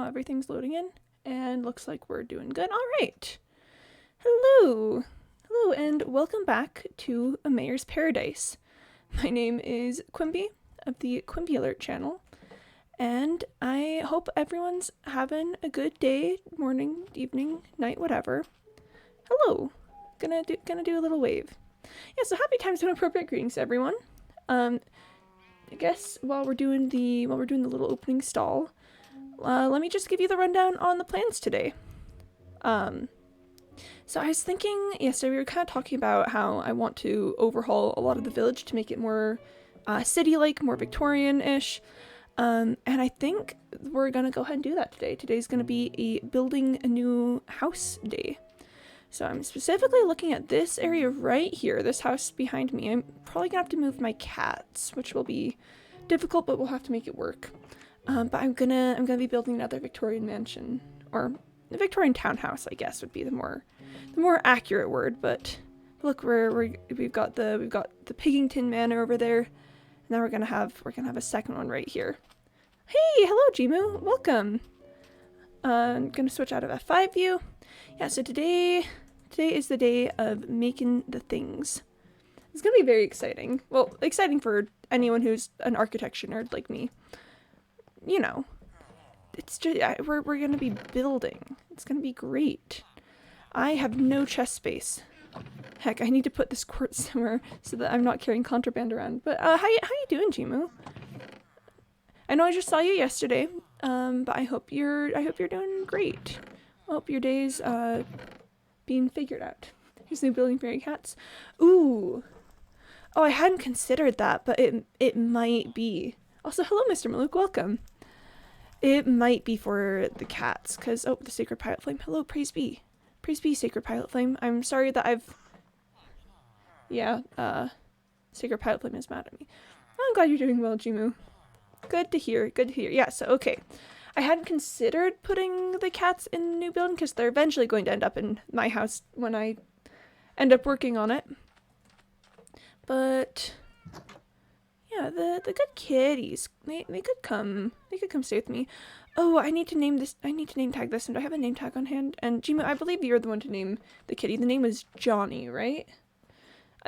everything's loading in, and looks like we're doing good. All right. Hello. Hello, and welcome back to A Mayor's Paradise. My name is Quimby of the Quimby Alert channel, and I hope everyone's having a good day, morning, evening, night, whatever. Hello. Gonna do a little wave. Yeah, so happy times and appropriate greetings to everyone. I guess while we're doing the little opening stall, let me just give you the rundown on the plans today. So I was thinking yesterday, we were kind of talking about how I want to overhaul a lot of the village to make it more city-like, more Victorian-ish. And I think we're gonna go ahead and do that today. Today's gonna be a building a new house day. So I'm specifically looking at this area right here, this house behind me. I'm probably gonna have to move my cats, which will be difficult, but we'll have to make it work. But I'm gonna be building another Victorian mansion, or a Victorian townhouse, I guess would be the more accurate word. But look, we've got the Piggington Manor over there, and now we're gonna have a second one right here. Hey, hello, Jimu, welcome. I'm gonna switch out of F5 view. Yeah, so today is the day of making the things. It's gonna be very exciting. Well, exciting for anyone who's an architecture nerd like me. You know, it's just we're gonna be building. It's gonna be great. I have no chest space. Heck, I need to put this quartz somewhere so that I'm not carrying contraband around. But how you doing, Jimu? I know I just saw you yesterday. But I hope you're doing great. I hope your day's being figured out. Here's new building fairy cats. Ooh. Oh, I hadn't considered that, but it might be. Also, hello, Mr. Maluk, welcome. It might be for the cats, because, oh, the Sacred Pilot Flame. Hello, praise be. Praise be, Sacred Pilot Flame. I'm sorry that Sacred Pilot Flame is mad at me. I'm glad you're doing well, Jimu. Good to hear, good to hear. Yeah, so, okay. I hadn't considered putting the cats in the new building, because they're eventually going to end up in my house when I end up working on it. But yeah, the good kitties, they could come stay with me. Oh, I need to name tag this, and do I have a name tag on hand? And Jimu, I believe you're the one to name the kitty. The name is Johnny, right?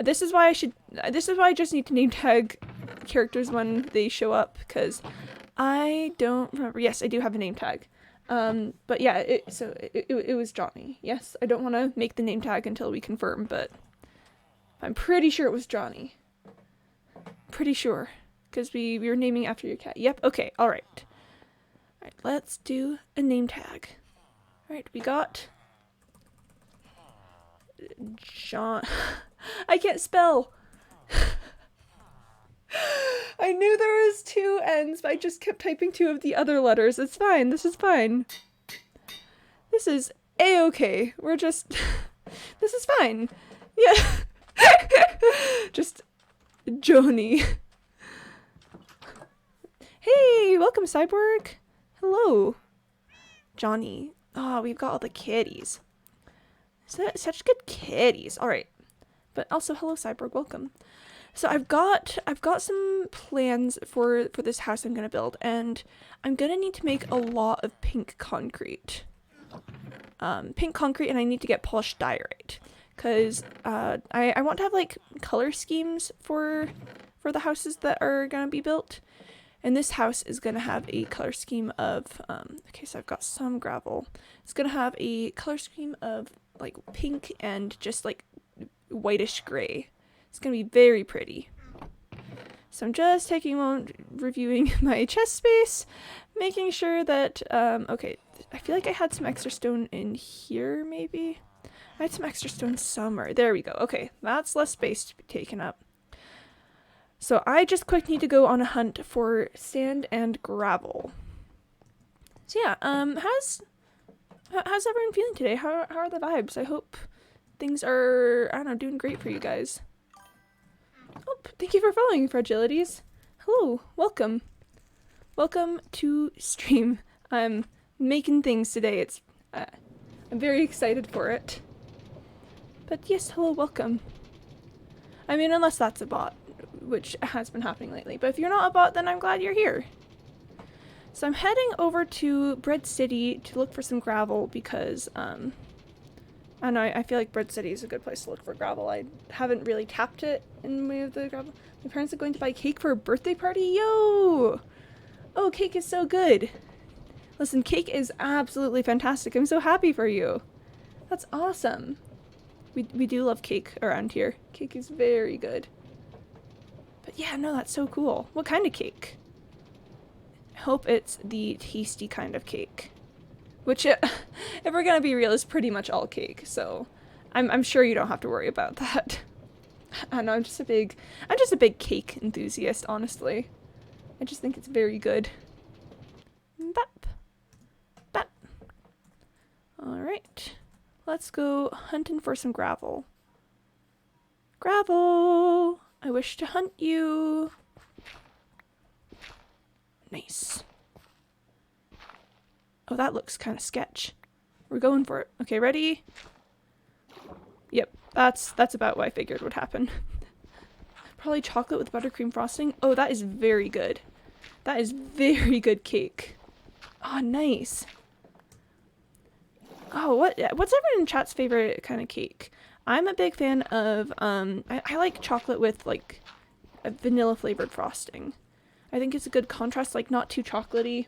This is why I just need to name tag characters when they show up, because I don't remember. Yes, I do have a name tag. But yeah, it was Johnny. Yes, I don't want to make the name tag until we confirm, but I'm pretty sure it was Johnny. Pretty sure, because we were naming after your cat. Yep, okay, alright. Alright, let's do a name tag. Alright, we got John. I can't spell. I knew there was two N's, but I just kept typing two of the other letters. It's fine. This is fine. This is A-okay. We're just... This is fine. Yeah. Just... Joni. Hey, welcome, Cyborg. Hello. Johnny. Oh, we've got all the kitties. Such good kitties. Alright. But also, hello, Cyborg. Welcome. So I've got some plans for this house I'm gonna build, and I'm gonna need to make a lot of pink concrete. And I need to get polished diorite, because I want to have like color schemes for the houses that are gonna be built, and this house is gonna have a color scheme of okay, so I've got some gravel. It's gonna have a color scheme of like pink and just like whitish gray. It's gonna be very pretty. So I'm just taking a moment reviewing my chest space, making sure that, okay, I feel like I had some extra stone in here, maybe? I had some extra stone somewhere. There we go. Okay, that's less space to be taken up. So I just quick need to go on a hunt for sand and gravel. So yeah, how's everyone feeling today? How are the vibes? I hope things are, I don't know, doing great for you guys. Oh, thank you for following, Fragilities. Hello, welcome. Welcome to stream. I'm making things today. It's, I'm very excited for it. But yes, hello, welcome. I mean, unless that's a bot, which has been happening lately. But if you're not a bot, then I'm glad you're here. So I'm heading over to Bread City to look for some gravel because, I don't know, I feel like Bread City is a good place to look for gravel. I haven't really tapped it in way of the gravel. My parents are going to buy cake for a birthday party. Yo! Oh, cake is so good. Listen, cake is absolutely fantastic. I'm so happy for you. That's awesome. We do love cake around here. Cake is very good. But yeah, no, that's so cool. What kind of cake? I hope it's the tasty kind of cake. Which, if we're gonna be real, is pretty much all cake, so I'm sure you don't have to worry about that. I know, I'm just a big cake enthusiast, honestly. I just think it's very good. Bap. Bap. Alright. Let's go hunting for some gravel. Gravel! I wish to hunt you. Nice. Oh, that looks kind of sketch. We're going for it. Okay, ready? Yep, that's about what I figured would happen. Probably chocolate with buttercream frosting. Oh, that is very good. That is very good cake. Oh, nice. Oh, what's everyone in chat's favorite kind of cake? I'm a big fan of, I like chocolate with, like, a vanilla flavored frosting. I think it's a good contrast, like, not too chocolatey.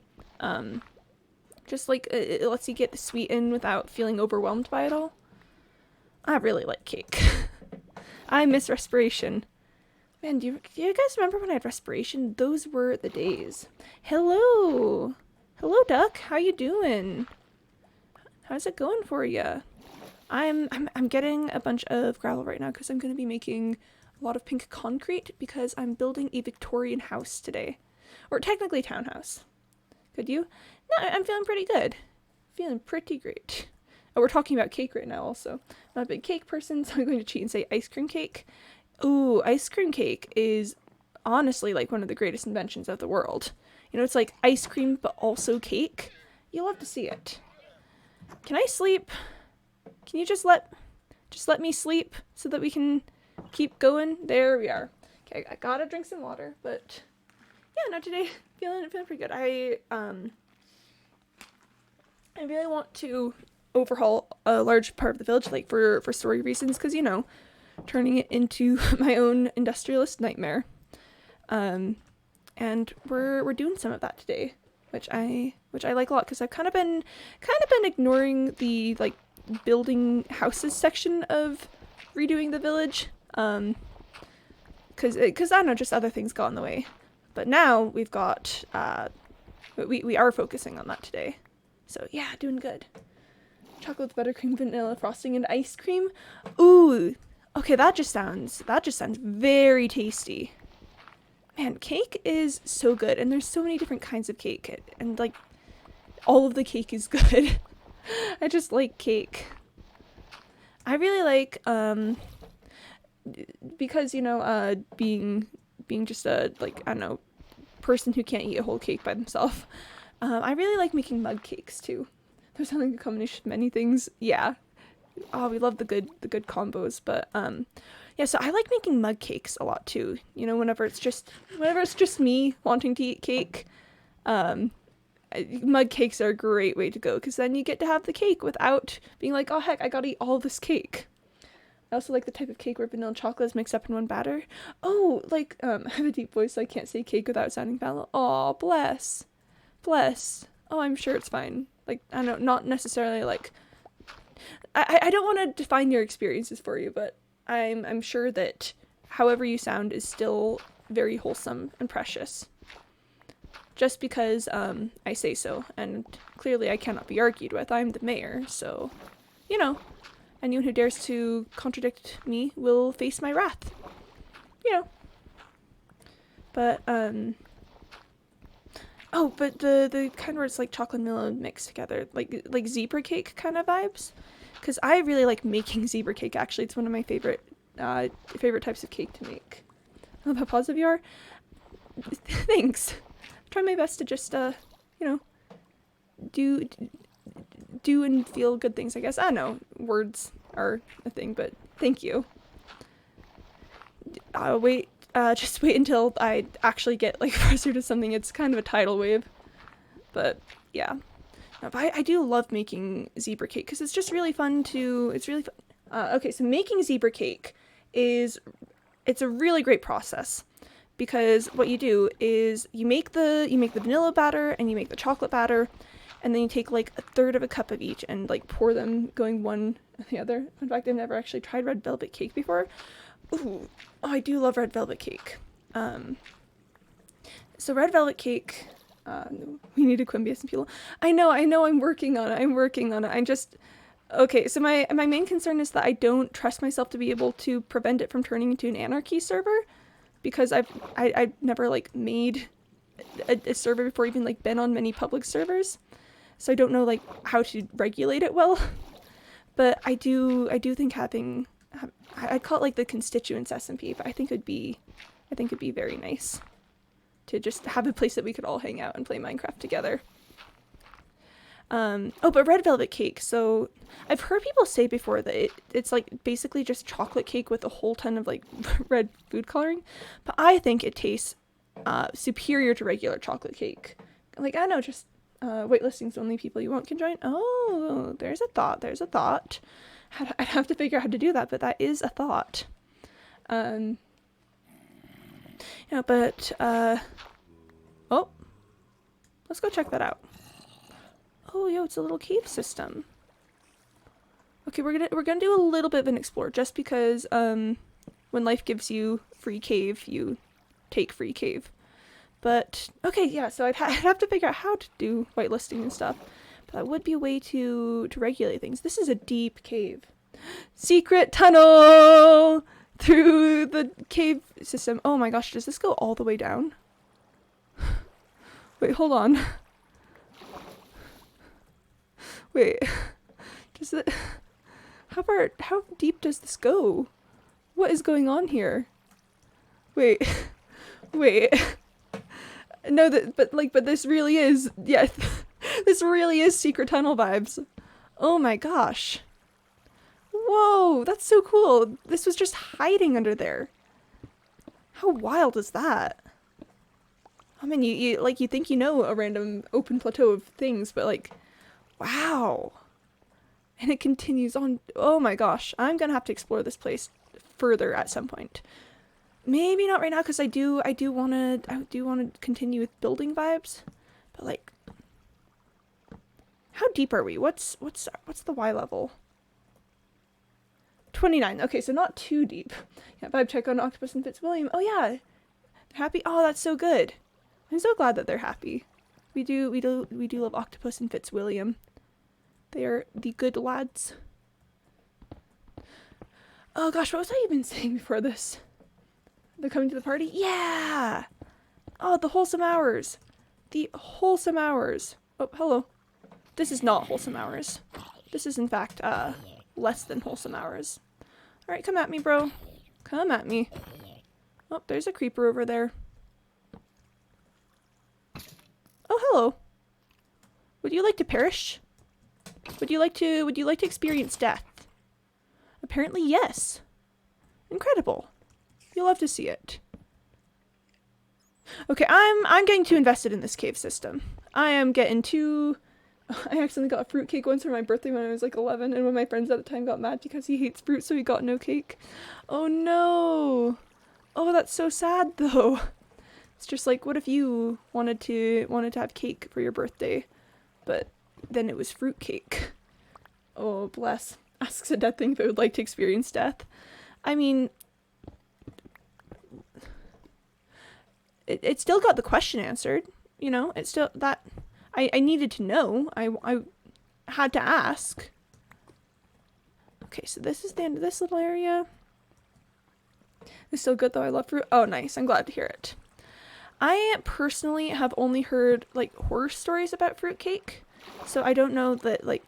Just, like, it lets you get the sweet in without feeling overwhelmed by it all. I really like cake. I miss respiration. Man, do you guys remember when I had respiration? Those were the days. Hello! Hello, Duck. How you doing? How's it going for you? I'm getting a bunch of gravel right now because I'm going to be making a lot of pink concrete because I'm building a Victorian house today. Or technically townhouse. Could you? No, I'm feeling pretty good. Feeling pretty great. Oh, we're talking about cake right now also. I'm not a big cake person, so I'm going to cheat and say ice cream cake. Ooh, ice cream cake is honestly like one of the greatest inventions of the world. You know, it's like ice cream but also cake. You'll love to see it. Can I sleep? Can you just let me sleep so that we can keep going? There we are. Okay, I gotta drink some water, but yeah, no, today feeling pretty good. I really want to overhaul a large part of the village, like for story reasons, because you know, turning it into my own industrialist nightmare. And we're doing some of that today, which I like a lot because I've kind of been ignoring the like building houses section of redoing the village, because I don't know, just other things got in the way. But now we've got we are focusing on that today. So yeah, doing good. Chocolate with buttercream, vanilla frosting, and ice cream. Ooh, okay, that just sounds very tasty. Man, cake is so good, and there's so many different kinds of cake, and like all of the cake is good. I just like cake. I really like because you know being just a like I don't know person who can't eat a whole cake by themselves. I really like making mug cakes too. There's something a combination of many things. Yeah. Oh, we love the good combos, but yeah, so I like making mug cakes a lot too. You know, whenever it's just me wanting to eat cake, mug cakes are a great way to go because then you get to have the cake without being like, oh heck, I gotta eat all this cake. I also like the type of cake where vanilla and chocolate is mixed up in one batter. Oh, like I have a deep voice, so I can't say cake without sounding foul. Oh, bless. Oh, I'm sure it's fine. Like, I don't know, not necessarily like I don't want to define your experiences for you, but I'm sure that however you sound is still very wholesome and precious. Just because I say so, and clearly I cannot be argued with. I'm the mayor, so you know, anyone who dares to contradict me will face my wrath. You know. But oh, but the kind where it's like chocolate and vanilla mixed together, like zebra cake kind of vibes. Because I really like making zebra cake, actually. It's one of my favorite types of cake to make. I love how positive you are. Thanks. I'm trying my best to just, you know, do and feel good things, I guess. I don't know. Words are a thing, but thank you. Just wait until I actually get, like, closer to something. It's kind of a tidal wave. But yeah. No, but I do love making zebra cake because it's just really fun to, it's really fun. Okay, so making zebra cake it's a really great process because what you do is you make the vanilla batter and you make the chocolate batter, and then you take like a third of a cup of each and like pour them going one and the other. In fact, I've never actually tried red velvet cake before. Ooh, oh, I do love red velvet cake. So red velvet cake, we need a Quimby and people. I know, I'm working on it. I'm just, okay, so my main concern is that I don't trust myself to be able to prevent it from turning into an anarchy server, because I've never like made a server before, even like been on many public servers. So I don't know like how to regulate it well. But I do think having, I'd call it like the constituents SMP, but I think it'd be very nice to just have a place that we could all hang out and play Minecraft together. Oh, but red velvet cake. So I've heard people say before that it's like basically just chocolate cake with a whole ton of like red food coloring, but I think it tastes superior to regular chocolate cake. Like, I know, just waitlistings only people you want can join. Oh, there's a thought. I'd have to figure out how to do that, but that is a thought. Yeah, but oh, let's go check that out. Oh, yo, it's a little cave system. Okay, we're gonna do a little bit of an explore, just because when life gives you free cave, you take free cave. But okay, yeah, so I'd have to figure out how to do whitelisting and stuff. But that would be a way to regulate things. This is a deep cave. Secret tunnel through the cave system. Oh my gosh, does this go all the way down? Wait, hold on. Wait, does it, how deep does this go? What is going on here? Wait, no, but this really is, yeah, this really is secret tunnel vibes. Oh my gosh. Whoa, that's so cool. This was just hiding under there. How wild is that? I mean, you think you know a random open plateau of things, but like, wow. And it continues on. Oh my gosh. I'm gonna have to explore this place further at some point. Maybe not right now, because I do wanna continue with building vibes. But like, how deep are we? What's the Y level? 29. Okay, so not too deep. Yeah, vibe check on Octopus and Fitzwilliam. Oh yeah. Happy? Oh, that's so good. I'm so glad that they're happy. We do love Octopus and Fitzwilliam. They are the good lads. Oh gosh, what was I even saying before this? They're coming to the party? Yeah! Oh, the wholesome hours. The wholesome hours. Oh, hello. This is not wholesome hours. This is in fact, less than wholesome hours. Alright, come at me, bro. Come at me. Oh, there's a creeper over there. Oh, hello. Would you like to perish? Would you like to experience death? Apparently, yes. Incredible. You'll love to see it. Okay, I'm getting too invested in this cave system. I am getting too... I accidentally got a fruit cake once for my birthday when I was like 11, and one of my friends at the time got mad because he hates fruit, so he got no cake. Oh no! Oh, that's so sad though. It's just like, what if you wanted to have cake for your birthday, but then it was fruit cake? Oh, bless. Asks a dead thing if it would like to experience death. I mean, it still got the question answered, you know? It's still that I needed to know. I had to ask. Okay, so this is the end of this little area. It's still good though. I love fruit. Oh, nice. I'm glad to hear it. I personally have only heard like horror stories about fruitcake, so I don't know that like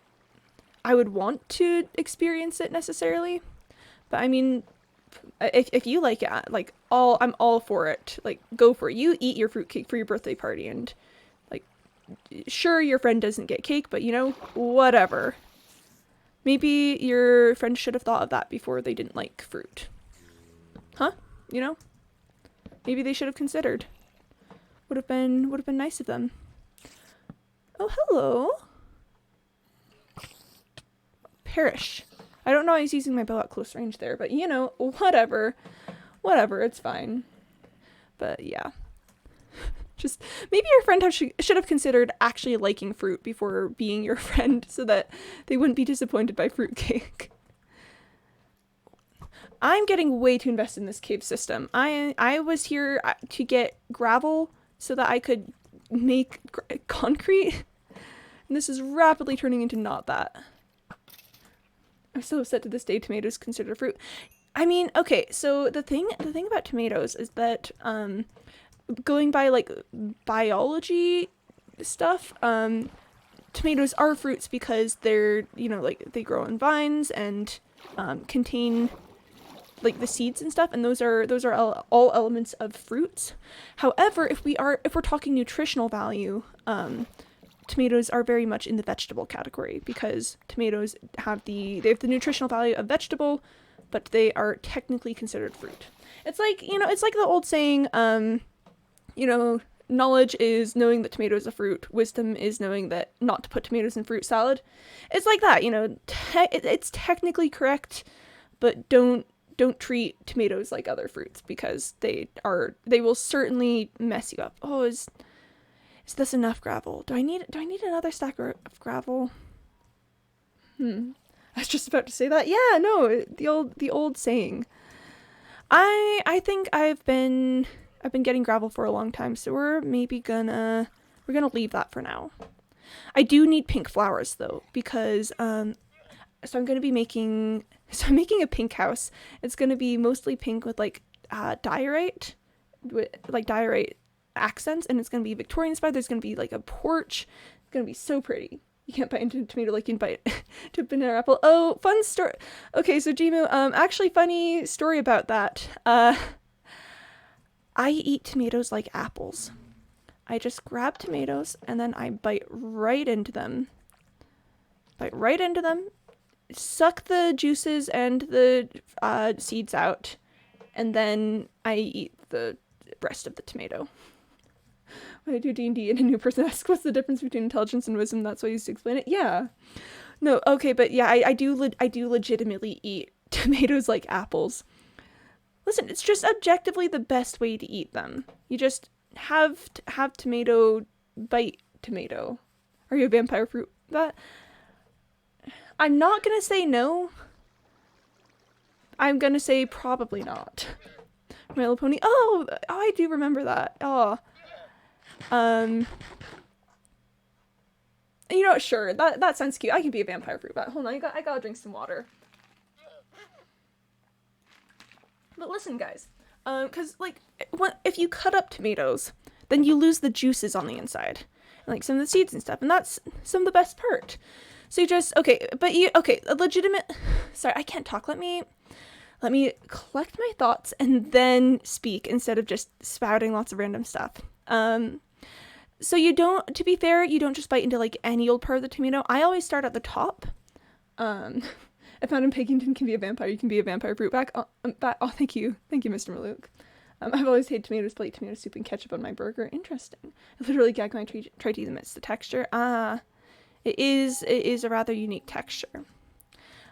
I would want to experience it necessarily. But I mean, if you like it, like I'm all for it. Like, go for it. You eat your fruitcake for your birthday party, and like, sure, your friend doesn't get cake, but you know, whatever. Maybe your friend should have thought of that before they didn't like fruit. Huh? You know? Maybe they should have considered. Would have been nice of them. Oh, hello. Perish. I don't know why he's using my bow at close range there, but you know, whatever. Whatever, it's fine. But yeah. Just maybe your friend should have considered actually liking fruit before being your friend so that they wouldn't be disappointed by fruitcake. I'm getting way too invested in this cave system. I was here to get gravel so that I could make concrete, and this is rapidly turning into not that. I'm so upset to this day tomatoes considered fruit. I mean, okay, so the thing about tomatoes is that going by like biology stuff, tomatoes are fruits because they're, you know, like they grow in vines and contain like the seeds and stuff, and those are all elements of fruits. However, if we're talking nutritional value, tomatoes are very much in the vegetable category because tomatoes have the nutritional value of vegetable, but they are technically considered fruit. It's like, you know, it's like the old saying, you know, knowledge is knowing that tomato is a fruit. Wisdom is knowing that not to put tomatoes in fruit salad. It's like that, you know. It's technically correct, but don't treat tomatoes like other fruits because they will certainly mess you up. Oh, is this enough gravel? Do I need another stack of gravel? I was just about to say that. Yeah, no, the old saying. I think I've been getting gravel for a long time, so we're gonna leave that for now. I do need pink flowers though, because so I'm making a pink house. It's gonna be mostly pink with like diorite, with like diorite accents, and it's gonna be Victorian inspired. There's gonna be like a porch. It's gonna be so pretty. You can't bite into a tomato like you can bite to a banana apple. Oh, fun story. Okay, so Jimu, actually funny story about that. I eat tomatoes like apples. I just grab tomatoes and then I bite right into them. Suck the juices and the seeds out, and then I eat the rest of the tomato. When I do D&D and a new person asks what's the difference between intelligence and wisdom, that's what I used to explain it. Yeah. No, okay, but yeah, I do legitimately eat tomatoes like apples. Listen, it's just objectively the best way to eat them. You just have tomato, bite tomato. Are you a vampire fruit? That I'm not gonna say no. I'm gonna say probably not. My Little Pony. Oh, I do remember that. Oh. You know, sure, that sounds cute. I can be a vampire fruit, but hold on, I gotta drink some water. But listen, guys, because like, if you cut up tomatoes, then you lose the juices on the inside, like some of the seeds and stuff, and that's some of the best part. So you just a legitimate. Sorry, I can't talk. Let me collect my thoughts and then speak instead of just spouting lots of random stuff. So to be fair, you don't just bite into like any old part of the tomato. I always start at the top. If Madam Pigington can be a vampire, you can be a vampire fruit back. Oh, thank you, Mr. Maluk. I've always hated tomatoes, to eat tomato soup and ketchup on my burger. Interesting. I literally gag when I try to eat them. It's the texture. It is a rather unique texture.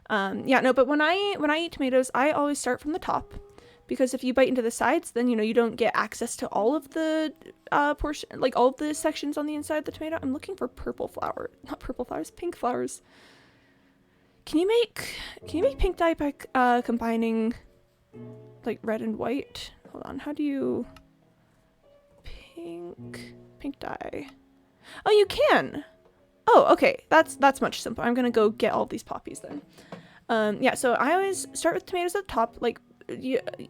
But when I eat tomatoes, I always start from the top, because if you bite into the sides, then you don't get access to all of the portion, like all of the sections on the inside of the tomato. I'm looking for pink flowers. Can you make pink dye by combining like red and white? Hold on, how do you pink dye? Oh, you can. Oh, okay, that's much simpler. I'm gonna go get all these poppies then. So I always start with tomatoes at the top, like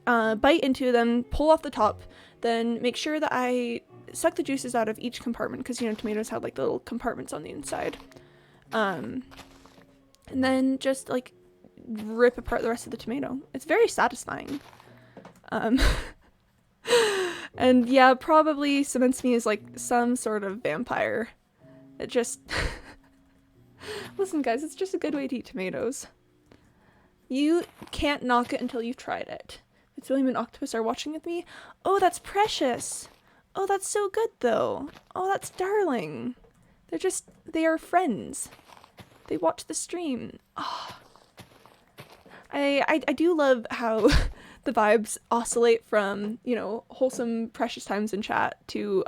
bite into them, pull off the top, then make sure that I suck the juices out of each compartment, because tomatoes have like little compartments on the inside. And then just like rip apart the rest of the tomato. It's very satisfying. And yeah, probably cements me as like some sort of vampire. It just listen, guys, it's just a good way to eat tomatoes. You can't knock it until you've tried it. If William and Octopus are watching with me. Oh, that's precious. Oh, that's so good though. Oh, that's darling. They are friends. They watch the stream. Oh. I do love how the vibes oscillate from, you know, wholesome, precious times in chat to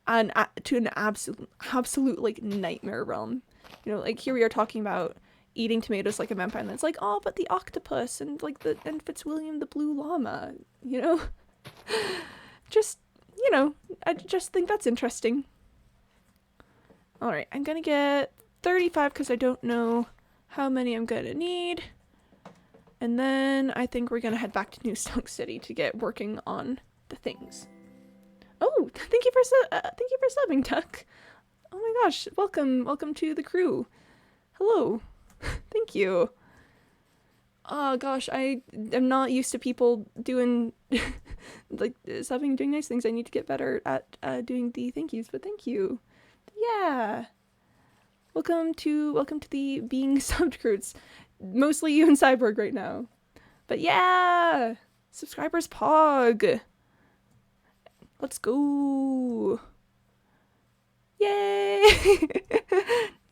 an absolute like nightmare realm. You know, like here we are talking about eating tomatoes like a vampire, and it's like, oh, but the octopus and like and Fitzwilliam the blue llama, you know, just, you know, I just think that's interesting. All right, I'm gonna get 35 because I don't know how many I'm gonna need. And then I think we're gonna head back to New Stoke City to get working on the things. Oh, thank you for subbing, Tuck. Oh my gosh, welcome to the crew. Hello, thank you. Oh gosh, I am not used to people doing like subbing, doing nice things. I need to get better at doing the thank yous, but thank you. Yeah. Welcome to the being subbed crew. It's mostly you and Cyborg right now. But yeah! Subscribers pog! Let's go! Yay!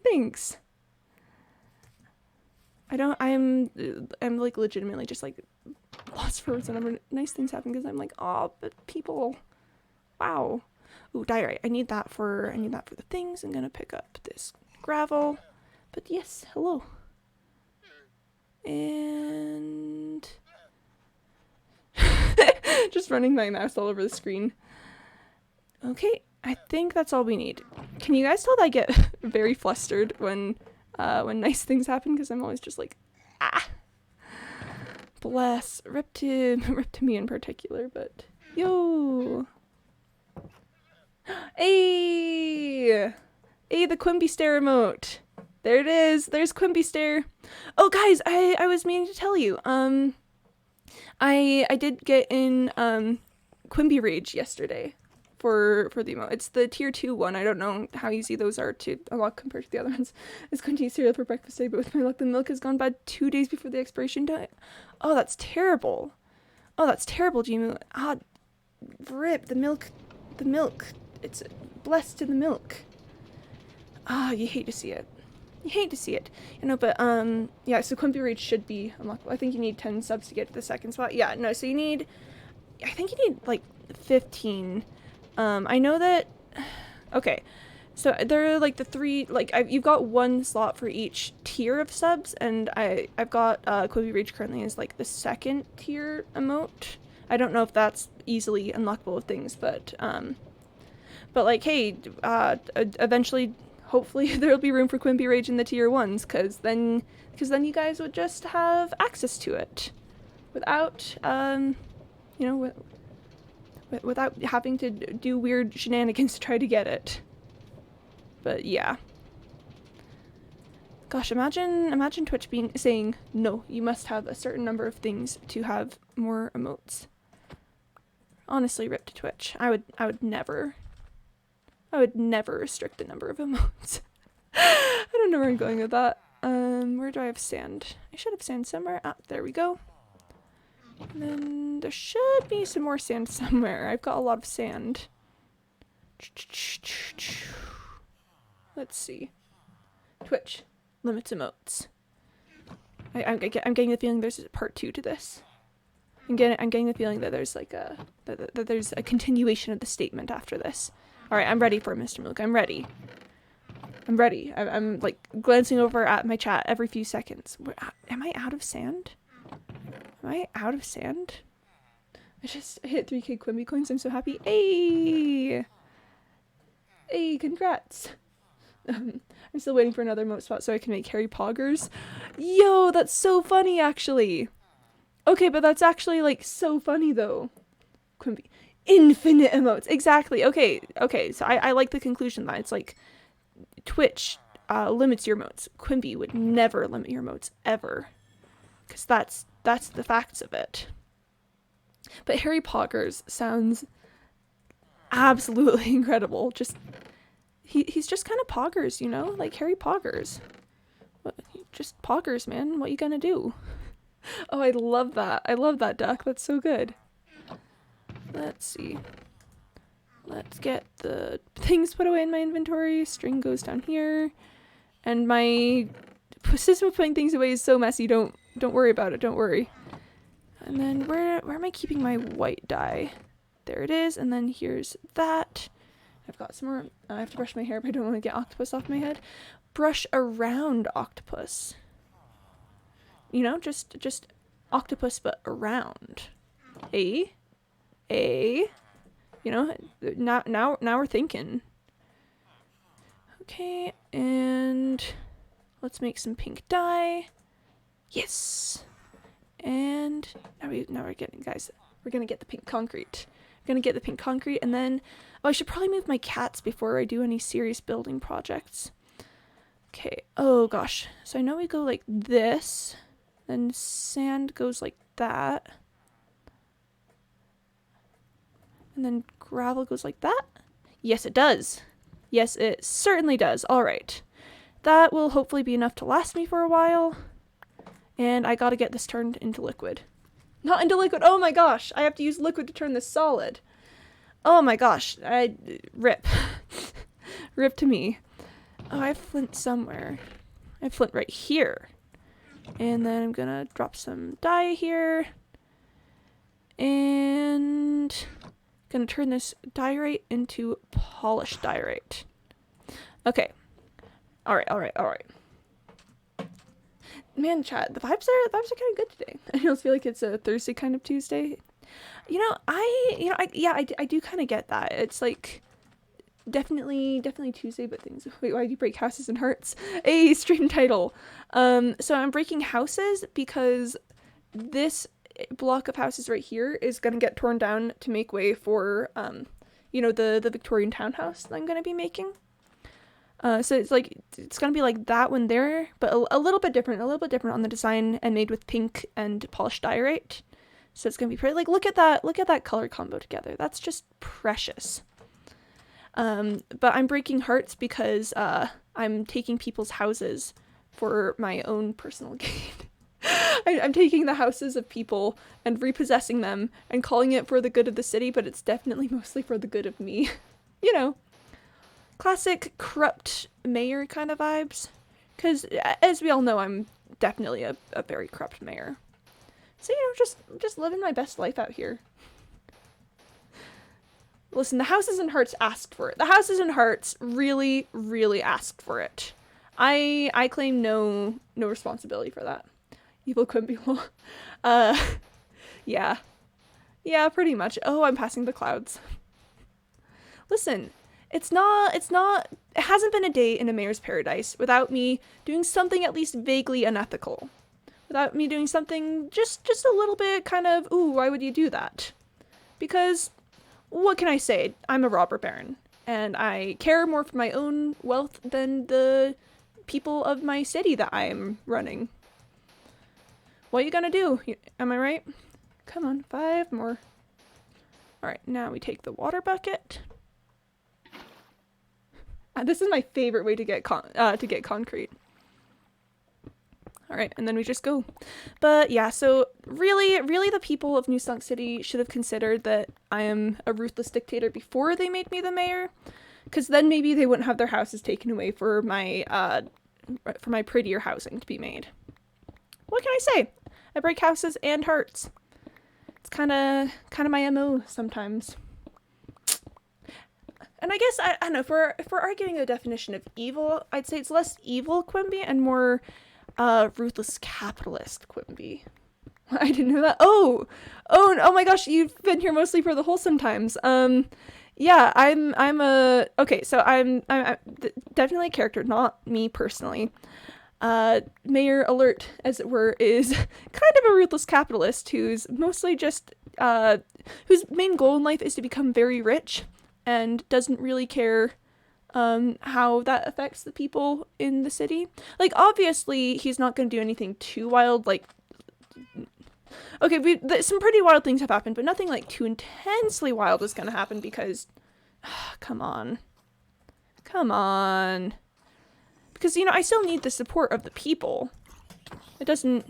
Thanks. I'm like legitimately just like lost for words whenever nice things happen because I'm like, oh, but people, wow. Ooh, diorite. I need that for the things. I'm gonna pick up this gravel. But yes, hello. And just running my mouse all over the screen. Okay, I think that's all we need. Can you guys tell that I get very flustered when nice things happen? Because I'm always just like, ah. Bless. Rip to me in particular, but yo. Hey! Hey, the Quimby stare emote. There it is. There's Quimby stare. Oh, guys, I was meaning to tell you. I did get in Quimby Rage yesterday for the emote. It's the tier 2 one. I don't know how easy those are to unlock compared to the other ones. It's going to eat cereal for breakfast today, but with my luck, the milk has gone bad 2 days before the expiration date. Oh, that's terrible. Oh, that's terrible, Jimu. Ah, rip, the milk. It's blessed to the milk. Ah, you hate to see it. You hate to see it. You know, but, yeah, so Quimby Rage should be unlockable. I think you need 10 subs to get to the second spot. Yeah, no, so I think you need, like, 15. I know that, okay, so there are, like, the 3, like, you've got 1 slot for each tier of subs, and I've got, Quimby Rage currently as, like, the 2nd tier emote. I don't know if that's easily unlockable with things, but, like, hey, eventually, hopefully there'll be room for Quimby Rage in the tier 1s, because then you guys would just have access to it without, you know, without having to do weird shenanigans to try to get it. But yeah. Gosh, imagine Twitch saying, no, you must have a certain number of things to have more emotes. Honestly, rip to Twitch. I would never restrict the number of emotes. I don't know where I'm going with that. Where do I have sand? I should have sand somewhere. Ah, there we go. And then there should be some more sand somewhere. I've got a lot of sand. Let's see. Twitch. Limits emotes. I'm getting the feeling there's a part 2 to this. I'm getting the feeling that there's like that there's a continuation of the statement after this. Alright, I'm ready for it, Mr. Milk. I'm ready. I'm like glancing over at my chat every few seconds. Am I out of sand? Am I out of sand? I just hit 3k Quimby coins. I'm so happy. Hey! Hey, congrats. I'm still waiting for another emote spot so I can make Harry Poggers. Yo, that's so funny, actually. Okay, but that's actually, like, so funny, though. Quimby. Infinite emotes. Exactly. Okay, so I like the conclusion that it's, like, Twitch limits your emotes. Quimby would never limit your emotes, ever. Because that's the facts of it. But Harry Poggers sounds absolutely incredible. Just he's just kind of poggers, you know? Like Harry Poggers. Just poggers, man. What you gonna do? Oh, I love that. I love that, Duck. That's so good. Let's see. Let's get the things put away in my inventory. String goes down here. And my system of putting things away is so messy. Don't worry about it. Don't worry. And then where am I keeping my white dye? There it is. And then here's that. I've got some more. I have to brush my hair, but I don't want to get octopus off my head. Brush around octopus. You know, just octopus, but around. You know, now we're thinking. Okay, and let's make some pink dye. Yes. And now we're getting, guys, we're gonna get the pink concrete. We're gonna get the pink concrete, and then I should probably move my cats before I do any serious building projects. Okay. Oh gosh. So I know we go like this, then sand goes like that, and then gravel goes like that. Yes, it does. Yes, it certainly does. All right. That will hopefully be enough to last me for a while. And I gotta get this turned into liquid. Not into liquid. Oh my gosh. I have to use liquid to turn this solid. Oh my gosh. Rip. Rip to me. Oh, I have flint somewhere. I have flint right here. And then I'm gonna drop some dye here. And gonna turn this diorite into polished diorite. Okay. Alright. Man, chat, the vibes are kind of good today. I almost feel like it's a Thursday kind of Tuesday. I do kind of get that. It's like definitely Tuesday, but things. Wait, why do you break houses and hearts? A stream title. So I'm breaking houses because this block of houses right here is gonna get torn down to make way for the Victorian townhouse that I'm gonna be making. So it's gonna be like that one there, but a little bit different on the design, and made with pink and polished diorite. So it's gonna be pretty. Like, look at that color combo together. That's just precious. But I'm breaking hearts because I'm taking people's houses for my own personal gain. I'm taking the houses of people and repossessing them and calling it for the good of the city, but it's definitely mostly for the good of me. You know, classic corrupt mayor kind of vibes. Because, as we all know, I'm definitely a very corrupt mayor. So, just living my best life out here. Listen, the Houses and Hearts asked for it. The Houses and Hearts really, really asked for it. I claim no responsibility for that. Evil Quimby law. Yeah. Yeah, pretty much. Oh, I'm passing the clouds. Listen, it hasn't been a day in a mayor's paradise without me doing something at least vaguely unethical. Without me doing something just a little bit kind of, ooh, why would you do that? Because, what can I say? I'm a robber baron, and I care more for my own wealth than the people of my city that I am running. What are you gonna do? Am I right? Come on, 5 more. Alright, now we take the water bucket. This is my favorite way to get concrete. Alright, and then we just go. But yeah, so really the people of New Sunk City should have considered that I am a ruthless dictator before they made me the mayor. Because then maybe they wouldn't have their houses taken away for my prettier housing to be made. What can I say? I break houses and hearts. It's kind of my MO sometimes. And I guess I don't know, if we're arguing a definition of evil, I'd say it's less evil Quimby and more ruthless capitalist Quimby. I didn't know that. Oh my gosh, you've been here mostly for the wholesome times. Yeah, I'm definitely a character, not me personally. Mayor Alert, as it were, is kind of a ruthless capitalist who's mostly just, whose main goal in life is to become very rich and doesn't really care how that affects the people in the city. Like, obviously, he's not going to do anything too wild, like, okay, some pretty wild things have happened, but nothing, like, too intensely wild is going to happen because, come on. Because, I still need the support of the people. It doesn't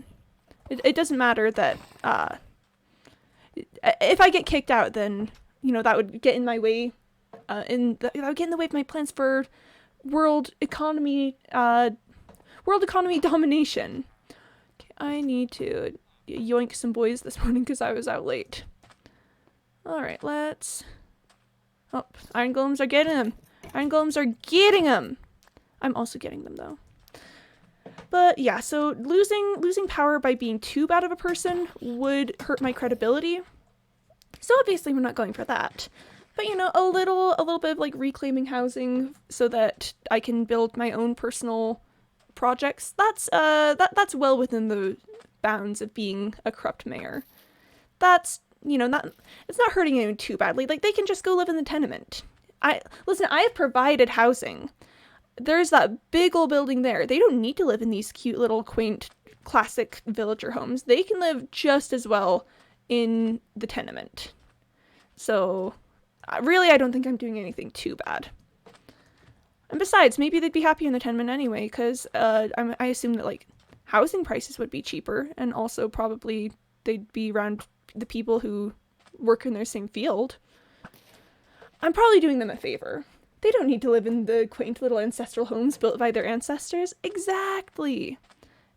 matter that, if I get kicked out, then, that would get in my way that would get in the way of my plans for world economy domination. Okay, I need to yoink some boys this morning because I was out late. Alright, let's... Oh, iron golems are getting them. Iron golems are getting them. I'm also getting them, though. But yeah, so losing power by being too bad of a person would hurt my credibility. So obviously we're not going for that. But you know, a little bit of like reclaiming housing so that I can build my own personal projects. That's well within the bounds of being a corrupt mayor. That's, you know, it's not hurting anyone too badly. Like, they can just go live in the tenement. I have provided housing. There's that big old building there. They don't need to live in these cute little quaint classic villager homes. They can live just as well in the tenement. So really, I don't think I'm doing anything too bad. And besides, maybe they'd be happy in the tenement anyway, because I assume that like housing prices would be cheaper, and also probably they'd be around the people who work in their same field. I'm probably doing them a favor. They don't need to live in the quaint little ancestral homes built by their ancestors. Exactly.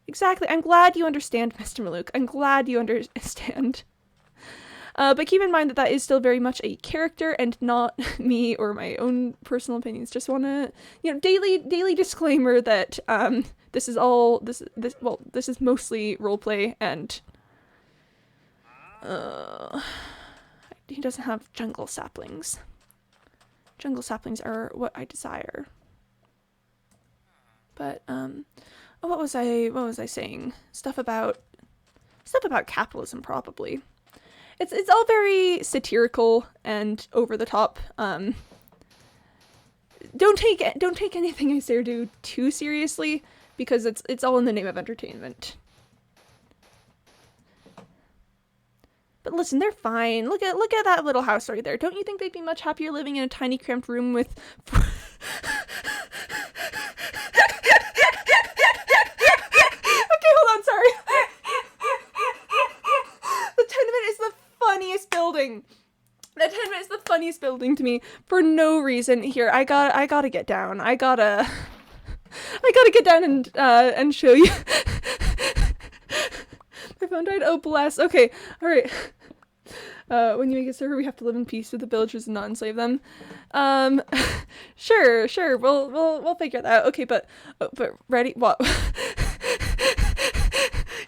Exactly. I'm glad you understand, Mr. Maluk. I'm glad you understand. But keep in mind that that is still very much a character and not me or my own personal opinions. Just want to, you know, daily disclaimer that this is mostly roleplay, and he doesn't have jungle saplings. Jungle saplings are what I desire. But what was I saying? Stuff about capitalism, probably. It's all very satirical and over the top. Don't take anything I say or do too seriously, because it's all in the name of entertainment. But listen, they're fine. Look at that little house right there. Don't you think they'd be much happier living in a tiny cramped room with okay, hold on, sorry. The tenement is the funniest building. The tenement is the funniest building to me for no reason. Here, I gotta get down. I gotta get down and show you. My phone died. Oh, bless. Okay, all right. When you make a server, we have to live in peace with the villagers and not enslave them. Sure. We'll figure that out. Okay, but ready? What?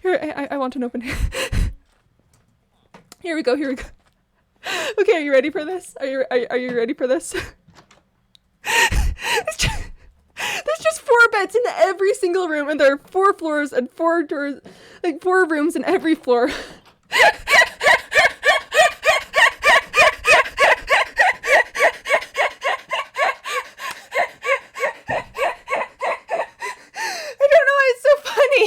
Here, I want an open. Here we go. Okay, are you ready for this? Are you ready for this? There's just 4 beds in every single room, and there are 4 floors and 4 doors, like 4 rooms in every floor. I don't know why it's so funny.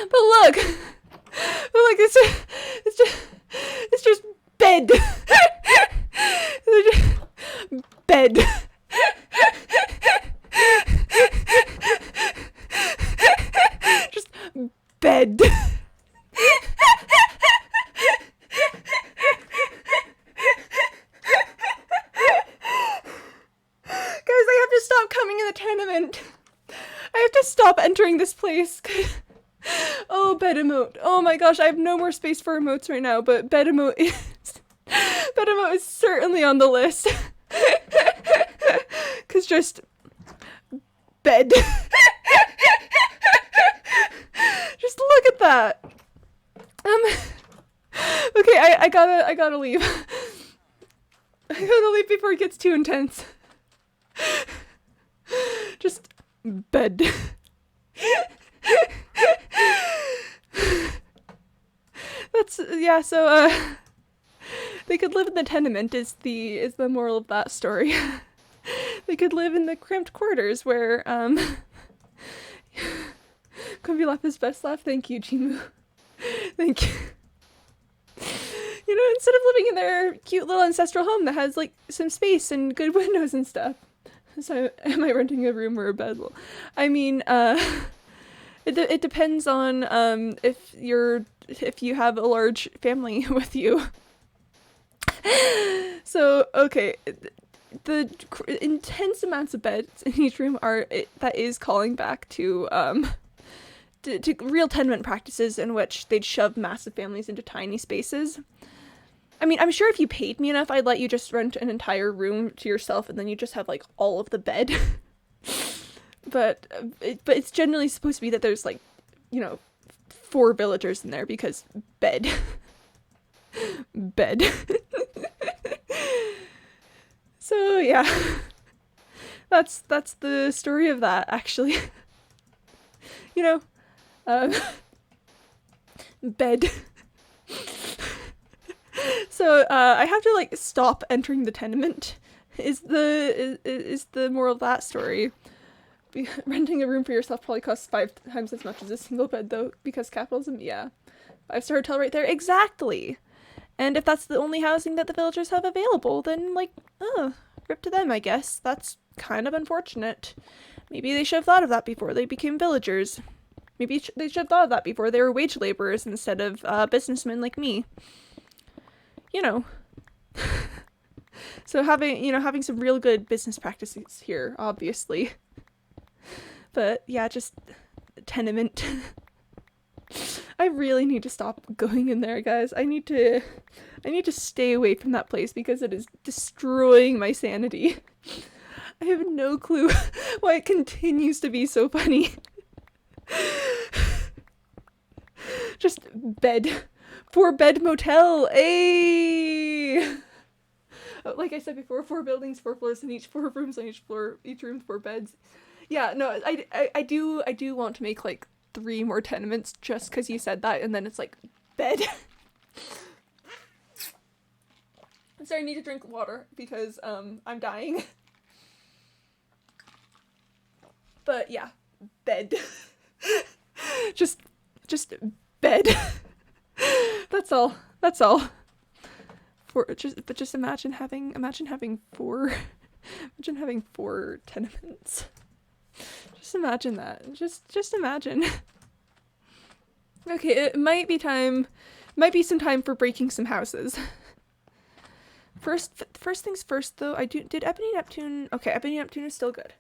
But look, it's just bed. Bed. Just bed. Guys, I have to stop coming in the tenement. I have to stop entering this place. Oh, bed emote. Oh my gosh, I have no more space for emotes right now, but bed emote is certainly on the list. Cause just bed. Just look at that. Okay, I gotta leave. I gotta leave before it gets too intense. Just bed. So they could live in the tenement is the moral of that story. They could live in the cramped quarters where Quimby laugh his best laugh. Thank you, Jimu. Thank you. You know, instead of living in their cute little ancestral home that has like some space and good windows and stuff. So am I renting a room or a bed? Well, I mean, it depends on if you have a large family with you. So, okay, the intense amounts of beds in each room that is calling back to real tenement practices in which they'd shove massive families into tiny spaces. I mean, I'm sure if you paid me enough, I'd let you just rent an entire room to yourself and then you just have, like, all of the bed. but it's generally supposed to be that there's, like, 4 villagers in there because bed. Bed. So, yeah. That's the story of that, actually. Bed. So I have to like stop entering the tenement. Is the moral of that story? Renting a room for yourself probably costs 5 times as much as a single bed, though, because capitalism. Yeah, 5-star hotel right there. Exactly. And if that's the only housing that the villagers have available, then like, rip to them, I guess. That's kind of unfortunate. Maybe they should have thought of that before they became villagers. Maybe they should have thought of that before they were wage laborers instead of businessmen like me. So having some real good business practices here, obviously. But yeah, just tenement. I really need to stop going in there, guys. I need to stay away from that place because it is destroying my sanity. I have no clue why it continues to be so funny. Just bed. 4-bed motel. Ayy! Like I said before, 4 buildings, 4 floors, and each 4 rooms on each floor, each room 4 beds. Yeah, no, I do want to make like 3 more tenements just because you said that, and then it's like bed. I'm sorry, I need to drink water because I'm dying. But yeah, bed. just bed. That's all. Just imagine having 4 tenements. Just imagine that. Just imagine. Okay, it might be some time for breaking some houses. First things first, though. Did Ebony Neptune? Okay, Ebony Neptune is still good.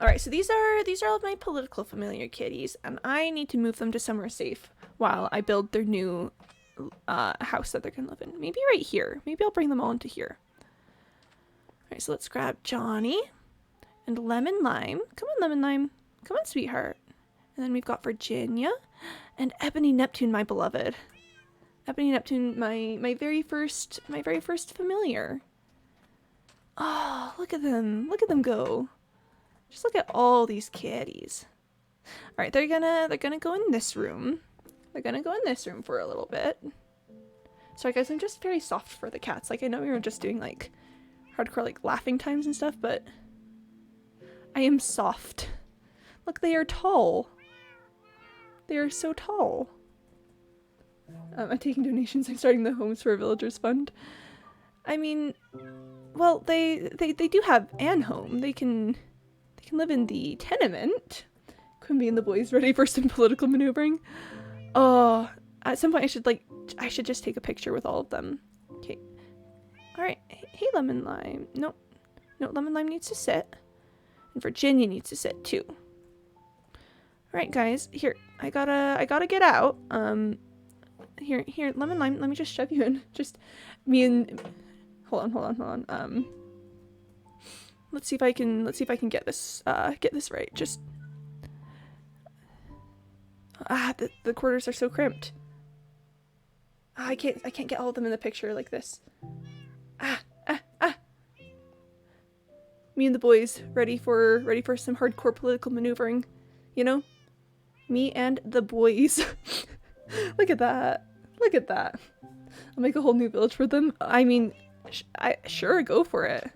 All right, so these are all of my political familiar kitties, and I need to move them to somewhere safe while I build their new house that they're gonna live in. Maybe right here. Maybe I'll bring them all into here. All right, so let's grab Johnny and Lemon Lime. Come on, Lemon Lime. Come on, sweetheart. And then we've got Virginia and Ebony Neptune, my beloved. Ebony Neptune, my very first familiar. Oh, look at them. Look at them go. Just look at all these kitties. All right, they're gonna go in this room. They're gonna go in this room for a little bit. Sorry guys, I'm just very soft for the cats. Like, I know we were just doing like hardcore like laughing times and stuff, but I am soft. Look, they are tall. They are so tall. I'm taking donations. I'm starting the Homes for Villagers Fund. I mean, well, they do have an home. They can live in the tenement. Quimby and the boys ready for some political maneuvering. Oh, at some point I should just take a picture with all of them. Okay. All right. Hey, Lemon Lime. No, Lemon Lime needs to sit. And Virginia needs to sit too. All right, guys. Here, I gotta get out. Here, Lemon Lime. Let me just shove you in. Just me and. Hold on. Let's see if I can get this right. Just. The quarters are so crimped. I can't get all of them in the picture like this. Me and the boys ready for some hardcore political maneuvering, Me and the boys. Look at that. I'll make a whole new village for them. I mean, sure, go for it.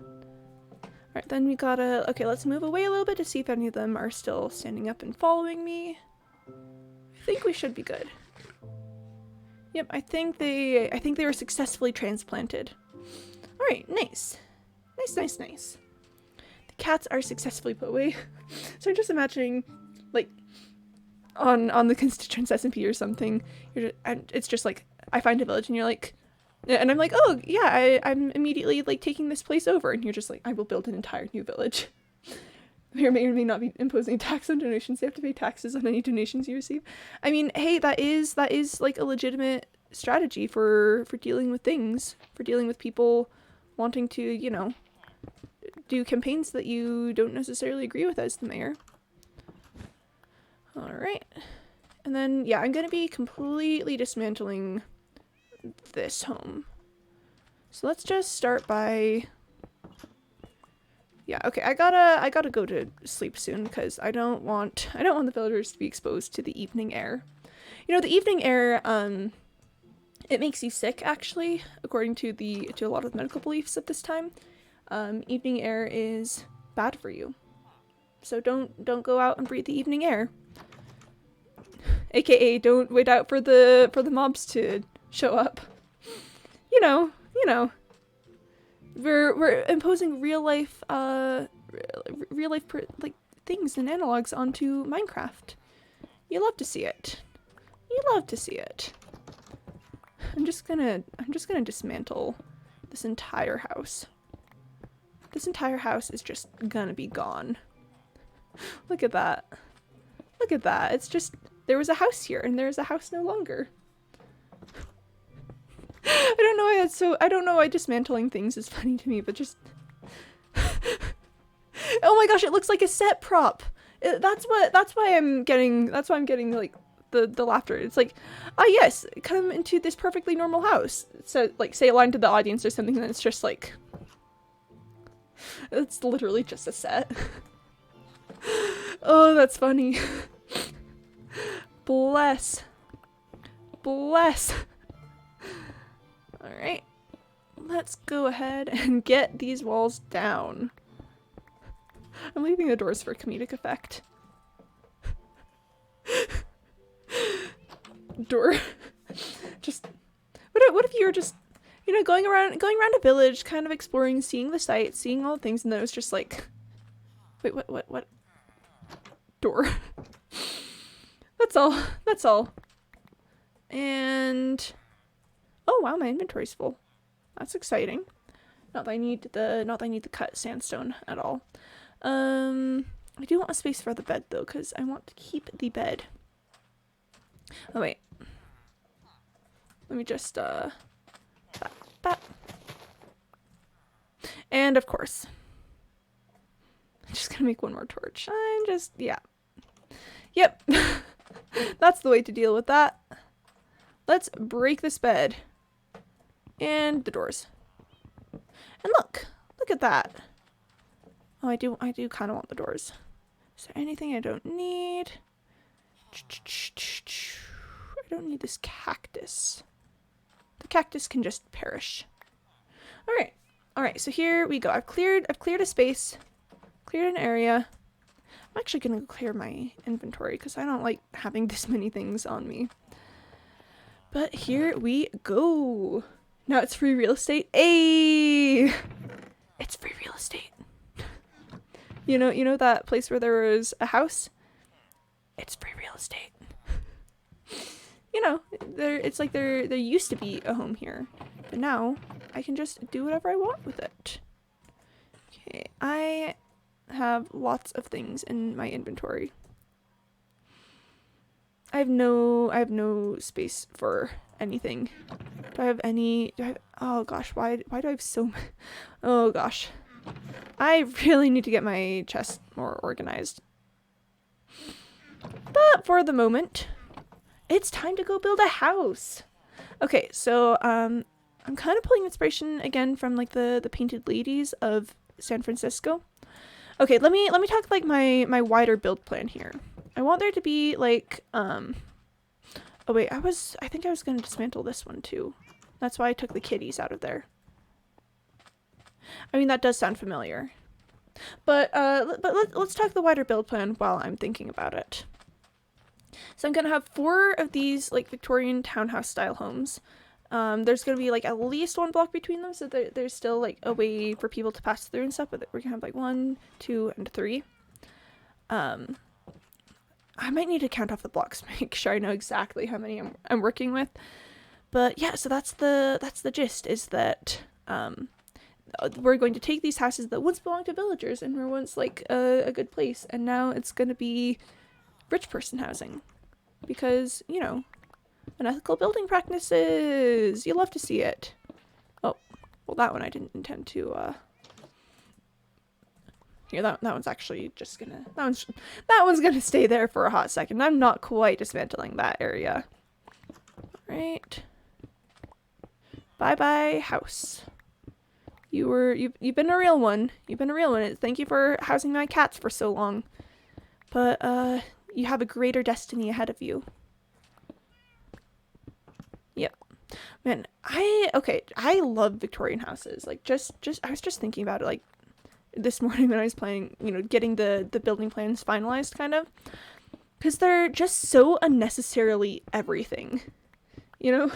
Alright, then we gotta... Okay, let's move away a little bit to see if any of them are still standing up and following me. I think we should be good. Yep, I think they were successfully transplanted. Alright, nice. Nice. The cats are successfully put away. So I'm just imagining, like, on the constituents SMP or something, it's just like, I find a village and you're like, And I'm like, oh yeah, I'm immediately like taking this place over, and you're just like, I will build an entire new village. May or may not be imposing tax on donations. They have to pay taxes on any donations you receive. I mean, hey, that is like a legitimate strategy for dealing with things, for dealing with people wanting to, you know, do campaigns that you don't necessarily agree with as the mayor. All right. And then, yeah, I'm going to be completely dismantling this home. So let's just start by... Yeah, okay, I gotta go to sleep soon because I don't want the villagers to be exposed to the evening air. You know, the evening air, it makes you sick, actually, according to a lot of the medical beliefs at this time. Evening air is bad for you. So don't go out and breathe the evening air. AKA, don't wait out for the mobs to show up. You know. We're imposing real life like things and analogs onto Minecraft. You love to see it. I'm just gonna dismantle this entire house. This entire house is just gonna be gone. Look at that. It's just, there was a house here and there's a house no longer. I don't know why dismantling things is funny to me, but just... Oh my gosh, it looks like a set prop! That's why I'm getting like the laughter. It's like, yes, come into this perfectly normal house. So like, say a line to the audience or something, and it's just like... It's literally just a set. Oh, that's funny. Bless. Alright, let's go ahead and get these walls down. I'm leaving the doors for comedic effect. Door. Just, what if you were just, you know, going around a village, kind of exploring, seeing the sights, seeing all the things, and then it was just like, wait, what? Door. That's all. And... Oh wow, my inventory's full. That's exciting. Not that I need the cut sandstone at all. I do want a space for the bed though, because I want to keep the bed. Oh wait. Let me just that. And of course, I'm just gonna make one more torch. Yep. That's the way to deal with that. Let's break this bed. And the doors. And look at that. Oh, I do kind of want the doors. Is there anything I don't need? I don't need this cactus. The cactus can just perish. All right. So here we go. I've cleared a space, cleared an area. I'm actually gonna clear my inventory because I don't like having this many things on me. But here we go. Now it's free real estate. Ayy! It's free real estate. You know that place where there was a house? It's free real estate. You know, it's like there used to be a home here. But now I can just do whatever I want with it. Okay, I have lots of things in my inventory. I have no space for anything. Oh gosh, why do I have so many? Oh gosh. I really need to get my chest more organized. But for the moment, it's time to go build a house. Okay, so I'm kind of pulling inspiration again from like the painted ladies of San Francisco. Okay, let me talk like my wider build plan here. I want there to be like oh wait, I think I was gonna dismantle this one too. That's why I took the kitties out of there. I mean, that does sound familiar. But let's talk the wider build plan while I'm thinking about it. So I'm gonna have 4 of these like Victorian townhouse style homes. There's gonna be like at least 1 block between them, so there's still like a way for people to pass through and stuff, but we're gonna have like 1, 2, and 3. I might need to count off the blocks to make sure I know exactly how many I'm working with. But yeah, so that's the gist, is that we're going to take these houses that once belonged to villagers and were once like a good place, and now it's going to be rich person housing, because, you know, unethical building practices. You love to see it. Oh, well, that one I didn't intend to here, that one's actually just gonna, that one's gonna stay there for a hot second. I'm not quite dismantling that area. Right. Bye-bye, house. You've been a real one. You've been a real one. Thank you for housing my cats for so long. But, you have a greater destiny ahead of you. Yep. Man, I love Victorian houses. Like, I was just thinking about it, like, this morning when I was playing, you know, getting the building plans finalized, kind of. Because they're just so unnecessarily everything. You know?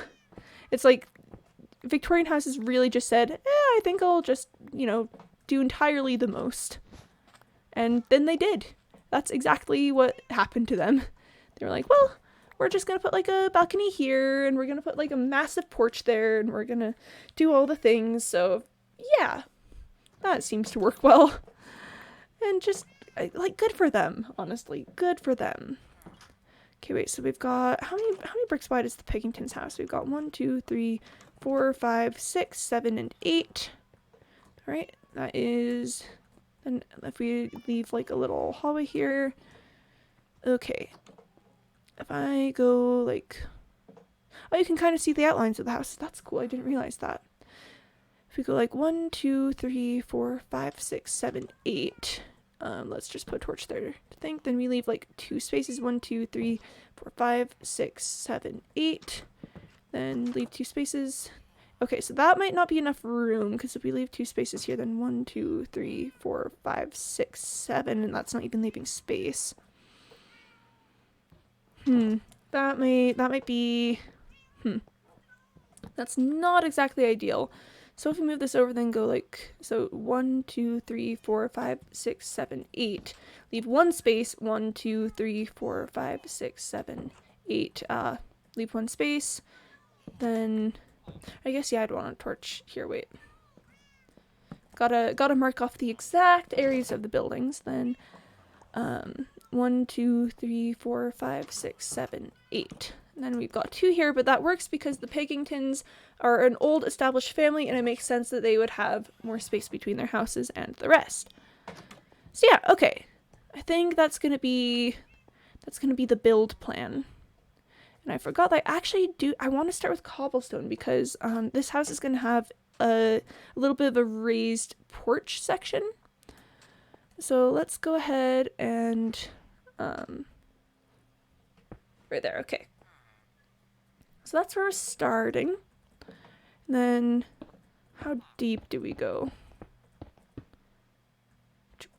It's like, Victorian houses really just said, I think I'll just, you know, do entirely the most. And then they did. That's exactly what happened to them. They were like, well, we're just gonna put like a balcony here, and we're gonna put like a massive porch there, and we're gonna do all the things. So yeah, that seems to work well. And just, like, good for them, honestly. Good for them. Okay, wait, so we've got, how many bricks wide is the Pickington's house? We've got 1, 2, 3, 4, 5, 6, 7, and 8. All right, that is, then if we leave like a little hallway here. Okay, if I go like, oh, you can kind of see the outlines of the house. That's cool, I didn't realize that. If we go like 1, 2, 3, 4, 5, 6, 7, 8. Let's just put a torch there to think. Then we leave like 2 spaces. 1, 2, 3, 4, 5, 6, 7, 8. Then leave 2 spaces. Okay, so that might not be enough room, because if we leave 2 spaces here, then 1, 2, 3, 4, 5, 6, 7, and that's not even leaving space. That might be, that's not exactly ideal. So if we move this over, then go like, so 1, 2, 3, 4, 5, 6, 7, 8. Leave 1 space. 1, 2, 3, 4, 5, 6, 7, 8. Leave 1 space. Then, I guess, yeah, I'd want a torch here. Wait. Gotta mark off the exact areas of the buildings. Then, 1, 2, 3, 4, 5, 6, 7, 8. And then we've got 2 here, but that works because the Pickingtons are an old established family, and it makes sense that they would have more space between their houses and the rest. So yeah, okay. I think that's gonna be the build plan. And I forgot that I want to start with cobblestone, because this house is gonna have a little bit of a raised porch section. So let's go ahead and right there, okay. So that's where we're starting. And then, how deep do we go?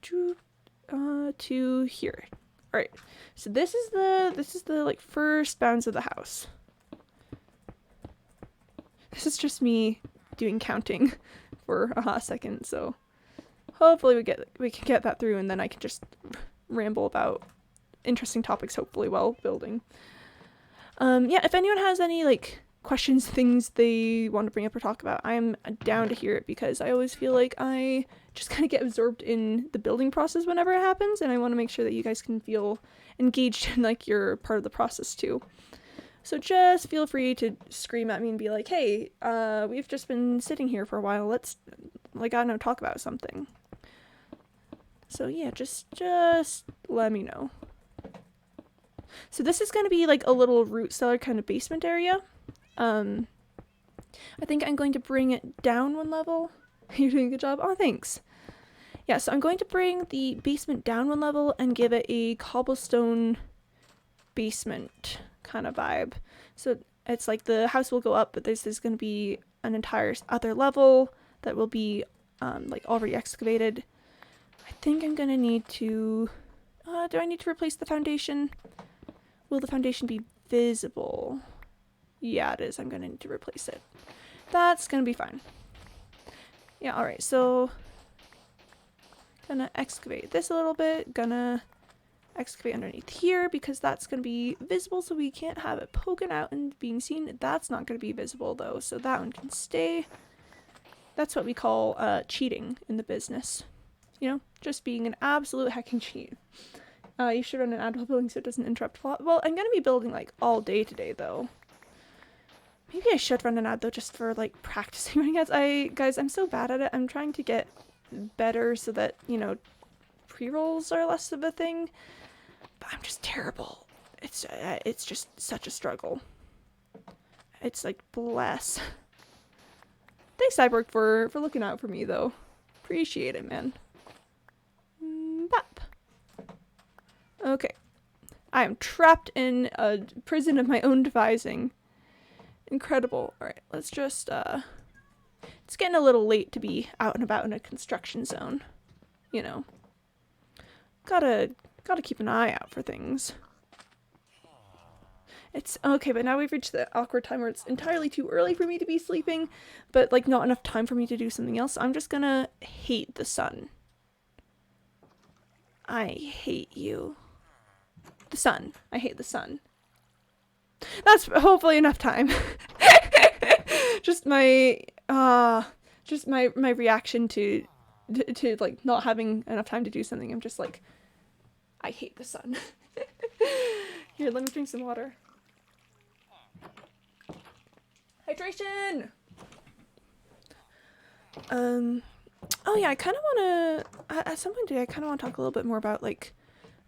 To here. All right. So this is the like first bounds of the house. This is just me doing counting for a hot second. So hopefully we can get that through, and then I can just ramble about interesting topics, hopefully, while building. Yeah, if anyone has any like questions, things they want to bring up or talk about, I'm down to hear it, because I always feel like I just kind of get absorbed in the building process whenever it happens, and I want to make sure that you guys can feel engaged and like you're part of the process too. So just feel free to scream at me and be like, hey, we've just been sitting here for a while, let's, like, I don't know, talk about something. So yeah, just let me know. So this is going to be like a little root cellar kind of basement area. I think I'm going to bring it down 1 level. You're doing a good job. Oh, thanks. Yeah, so I'm going to bring the basement down 1 level and give it a cobblestone basement kind of vibe. So it's like the house will go up, but this is going to be an entire other level that will be like already excavated. I think I'm going to need to, do I need to replace the foundation? Will the foundation be visible? Yeah, it is. I'm going to need to replace it. That's going to be fine. Yeah, alright, so gonna excavate this a little bit. Gonna excavate underneath here because that's going to be visible, so we can't have it poking out and being seen. That's not going to be visible though, so that one can stay. That's what we call cheating in the business. You know, just being an absolute hecking cheat. You should run an ad while building so it doesn't interrupt plot. Well, I'm going to be building like all day today though. Maybe I should run an ad though just for like practicing running ads. Guys, I'm so bad at it. I'm trying to get better so that, you know, pre-rolls are less of a thing. But I'm just terrible. It's just such a struggle. It's like, bless. Thanks, Cyborg, for looking out for me, though. Appreciate it, man. Bap. Okay. I am trapped in a prison of my own devising. Incredible. Alright, let's just, it's getting a little late to be out and about in a construction zone. You know. Gotta keep an eye out for things. It's okay, but now we've reached the awkward time where it's entirely too early for me to be sleeping, but like not enough time for me to do something else. I'm just gonna hate the sun. I hate you. The sun. I hate the sun. That's hopefully enough time. Just my reaction to like not having enough time to do something. I'm just like, I hate the sun. Here, let me drink some water. Hydration! Oh yeah, I kind of want to, at some point today, I kind of want to talk a little bit more about, like,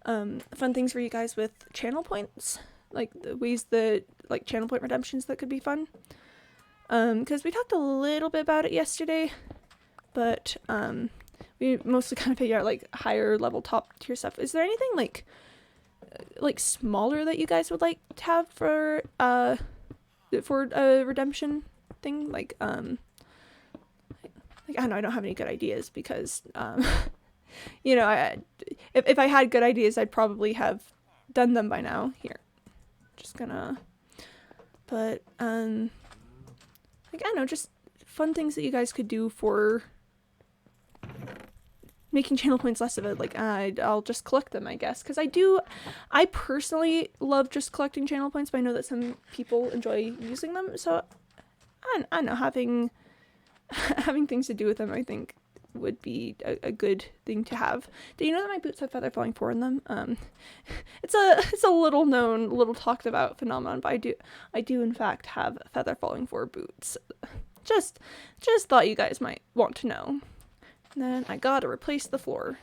fun things for you guys with channel points. Like, the ways that, like, channel point redemptions that could be fun. Because we talked a little bit about it yesterday, but, we mostly kind of figure out, like, higher level top tier stuff. Is there anything, like smaller that you guys would like to have for a redemption thing? Like, I don't know, I don't have any good ideas because, you know, if I had good ideas, I'd probably have done them by now. Here. Just gonna, but, like, I don't know, just fun things that you guys could do for making channel points less of it. Like, I'll just collect them, I guess, because I personally love just collecting channel points, but I know that some people enjoy using them, so I don't know, having things to do with them, I think, would be a good thing to have. Do you know that my boots have feather falling 4 in them? It's a little known, little talked about phenomenon, but I do in fact have feather falling 4 boots. Just thought you guys might want to know. And then I gotta replace the floor.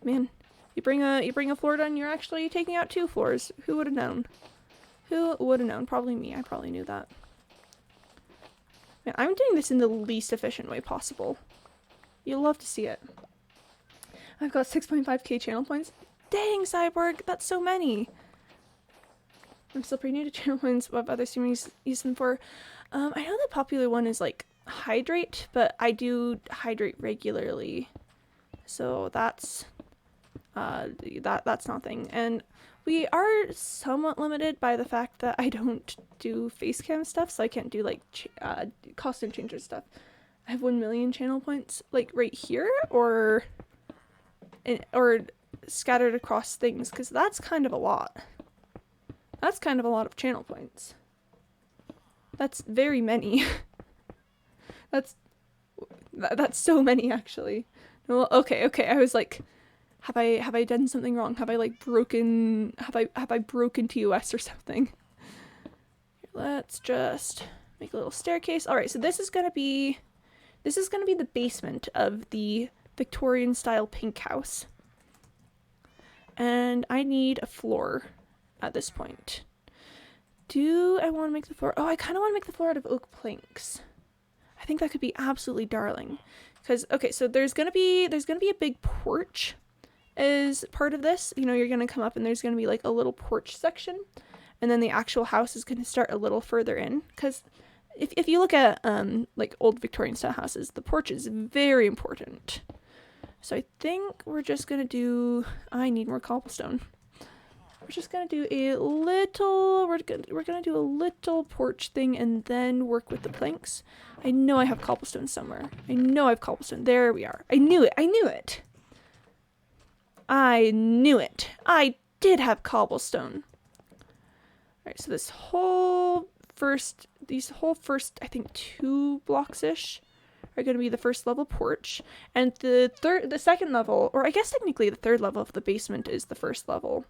Man, you bring a floor done, you're actually taking out 2 floors. Who would have known? Who would have known? Probably me. I probably knew that. Man, I'm doing this in the least efficient way possible. You'll love to see it. I've got 6.5k channel points. Dang, Cyborg, that's so many. I'm still pretty new to channel points. What other streamers use them for? I know the popular one is like hydrate, but I do hydrate regularly, so that's nothing. And we are somewhat limited by the fact that I don't do face cam stuff, so I can't do like costume changer stuff. I have 1 million channel points like right here or scattered across things, because that's kind of a lot. That's kind of a lot of channel points. That's very many. That's so many, actually. Well, okay. I was like, have I done something wrong? Have I like broken? Have I broken TOS or something? Here, let's just make a little staircase. All right, so this is gonna be the basement of the Victorian style pink house, and I need a floor at this point. Do I want to make the floor? Oh, I kind of want to make the floor out of oak planks. I think that could be absolutely darling. Because, okay, so there's gonna be a big porch as part of this. You know, you're gonna come up and there's gonna be like a little porch section, and then the actual house is gonna start a little further in. Because if you look at like old Victorian style houses, the porch is very important. So I think we're just gonna do. I need more cobblestone. We're just gonna do a little. We're gonna do a little porch thing and then work with the planks. I know I have cobblestone somewhere. I know I have cobblestone. There we are. I knew it. I knew it. I did have cobblestone. Alright, so these whole first, I think 2 blocks-ish are going to be the first level porch. And the second level, or I guess technically the third level of the basement is the first level.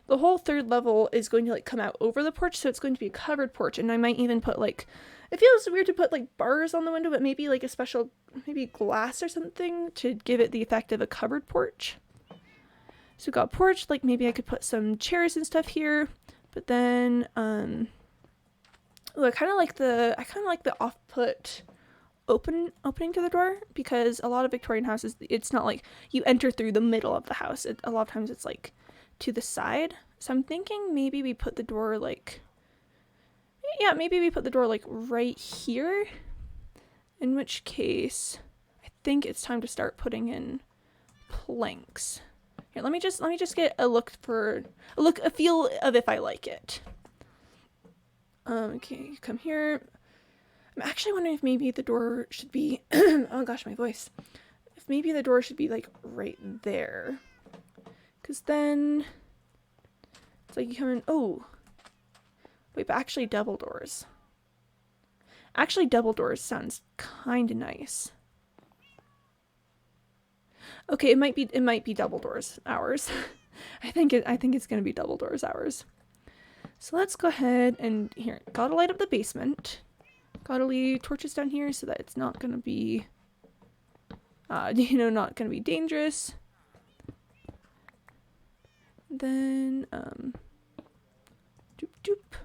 The whole third level is going to like come out over the porch, so it's going to be a covered porch. And I might even put like, it feels weird to put like bars on the window, but maybe like a special, maybe glass or something to give it the effect of a covered porch. So we've got a porch, like maybe I could put some chairs and stuff here. But then, I kind of like the off-put opening to the door, because a lot of Victorian houses, it's not like you enter through the middle of the house. A lot of times it's like to the side. So I'm thinking maybe we put the door like, yeah, maybe we put the door like right here. In which case, I think it's time to start putting in planks. Here, let me just get a feel of if I like it. Okay, come here. I'm actually wondering if maybe the door should be, oh gosh, my voice. If maybe the door should be like right there. Cause then it's like you come in, oh, wait, but actually double doors. Actually double doors sounds kind of nice. Okay, it might be double doors hours. I think it's gonna be double doors hours. So let's go ahead and here, gotta light up the basement. Gotta leave torches down here so that it's not gonna be, not gonna be dangerous. Then, doop doop.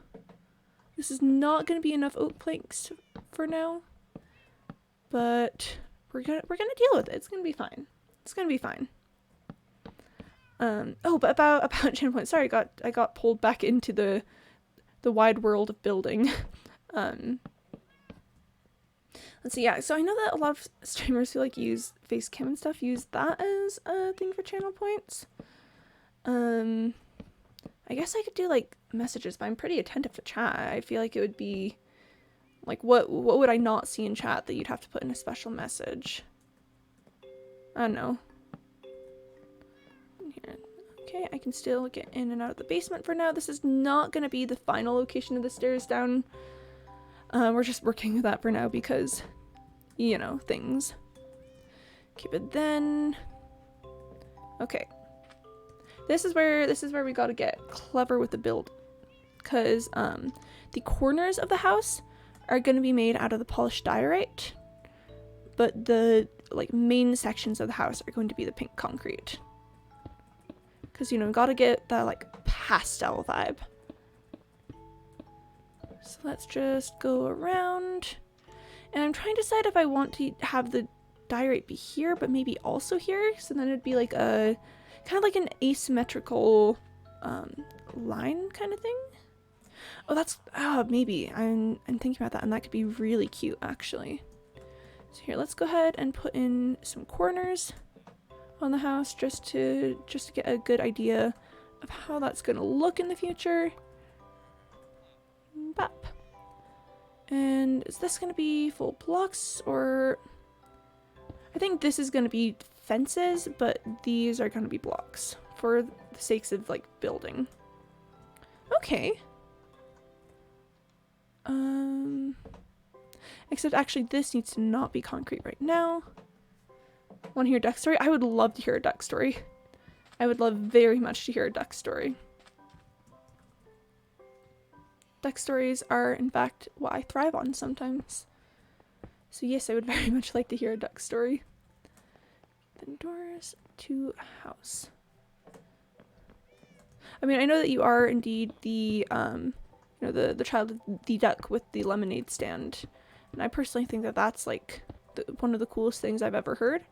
This is not gonna be enough oak planks for now, but we're gonna deal with it. It's gonna be fine. It's gonna be fine. Oh, but about channel points. Sorry, I got pulled back into the wide world of building. Let's see. Yeah, so I know that a lot of streamers who like use face cam and stuff use that as a thing for channel points. I guess I could do like messages, but I'm pretty attentive to chat. I feel like it would be like what would I not see in chat that you'd have to put in a special message? I don't know. Here. Okay, I can still get in and out of the basement for now. This is not going to be the final location of the stairs down. We're just working with that for now because, things. Okay, but then... Okay. This is where we gotta get clever with the build. Because, the corners of the house are going to be made out of the polished diorite. But the main sections of the house are going to be the pink concrete, because gotta get that like pastel vibe. So let's just go around, and I'm trying to decide if I want to have the diorite be here but maybe also here, so then it'd be like a kind of like an asymmetrical line kind of thing. Oh, that's maybe I'm thinking about that, and that could be really cute actually. So here, let's go ahead and put in some corners on the house just to get a good idea of how that's going to look in the future. Bop. And is this going to be full blocks, or... I think this is going to be fences, but these are going to be blocks for the sakes of like building. Okay. Except actually this needs to not be concrete right now. Want to hear a duck story? I would love to hear a duck story. I would love very much to hear a duck story. Duck stories are in fact what I thrive on sometimes. So yes, I would very much like to hear a duck story. Then doors to house. I mean, I know that you are indeed the the child, the duck with the lemonade stand. And I personally think that that's like one of the coolest things I've ever heard.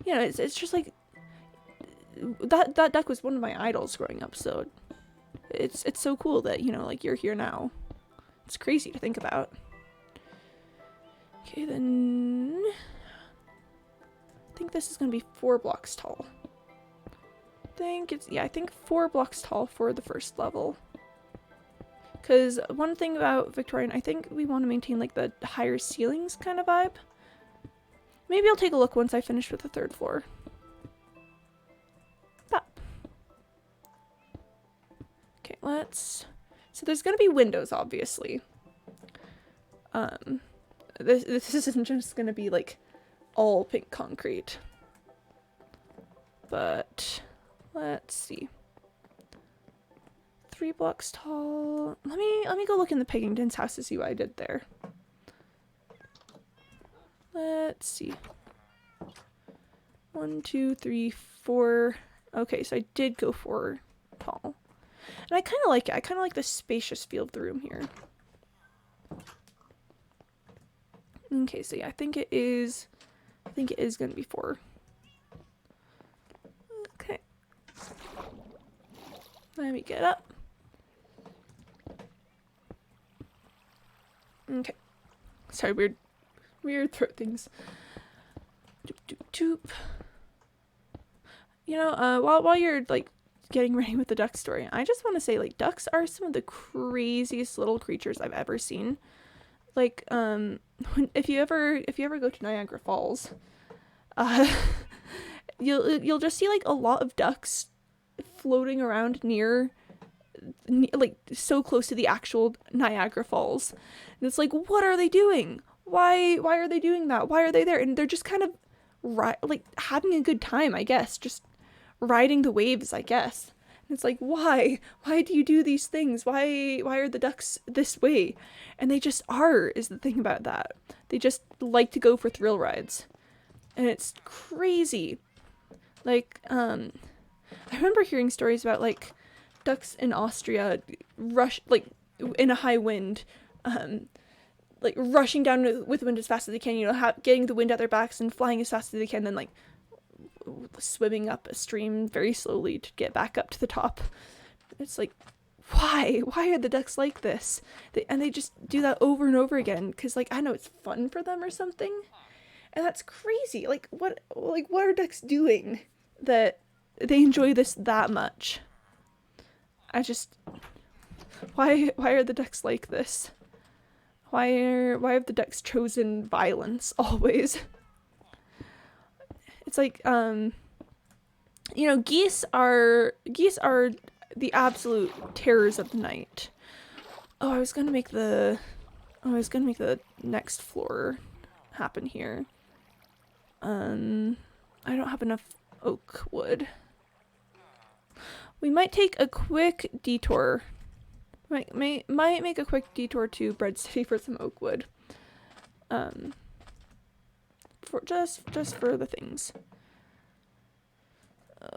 It's just like that duck was one of my idols growing up, so it's so cool that like you're here now. It's crazy to think about. Okay, then I think this is gonna be 4 blocks tall. I think 4 blocks tall for the first level. Because one thing about Victorian, I think we want to maintain like the higher ceilings kind of vibe. Maybe I'll take a look once I finish with the 3rd floor. So there's gonna be windows, obviously. This isn't just gonna be like all pink concrete. But let's see. 3 blocks tall. Let me go look in the Pigington's house to see what I did there. Let's see. 1, 2, 3, 4. Okay, so I did go 4 tall. And I kind of like it. I kind of like the spacious feel of the room here. Okay, so yeah, I think it is going to be 4. Okay. Let me get up. Okay. Sorry, weird throat things. Doop, doop, doop. You know, while you're like getting ready with the duck story, I just want to say, like, ducks are some of the craziest little creatures I've ever seen. Like, if you ever go to Niagara Falls, you'll just see like a lot of ducks floating around near like so close to the actual Niagara Falls, and it's like, what are they doing? Why are they doing that? Why are they there? And they're just kind of like having a good time, I guess, just riding the waves, I guess. And it's like, why do you do these things? Why are the ducks this way? And they just are, is the thing about that. They just like to go for thrill rides, and it's crazy. Like, I remember hearing stories about like ducks in Austria rush, like in a high wind, like rushing down with the wind as fast as they can, you know, getting the wind at their backs and flying as fast as they can, then like swimming up a stream very slowly to get back up to the top. It's like, why are the ducks like this? They just do that over and over again because, like, I know it's fun for them or something, and that's crazy. Like what are ducks doing that they enjoy this that much? Why are the ducks like this? Why have the ducks chosen violence always? It's like, you know, geese are the absolute terrors of the night. Oh, I was gonna make the next floor happen here. I don't have enough oak wood. We might take a quick detour. Might make a quick detour to Bread City for some oak wood. For just for the things.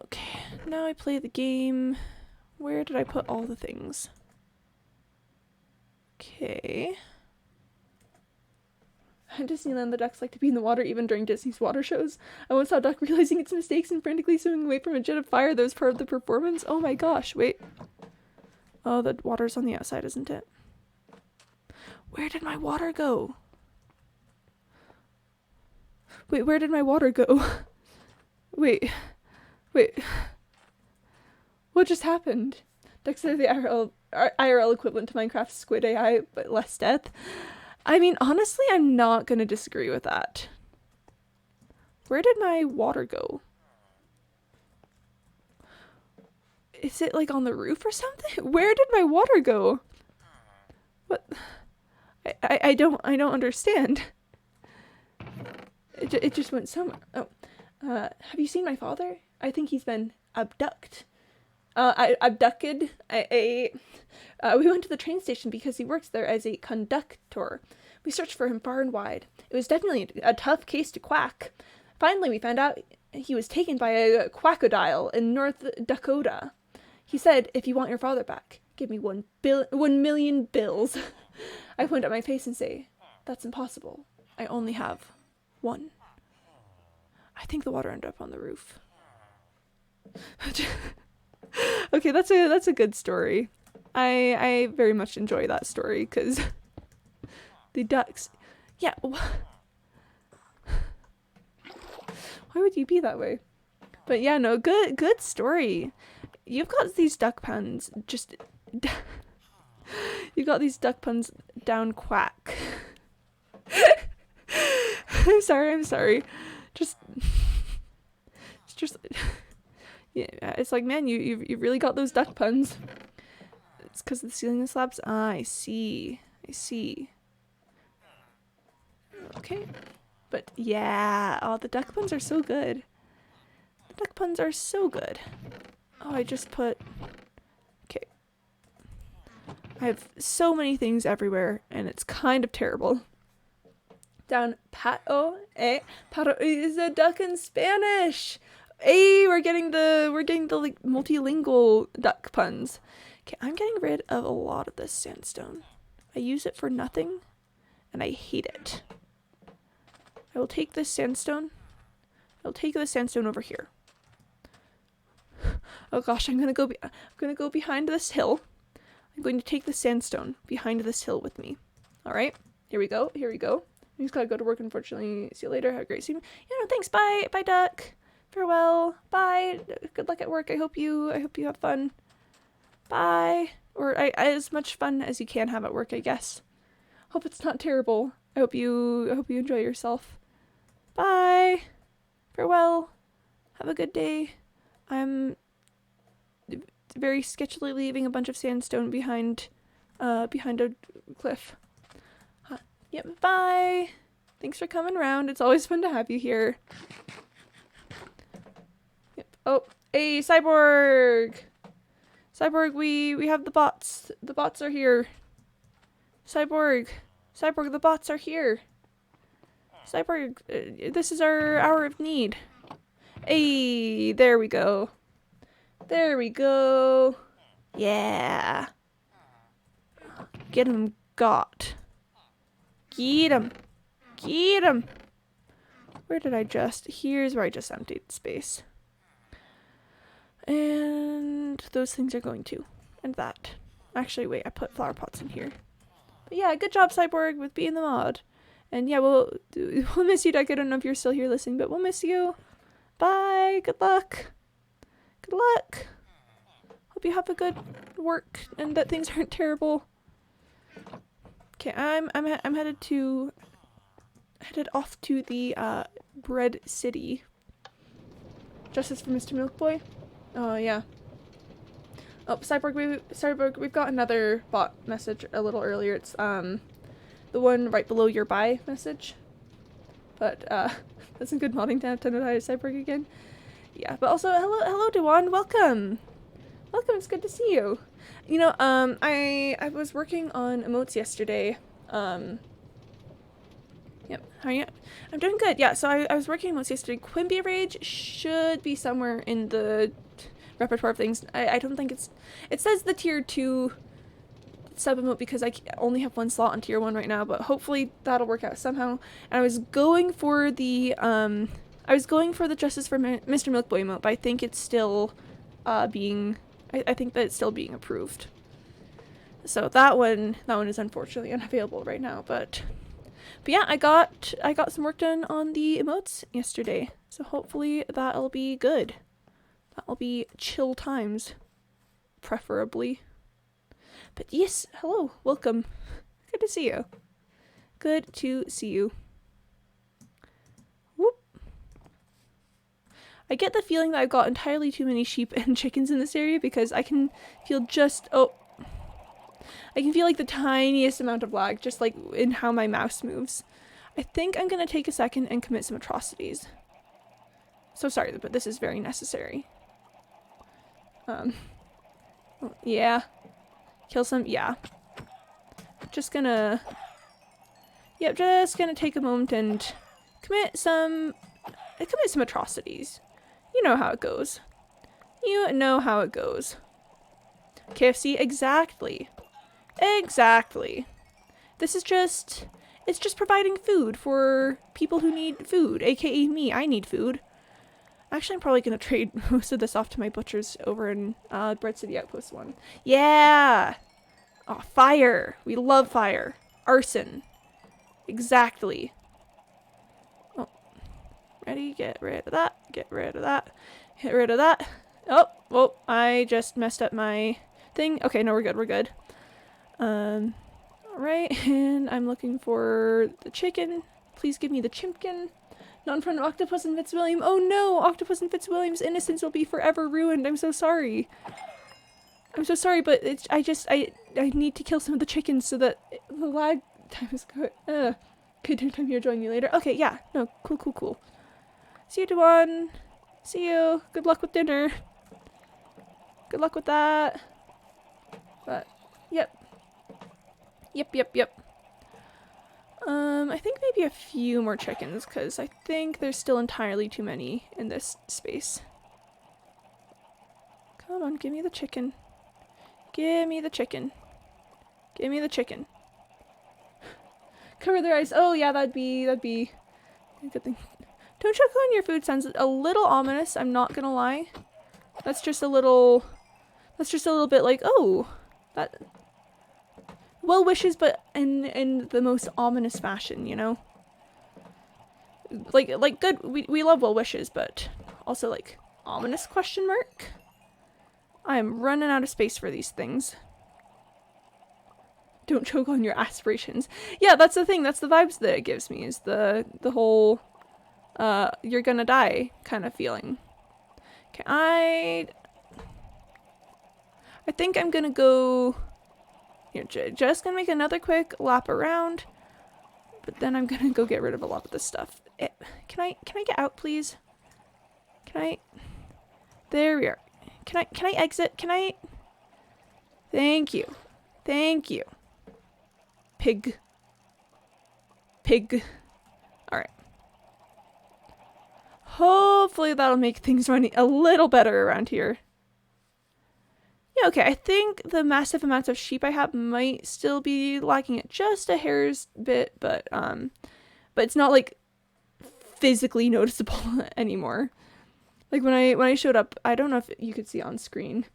Okay, now I play the game. Where did I put all the things? Okay. At Disneyland, the ducks like to be in the water even during Disney's water shows. I once saw a duck realizing its mistakes and frantically swimming away from a jet of fire that was part of the performance. Oh my gosh, wait. Oh, the water's on the outside, isn't it? Where did my water go? Wait, where did my water go? Wait. What just happened? Ducks are the IRL equivalent to Minecraft's Squid AI, but less death. I mean, honestly, I'm not going to disagree with that. Where did my water go? Is it like on the roof or something? Where did my water go? What? I don't understand. It just went somewhere. Oh, have you seen my father? I think he's been abducted. We went to the train station because he works there as a conductor. We searched for him far and wide. It was definitely a tough case to quack. Finally, we found out he was taken by a quackodile in North Dakota. He said, "If you want your father back, give me 1 million bills." I point at my face and say, "That's impossible. I only have 1." I think the water ended up on the roof. Okay, that's a good story. I very much enjoy that story because the ducks. Yeah. Why would you be that way? But yeah, no, good story. You've got these duck puns just. You've got these duck puns down quack. I'm sorry. Just. Yeah, it's like, man, you've really got those duck puns. It's because of the ceiling and slabs? Ah, I see. I see. Okay. But yeah. Oh, the duck puns are so good. The duck puns are so good. Oh, I just put... Okay. I have so many things everywhere, and it's kind of terrible. Down pato, pato is a duck in Spanish. Hey, we're getting the like multilingual duck puns. Okay, I'm getting rid of a lot of this sandstone. I use it for nothing, and I hate it. I will take this sandstone. I'll take the sandstone over here. Oh gosh, I'm gonna go behind this hill. I'm going to take the sandstone behind this hill with me. All right, here we go. Here we go. I just gotta go to work, unfortunately. See you later. Have a great scene. Yeah, no, thanks. Bye. Bye, duck. Farewell. Bye. Good luck at work. I hope you have fun. Bye. Or as much fun as you can have at work, I guess. Hope it's not terrible. I hope you enjoy yourself. Bye. Farewell. Have a good day. I'm very sketchily leaving a bunch of sandstone behind a cliff. Yep, bye. Thanks for coming around. It's always fun to have you here. Yep. Oh, hey, Cyborg. Cyborg, we have the bots. The bots are here. Cyborg, the bots are here. Cyborg, this is our hour of need. Hey, there we go. There we go. Yeah. Get him got. Get him. Get him. Where did I just... Here's where I just emptied space. And those things are going to. And that. Actually, wait, I put flower pots in here. But yeah, good job, Cyborg, with being the mod. And yeah, we'll miss you, Duck. I don't know if you're still here listening, but we'll miss you. Bye. Good luck. Good luck. Hope you have a good work and that things aren't terrible. Okay, I'm headed off to the Bread City. Justice for Mr. Milkboy. Oh yeah. Oh, Cyborg, we've got another bot message a little earlier. It's the one right below your bye message. But that's some good modding to have to notice Cyborg again. Yeah, but also hello Dewan, welcome. Welcome, it's good to see you. You know, I was working on emotes yesterday. Yep, how are you? I'm doing good, yeah, so I was working on emotes yesterday. Quimby Rage should be somewhere in the repertoire of things. I don't think it says the tier 2 sub emote because I only have one slot on tier 1 right now, but hopefully that'll work out somehow. And I was going for the Justice for Mr. Milkboy emote, but I think it's still I think that it's still being approved. So that one is unfortunately unavailable right now, but yeah, I got some work done on the emotes yesterday. So hopefully that'll be good. That'll be chill times, preferably. But yes, hello, welcome. Good to see you. Good to see you. Whoop. I get the feeling that I've got entirely too many sheep and chickens in this area because I can feel I can feel like the tiniest amount of lag just like in how my mouse moves. I think I'm gonna take a second and commit some atrocities. So sorry, but this is very necessary. Yeah. Kill some, yeah. Just gonna take a moment and commit some atrocities. You know how it goes. You know how it goes. KFC, exactly. Exactly. It's just providing food for people who need food, aka me. I need food. Actually, I'm probably gonna trade most of this off to my butchers over in Bread City Outpost 1. Yeah! Oh, fire! We love fire. Arson. Exactly. Oh. Ready? Get rid of that. Get rid of that. Get rid of that. Oh, well, I just messed up my thing. Okay, no, we're good. We're good. Alright, and I'm looking for the chicken. Please give me the chimpkin. Not in front of Octopus and Fitzwilliam. Oh no! Octopus and Fitzwilliam's innocence will be forever ruined. I'm so sorry. I'm so sorry, but I need to kill some of the chickens so that the lag time is good. Okay, time here, join you later. Okay, yeah, no, cool. See you, Dewan. See you. Good luck with dinner. Good luck with that. But, yep. I think maybe a few more chickens, because I think there's still entirely too many in this space. Come on, give me the chicken. Give me the chicken. Give me the chicken. Cover their eyes. Oh yeah, that'd be a good thing. Don't choke on your food sounds a little ominous, I'm not gonna lie. That's just a little bit like, oh, that well wishes, but in the most ominous fashion, you know? Like good, we love well wishes, but also like ominous question mark? I am running out of space for these things. Don't choke on your aspirations. Yeah, that's the thing, that's the vibes that it gives me, is the whole you're gonna die kind of feeling. Okay, I think I'm gonna go here, just gonna make another quick lap around, but then I'm gonna go get rid of a lot of this stuff. Can I get out, please? Can I? There we are. Can I exit? Can I? Thank you. Pig. Alright. Hopefully that'll make things running a little better around here. Yeah, okay, I think the massive amounts of sheep I have might still be lacking it just a hair's bit, but it's not like physically noticeable anymore. Like when I showed up, I don't know if you could see on screen.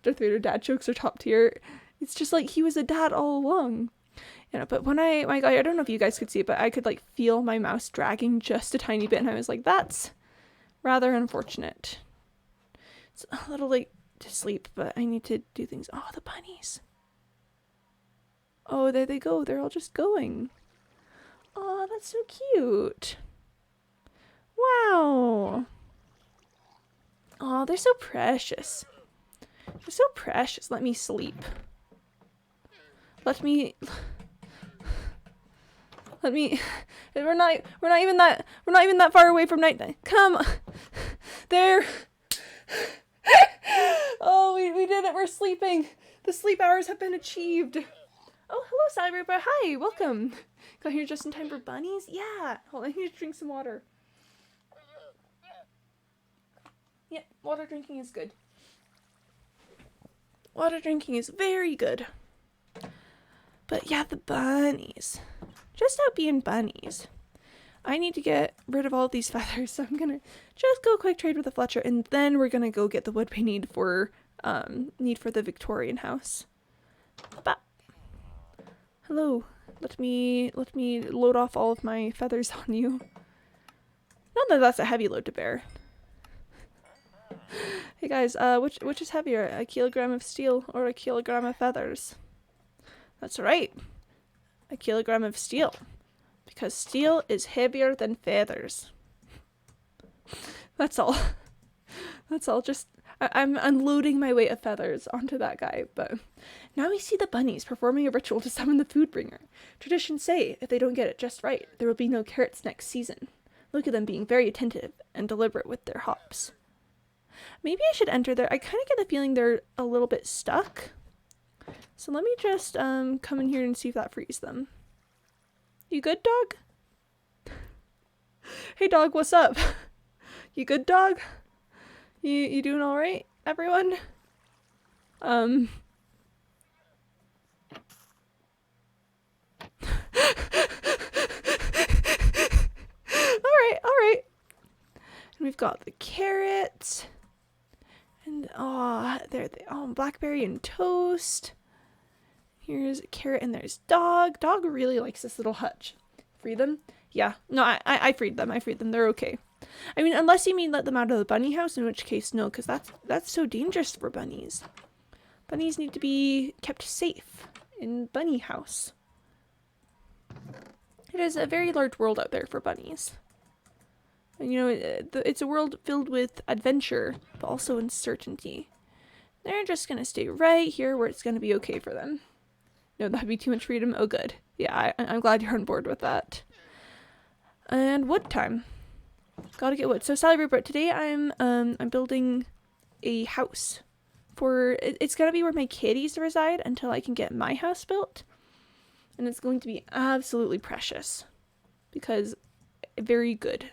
Darth Vader dad jokes are top tier. It's just like he was a dad all along. You know, but when I don't know if you guys could see it, but I could like feel my mouse dragging just a tiny bit, and I was like, that's rather unfortunate. It's a little late to sleep, but I need to do things. Oh, the bunnies. Oh, there they go. They're all just going. Oh, that's so cute. Wow. Oh, they're so precious. They're so precious. Let me sleep. Let me we're not even that far away from night. Come there. Oh, we did it. We're sleeping. The sleep hours have been achieved. Oh, hello, Sally Ripper. Hi, welcome. Got here just in time for bunnies? Yeah. Hold on, I need to drink some water. Yeah, water drinking is good. Water drinking is very good. But yeah, the bunnies. Just out being bunnies. I need to get rid of all of these feathers, so I'm gonna just go quick trade with the Fletcher, and then we're gonna go get the wood we need for the Victorian house. But hello. Let me load off all of my feathers on you. Not that that's a heavy load to bear. Hey guys, which is heavier, a kilogram of steel or a kilogram of feathers? That's right, a kilogram of steel, because steel is heavier than feathers. That's all. That's all. Just I'm unloading my weight of feathers onto that guy. But now we see the bunnies performing a ritual to summon the food bringer. Traditions say if they don't get it just right, there will be no carrots next season. Look at them being very attentive and deliberate with their hops. Maybe I should enter there. I kind of get the feeling they're a little bit stuck. So let me just come in here and see if that frees them. You good, dog? Hey dog, what's up? You good, dog? You doing all right, everyone? All right. And we've got the carrots. And blackberry and toast. Here's a carrot and there's dog. Dog really likes this little hutch. Free them? Yeah. No, I freed them. They're okay. I mean, unless you mean let them out of the bunny house, in which case no, because that's so dangerous for bunnies. Bunnies need to be kept safe in bunny house. It is a very large world out there for bunnies. And you know, it's a world filled with adventure, but also uncertainty. They're just gonna stay right here where it's gonna be okay for them. No, that'd be too much freedom. Oh, good. Yeah, I'm glad you're on board with that. And wood time. Gotta get wood. So Sally Rupert, today I'm building a house. It's gonna be where my kitties reside until I can get my house built. And it's going to be absolutely precious. Because very good.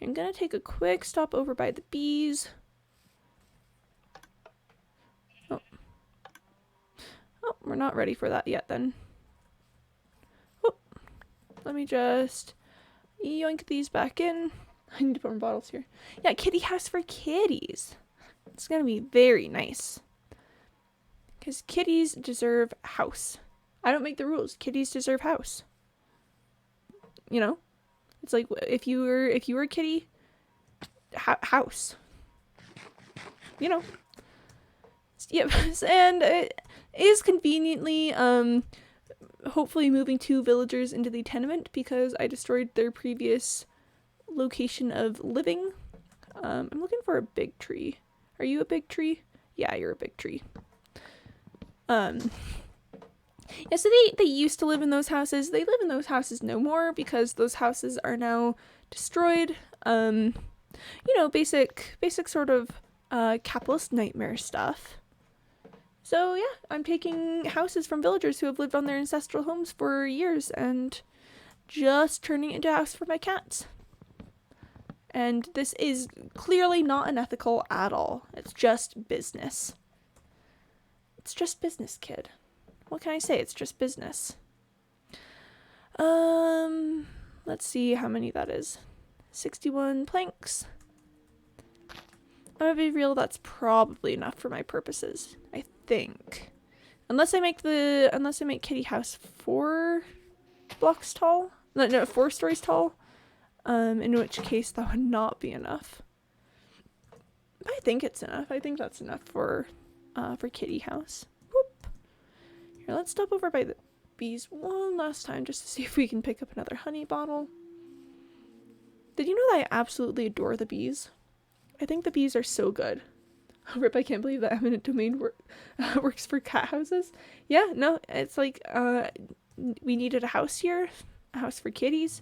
I'm gonna take a quick stop over by the bees. Oh, we're not ready for that yet then. Oh, let me just yoink these back in. I need to put more bottles here. Yeah, kitty house for kitties. It's gonna be very nice. Because kitties deserve house. I don't make the rules. Kitties deserve house. You know? It's like if you were a kitty, house. You know? Yep. And it is conveniently hopefully moving 2 villagers into the tenement because I destroyed their previous location of living. I'm looking for a big tree. Are you a big tree? Yeah, you're a big tree. Yeah, so they used to live in those houses. They live in those houses no more because those houses are now destroyed. You know, basic sort of capitalist nightmare stuff. So yeah, I'm taking houses from villagers who have lived on their ancestral homes for years and just turning it into a house for my cats. And this is clearly not unethical at all. It's just business. It's just business, kid. What can I say? It's just business. Let's see how many that is. 61 planks. I'm gonna be real, that's probably enough for my purposes. I think. Unless I make kitty house 4 blocks tall. No, 4 stories tall. In which case that would not be enough. But I think it's enough. I think that's enough for kitty house. Whoop. Here, let's stop over by the bees one last time just to see if we can pick up another honey bottle. Did you know that I absolutely adore the bees? I think the bees are so good. Rip, I can't believe that eminent domain works for cat houses. Yeah, no, it's like, we needed a house here, a house for kitties,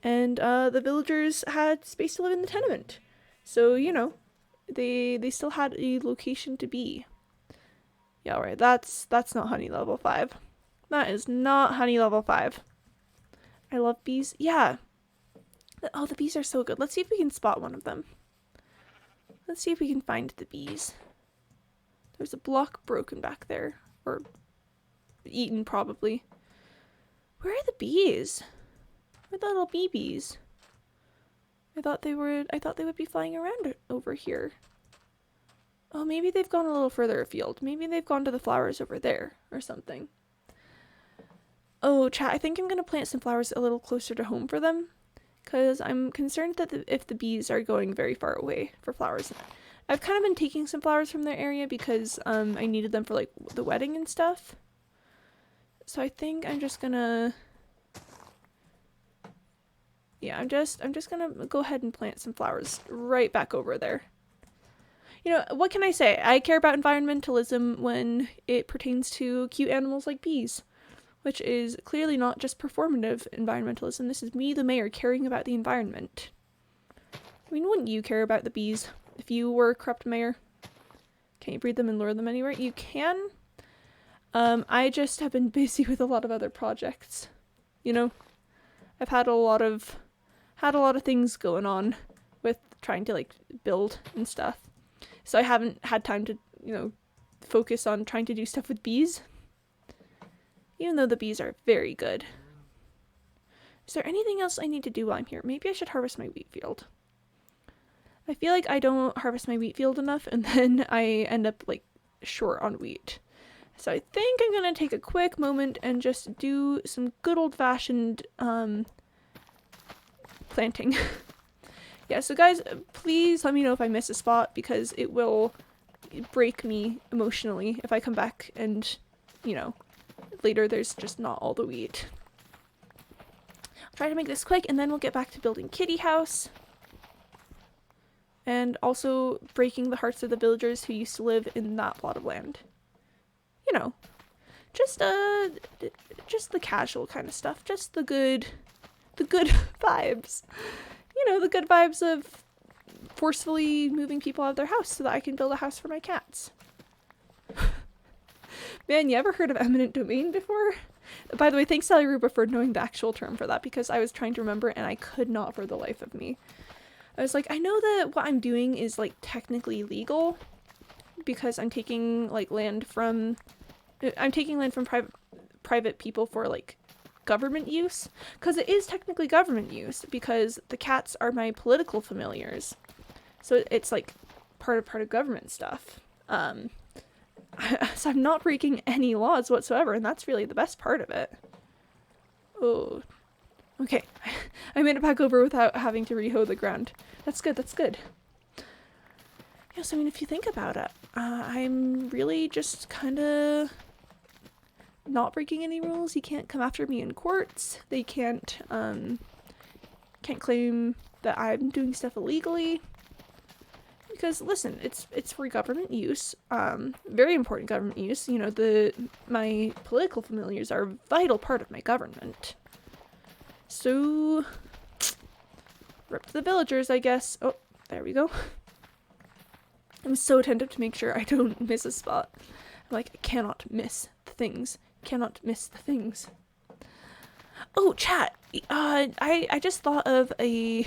and the villagers had space to live in the tenement. So, you know, they still had a location to be. Yeah, alright, that's not honey level 5. That is not honey level 5. I love bees. Yeah. Oh, the bees are so good. Let's see if we can spot one of them. Let's see if we can find the bees. There's a block broken back there. Or eaten, probably. Where are the bees? Where are the little bees? I thought they would be flying around over here. Oh, maybe they've gone a little further afield. Maybe they've gone to the flowers over there or something. Oh, chat, I think I'm going to plant some flowers a little closer to home for them. Because I'm concerned that if the bees are going very far away for flowers. I've kind of been taking some flowers from their area because I needed them for like the wedding and stuff. So I think I'm just gonna... Yeah, I'm just gonna go ahead and plant some flowers right back over there. You know, what can I say? I care about environmentalism when it pertains to cute animals like bees. Which is clearly not just performative environmentalism. This is me, the mayor, caring about the environment. I mean, wouldn't you care about the bees if you were a corrupt mayor? Can you breed them and lure them anywhere? You can. I just have been busy with a lot of other projects. You know, I've had a lot of things going on with trying to like build and stuff. So I haven't had time to, you know, focus on trying to do stuff with bees. Even though the bees are very good. Is there anything else I need to do while I'm here? Maybe I should harvest my wheat field. I feel like I don't harvest my wheat field enough and then I end up like short on wheat. So I think I'm gonna take a quick moment and just do some good old-fashioned planting. Yeah, so guys, please let me know if I miss a spot because it will break me emotionally if I come back and, you know, later there's just not all the wheat. I'll try to make this quick and then we'll get back to building kitty house. and also breaking the hearts of the villagers who used to live in that plot of land. You know, just the casual kind of stuff, just the good vibes. You know, the good vibes of forcefully moving people out of their house so that I can build a house for my cats. Man, you ever heard of eminent domain before? By the way, thanks Sally Ruba for knowing the actual term for that, because I was trying to remember and I could not for the life of me. I was like, I know that what I'm doing is like technically legal because I'm taking like land from private people for like government use, because it is technically government use because the cats are my political familiars, so it's like part of government stuff. So I'm not breaking any laws whatsoever, and that's really the best part of it. Oh, okay. I made it back over without having to rehoe the ground. That's good, that's good. Yes, I mean, if you think about it, I'm really just kind of not breaking any rules. You can't come after me in courts. They can't claim that I'm doing stuff illegally. Because listen, it's for government use, very important government use. You know, my political familiars are a vital part of my government. So, rip to the villagers, I guess. Oh, there we go. I'm so attentive to make sure I don't miss a spot. I'm like, I cannot miss the things. Cannot miss the things. Oh, chat. I just thought of a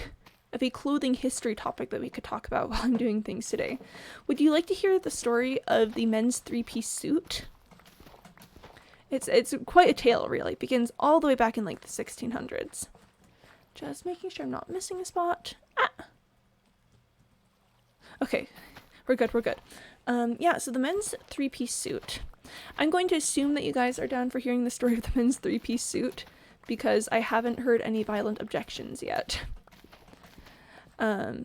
clothing history topic that we could talk about while I'm doing things today. Would you like to hear the story of the men's three-piece suit? It's quite a tale, really. It begins all the way back in like the 1600s. Just making sure I'm not missing a spot. Ah. Okay, we're good. Yeah, so the men's three-piece suit. I'm going to assume that you guys are down for hearing the story of the men's three-piece suit because I haven't heard any violent objections yet. So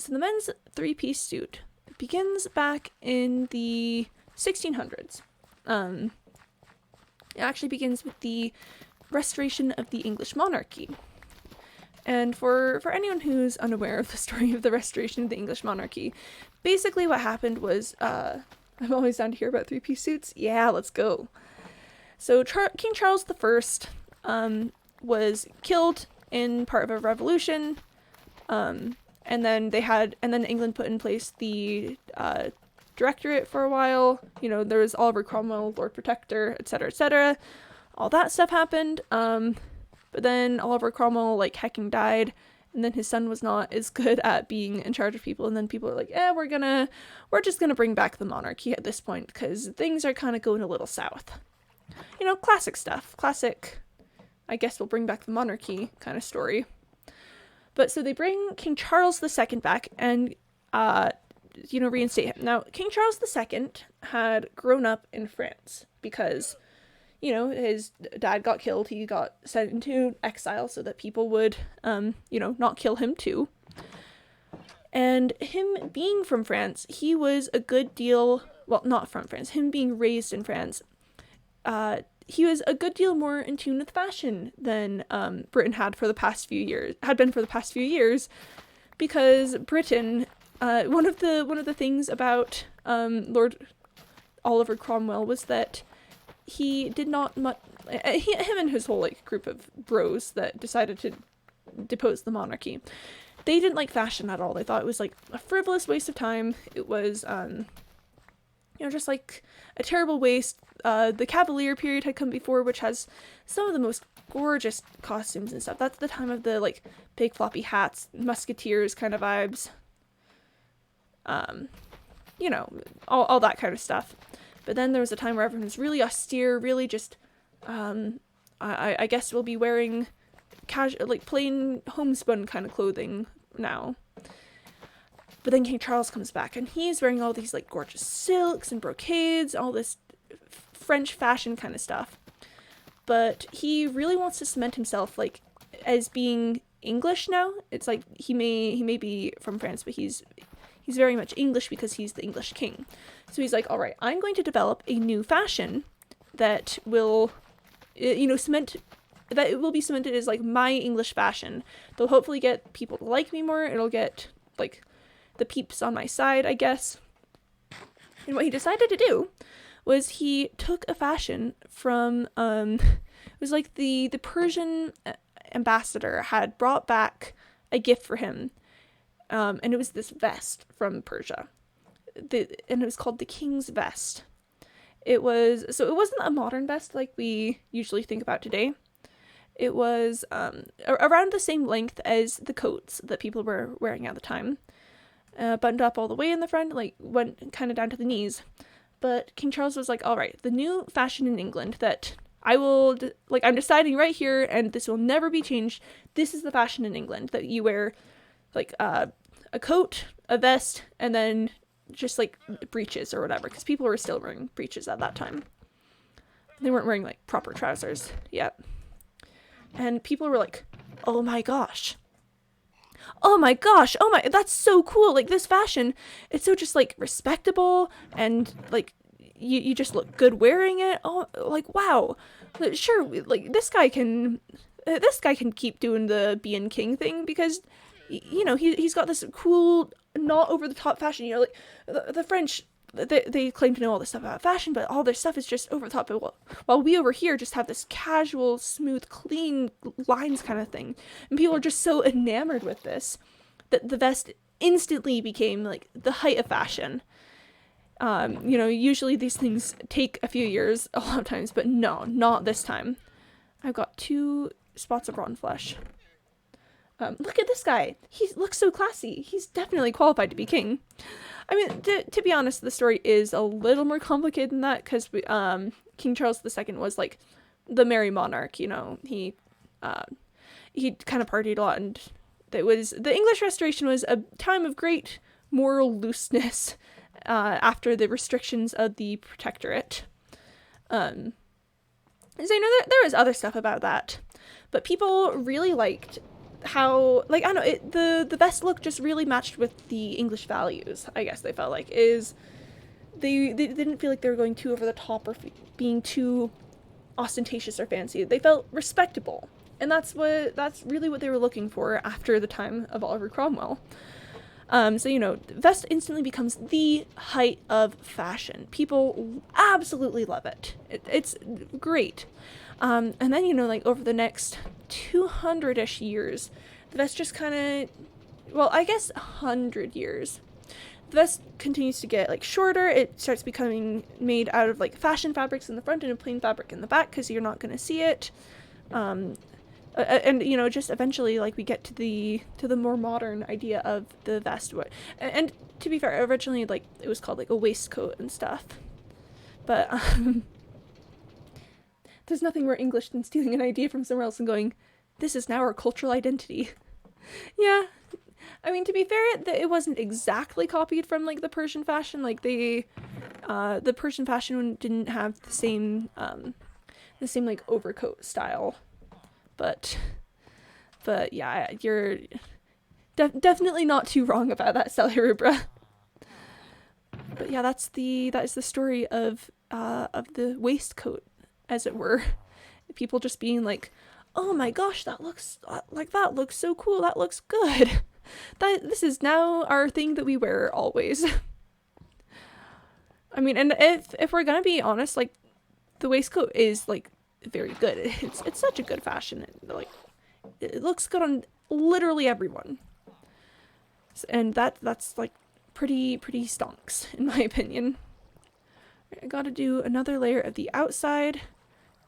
the men's three-piece suit begins back in the 1600s. It actually begins with the restoration of the English monarchy. And for anyone who's unaware of the story of the restoration of the English monarchy, basically what happened was, I'm always down to hear about three-piece suits. Yeah, let's go. So King Charles I was killed in part of a revolution. And then England put in place the Directorate for a while. You know, there was Oliver Cromwell, Lord Protector, etc., etc. All that stuff happened. But then Oliver Cromwell, like, hecking died, and then his son was not as good at being in charge of people, and then people are like, we're just gonna bring back the monarchy at this point, because things are kind of going a little south. You know, classic stuff. Classic, I guess we'll bring back the monarchy kind of story. But so they bring King Charles II back and, reinstate him. Now, King Charles II had grown up in France because, you know, his dad got killed. He got sent into exile so that people would, not kill him too. And him being from France, he was a good deal, well, not from France, him being raised in France, he was a good deal more in tune with fashion than Britain had been for the past few years, because Britain, one of the things about Lord Oliver Cromwell was that he did not him and his whole like group of bros that decided to depose the monarchy, they didn't like fashion at all. They thought it was like a frivolous waste of time. It was just like a terrible waste. The Cavalier period had come before, which has some of the most gorgeous costumes and stuff. That's the time of the like big floppy hats, musketeers kind of vibes. All that kind of stuff. But then there was a time where everyone was really austere, really just, I guess we'll be wearing casual, like plain homespun kind of clothing now. But then King Charles comes back and he's wearing all these like gorgeous silks and brocades, all this French fashion kind of stuff. But he really wants to cement himself like as being English now. It's like he may be from France, but he's very much English because he's the English king. So he's like, all right, I'm going to develop a new fashion that will, that it will be cemented as like my English fashion. They'll hopefully get people to like me more. It'll get like the peeps on my side, I guess. And what he decided to do was he took a fashion from, it was like the Persian ambassador had brought back a gift for him, and it was this vest from Persia, and it was called the King's Vest. It wasn't a modern vest like we usually think about today. It was around the same length as the coats that people were wearing at the time, buttoned up all the way in the front, like went kind of down to the knees. But King Charles was like, all right, the new fashion in England that I'm deciding right here, and this will never be changed. This is the fashion in England, that you wear like a coat, a vest, and then just like breeches or whatever, because people were still wearing breeches at that time. They weren't wearing like proper trousers yet. And people were like, oh my gosh, that's so cool. Like, this fashion, it's so just like respectable, and like you just look good wearing it. Oh, like, wow. Sure, like this guy can keep doing the being king thing, because he's got this cool, not over the top fashion. Like the French, they claim to know all this stuff about fashion, but all their stuff is just over the top. While we over here just have this casual, smooth, clean lines kind of thing. And people are just so enamored with this that the vest instantly became like the height of fashion. Usually these things take a few years a lot of times, but no, not this time. I've got 2 spots of rotten flesh. Look at this guy. He looks so classy. He's definitely qualified to be king. I mean, to be honest, the story is a little more complicated than that, because King Charles II was like the merry monarch. He kind of partied a lot, and the English Restoration was a time of great moral looseness after the restrictions of the Protectorate. So there was other stuff about that, but people really liked how, like, I don't know, the vest look just really matched with the English values, I guess. They felt like they didn't feel like they were going too over the top or being too ostentatious or fancy. They felt respectable, and that's really what they were looking for after the time of Oliver Cromwell. Vest instantly becomes the height of fashion. People absolutely love it. It's great. And then, like over the next 200-ish years, the vest just kind of, well, I guess 100 years, the vest continues to get like shorter. It starts becoming made out of like fashion fabrics in the front and a plain fabric in the back, because you're not going to see it. And just eventually, like, we get to the more modern idea of the vest. And to be fair, originally, like, it was called like a waistcoat and stuff, but there's nothing more English than stealing an idea from somewhere else and going, this is now our cultural identity. Yeah, I mean, to be fair, it wasn't exactly copied from like the Persian fashion. Like the Persian fashion didn't have the same like overcoat style. But yeah, you're definitely not too wrong about that, Salirubra. But yeah, that is the story of the waistcoat, as it were. People just being like, oh my gosh, that looks so cool. That looks good. This is now our thing that we wear always. I mean, and if we're gonna be honest, like, the waistcoat is like very good. It's such a good fashion. It looks good on literally everyone, and that's like pretty stonks in my opinion. I gotta do another layer of the outside,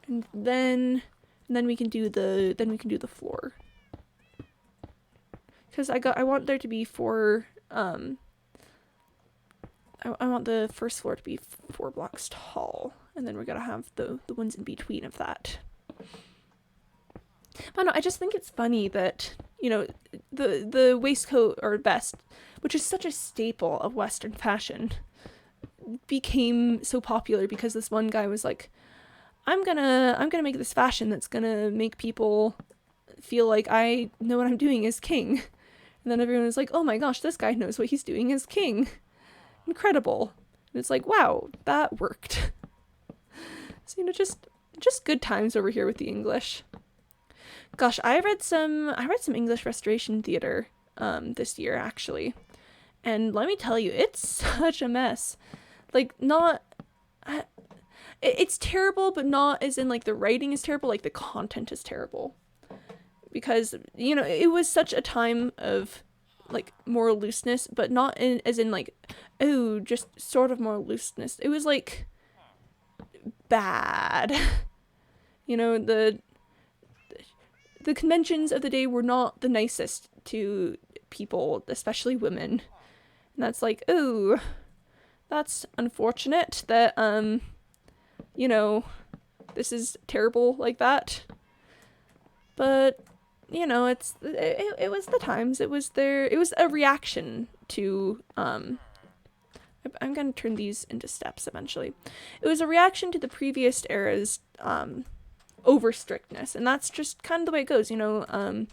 and then we can do the floor, because I want there to be 4 I want the first floor to be 4 blocks tall, and then we're gonna have the ones in between of that. But no, I just think it's funny that, the waistcoat or vest, which is such a staple of Western fashion, became so popular because this one guy was like, I'm gonna make this fashion that's gonna make people feel like I know what I'm doing as king. And then everyone was like, oh my gosh, this guy knows what he's doing as king. Incredible. And it's like, wow, that worked. So, just good times over here with the English. Gosh, I read some English Restoration theater this year, actually. And let me tell you, it's such a mess. Like, not... It's terrible, but not as in, like, the writing is terrible, like, the content is terrible. Because, you know, it was such a time of, like, more looseness, but not as in, like, oh, just sort of more looseness. It was, like, bad. You know, the conventions of the day were not the nicest to people, especially women. And that's like, oh, that's unfortunate that, you know, this is terrible like that. But, you know, it was the times. It was a reaction to, I'm going to turn these into steps eventually. It was a reaction to the previous era's, over strictness, and that's just kind of the way it goes, you know.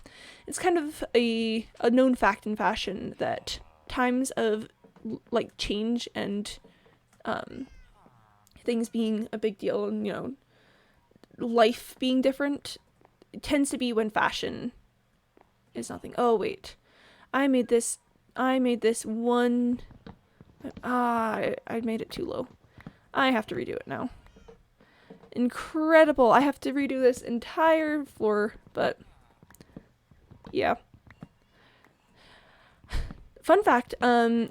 It's kind of a known fact in fashion that times of, like, change and, things being a big deal and, you know, life being different, it tends to be when fashion is nothing. Oh, wait. I made this one... I made it too low. I have to redo it now. Incredible. I have to redo this entire floor, but... yeah. Fun fact,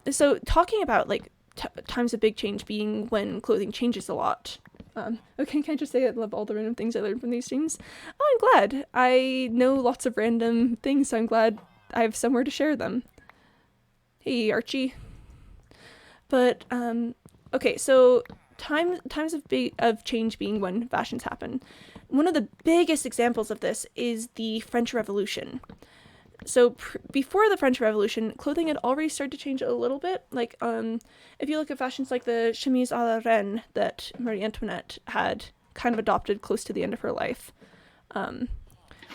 so talking about, like, times of big change being when clothing changes a lot. Okay, can I just say I love all the random things I learned from these streams? Oh, I'm glad. I know lots of random things, so I'm glad I have somewhere to share them. Hey, Archie. But, okay, so times of change being when fashions happen. One of the biggest examples of this is the French Revolution. So before the French Revolution, clothing had already started to change a little bit. Like, if you look at fashions like the chemise à la reine that Marie Antoinette had kind of adopted close to the end of her life,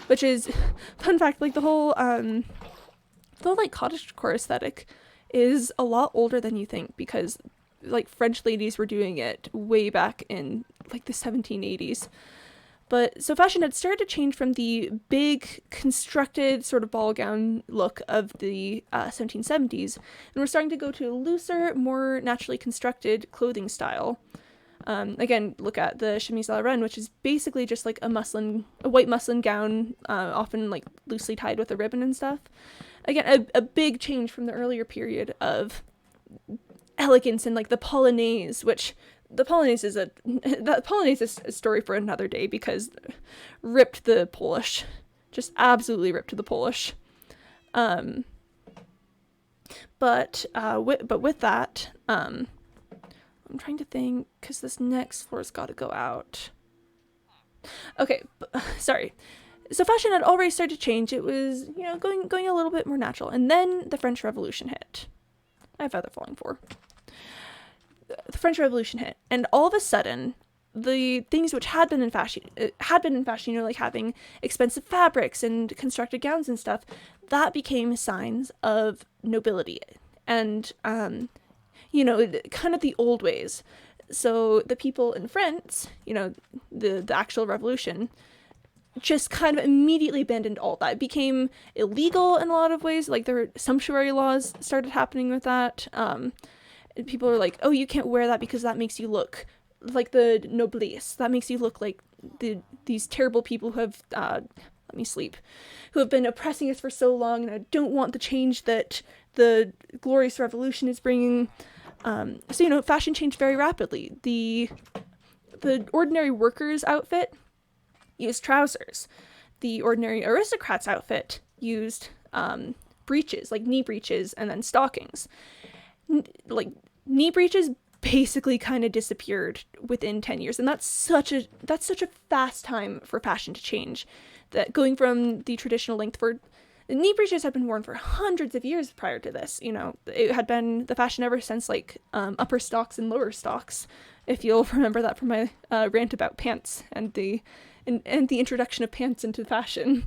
which is, fun fact, like the whole like cottagecore aesthetic is a lot older than you think, because like French ladies were doing it way back in like the 1780s. But so fashion had started to change from the big constructed sort of ball gown look of the 1770s, and we're starting to go to a looser, more naturally constructed clothing style. Again, look at the chemise à la reine, which is basically just like a white muslin gown, often like loosely tied with a ribbon and stuff. Again, a big change from the earlier period of elegance and like the polonaise, which the polonaise is a story for another day, because ripped the Polish, just absolutely ripped the Polish. But with that, I'm trying to think, because this next floor's got to go out. Okay, sorry. So fashion had already started to change. It was, you know, going a little bit more natural. And then the French Revolution hit. I have Feather Falling 4. The French Revolution hit, and all of a sudden, the things which had been in fashion, you know, like having expensive fabrics and constructed gowns and stuff, that became signs of nobility, and you know, kind of the old ways. So the people in France, you know, the actual revolution, just kind of immediately abandoned all that. It became illegal in a lot of ways. Like, there were sumptuary laws started happening with that. People are like, oh, you can't wear that because that makes you look like the noblesse. That makes you look like these terrible people who have, let me sleep, who have been oppressing us for so long, and I don't want the change that the glorious revolution is bringing. So, you know, fashion changed very rapidly. The ordinary worker's outfit used trousers. The ordinary aristocrat's outfit used breeches, like knee breeches, and then stockings. Like, knee breeches basically kind of disappeared within 10 years, and that's such a fast time for fashion to change, that going from the traditional length for knee breeches had been worn for hundreds of years prior to this. You know, it had been the fashion ever since, like, upper stocks and lower stocks, if you'll remember that from my rant about pants and the introduction of pants into fashion.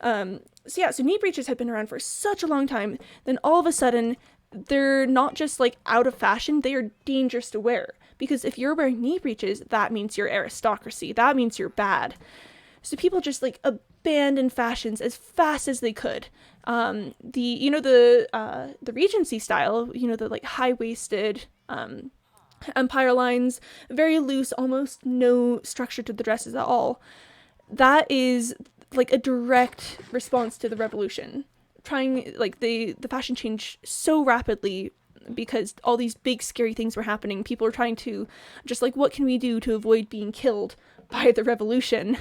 So knee breeches had been around for such a long time, then all of a sudden they're not just like out of fashion, they are dangerous to wear, because if you're wearing knee breeches, that means you're aristocracy, that means you're bad. So people just like abandoned fashions as fast as they could. The Regency style, the like high-waisted empire lines, very loose, almost no structure to the dresses at all. That is like a direct response to the revolution. Trying like the fashion changed so rapidly because all these big scary things were happening. People were trying to just like, what can we do to avoid being killed by the revolution?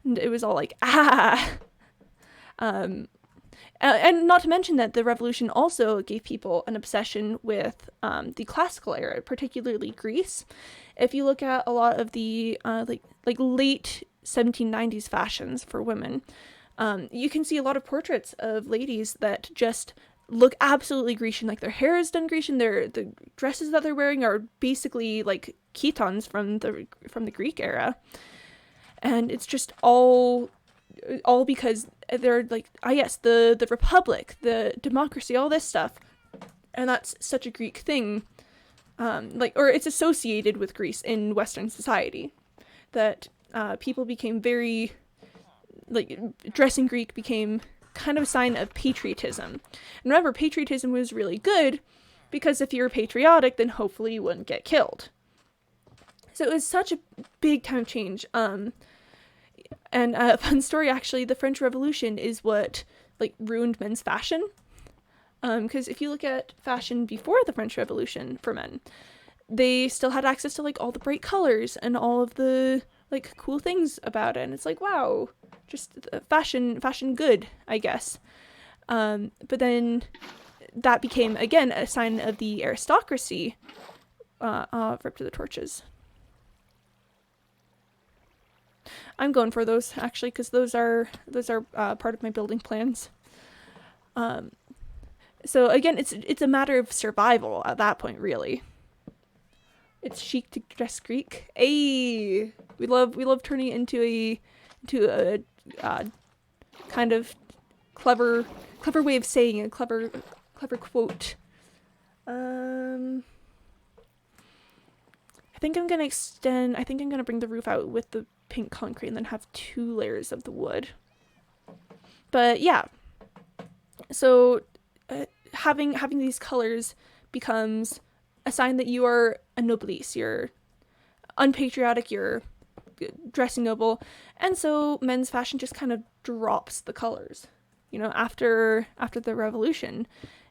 And it was all like, and not to mention that the revolution also gave people an obsession with the classical era, particularly Greece. If you look at a lot of the like late 1790s fashions for women, you can see a lot of portraits of ladies that just look absolutely Grecian. Like their hair is done Grecian. The dresses that they're wearing are basically like chitons from the Greek era, and it's just all because they're like, yes, the republic, the democracy, all this stuff, and that's such a Greek thing, or it's associated with Greece in Western society, that people became very, like, dressing Greek became kind of a sign of patriotism. And remember, patriotism was really good because if you were patriotic, then hopefully you wouldn't get killed. So it was such a big time change. And a fun story, actually, the French Revolution is what like ruined men's fashion. Because if you look at fashion before the French Revolution for men, they still had access to like all the bright colors and all of the like cool things about it. And it's like, wow, just fashion good, I guess. But then that became, again, a sign of the aristocracy. Rip to the torches. I'm going for those, actually, because those are part of my building plans. So again, it's a matter of survival at that point, really. It's chic to dress Greek. Ayy, we love turning it into a kind of clever way of saying it, clever quote. I think I'm gonna bring the roof out with the pink concrete and then have 2 layers of the wood. But yeah, so having these colors becomes a sign that you are a noblesse, you're unpatriotic, you're dressing noble, and so men's fashion just kind of drops the colors. After the revolution,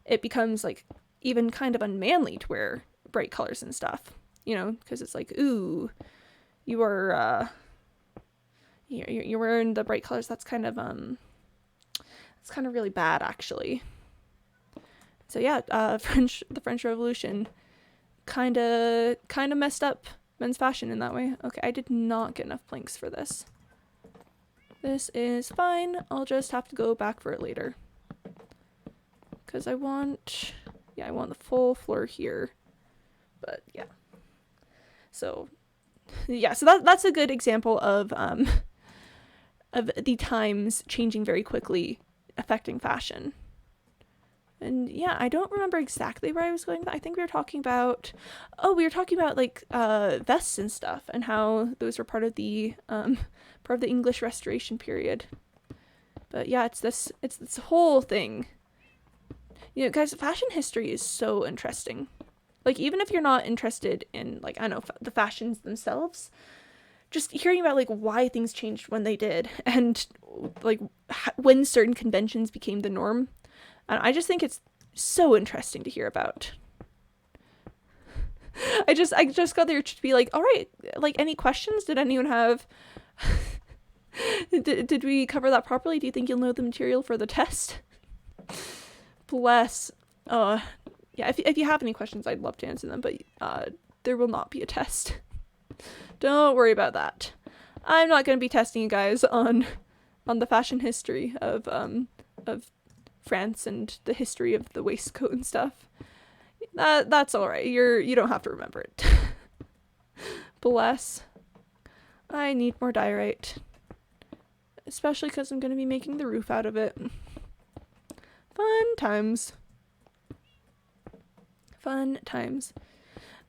it becomes like even kind of unmanly to wear bright colors and stuff. Because it's like, ooh, you are you're wearing the bright colors. That's kind of really bad, actually. So yeah, the French Revolution kind of messed up men's fashion in that way. Okay, I did not get enough planks for this. This is fine. I'll just have to go back for it later. Because I want the full floor here. But yeah. So that's a good example of the times changing very quickly, affecting fashion. And yeah, I don't remember exactly where I was going, but I think we were talking about like vests and stuff, and how those were part of the English Restoration period. But yeah, it's this whole thing. Guys, fashion history is so interesting. Like, even if you're not interested in, like, I don't know, the fashions themselves, just hearing about, like, why things changed when they did, and, like, when certain conventions became the norm, I just think it's so interesting to hear about. I just got there to be like, all right, like, any questions? Did anyone have... did we cover that properly? Do you think you'll know the material for the test? Bless. Yeah, if you have any questions, I'd love to answer them, but there will not be a test. Don't worry about that. I'm not going to be testing you guys on the fashion history of France and the history of the waistcoat and stuff. That's all right. You don't have to remember it. Bless. I need more diorite, especially because I'm going to be making the roof out of it. Fun times.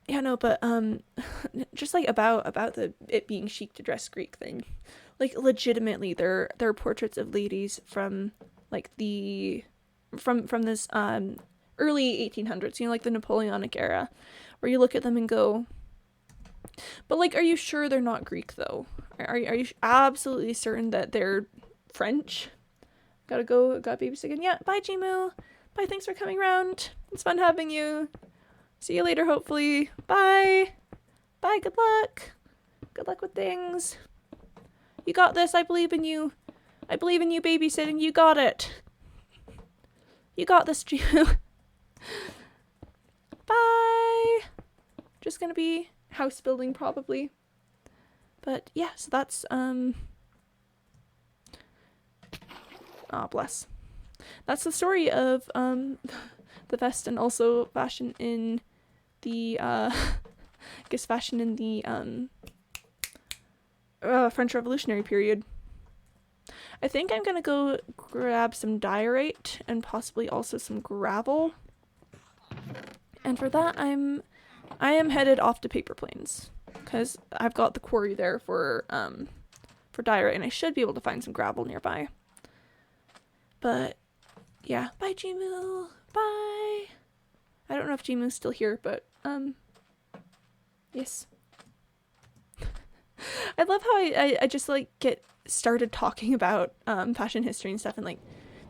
Yeah, no, but just like about it being chic to dress Greek thing, like, legitimately there are portraits of ladies from like the from this early 1800s, you know, like the Napoleonic era, where you look at them and go, but like, are you sure they're not Greek though? Are you absolutely certain that they're French? Gotta go, got babies again. Yeah, bye Jimu. Bye, thanks for coming round. It's fun having you. See you later, hopefully. Bye. Bye, good luck. Good luck with things. You got this, I believe in you. I believe in you babysitting, you got it. You got this, Jimu. Bye. Just gonna be house building probably. But yeah, so that's oh bless. That's the story of the vest, and also fashion in the I guess fashion in the French Revolutionary period. I think I'm gonna go grab some diorite and possibly also some gravel. And for that I am headed off to Paper Plains, because I've got the quarry there for diorite, and I should be able to find some gravel nearby. But yeah, bye Jimu, bye. I don't know if Jimu's still here, but yes. I love how I just like get started talking about fashion history and stuff, and like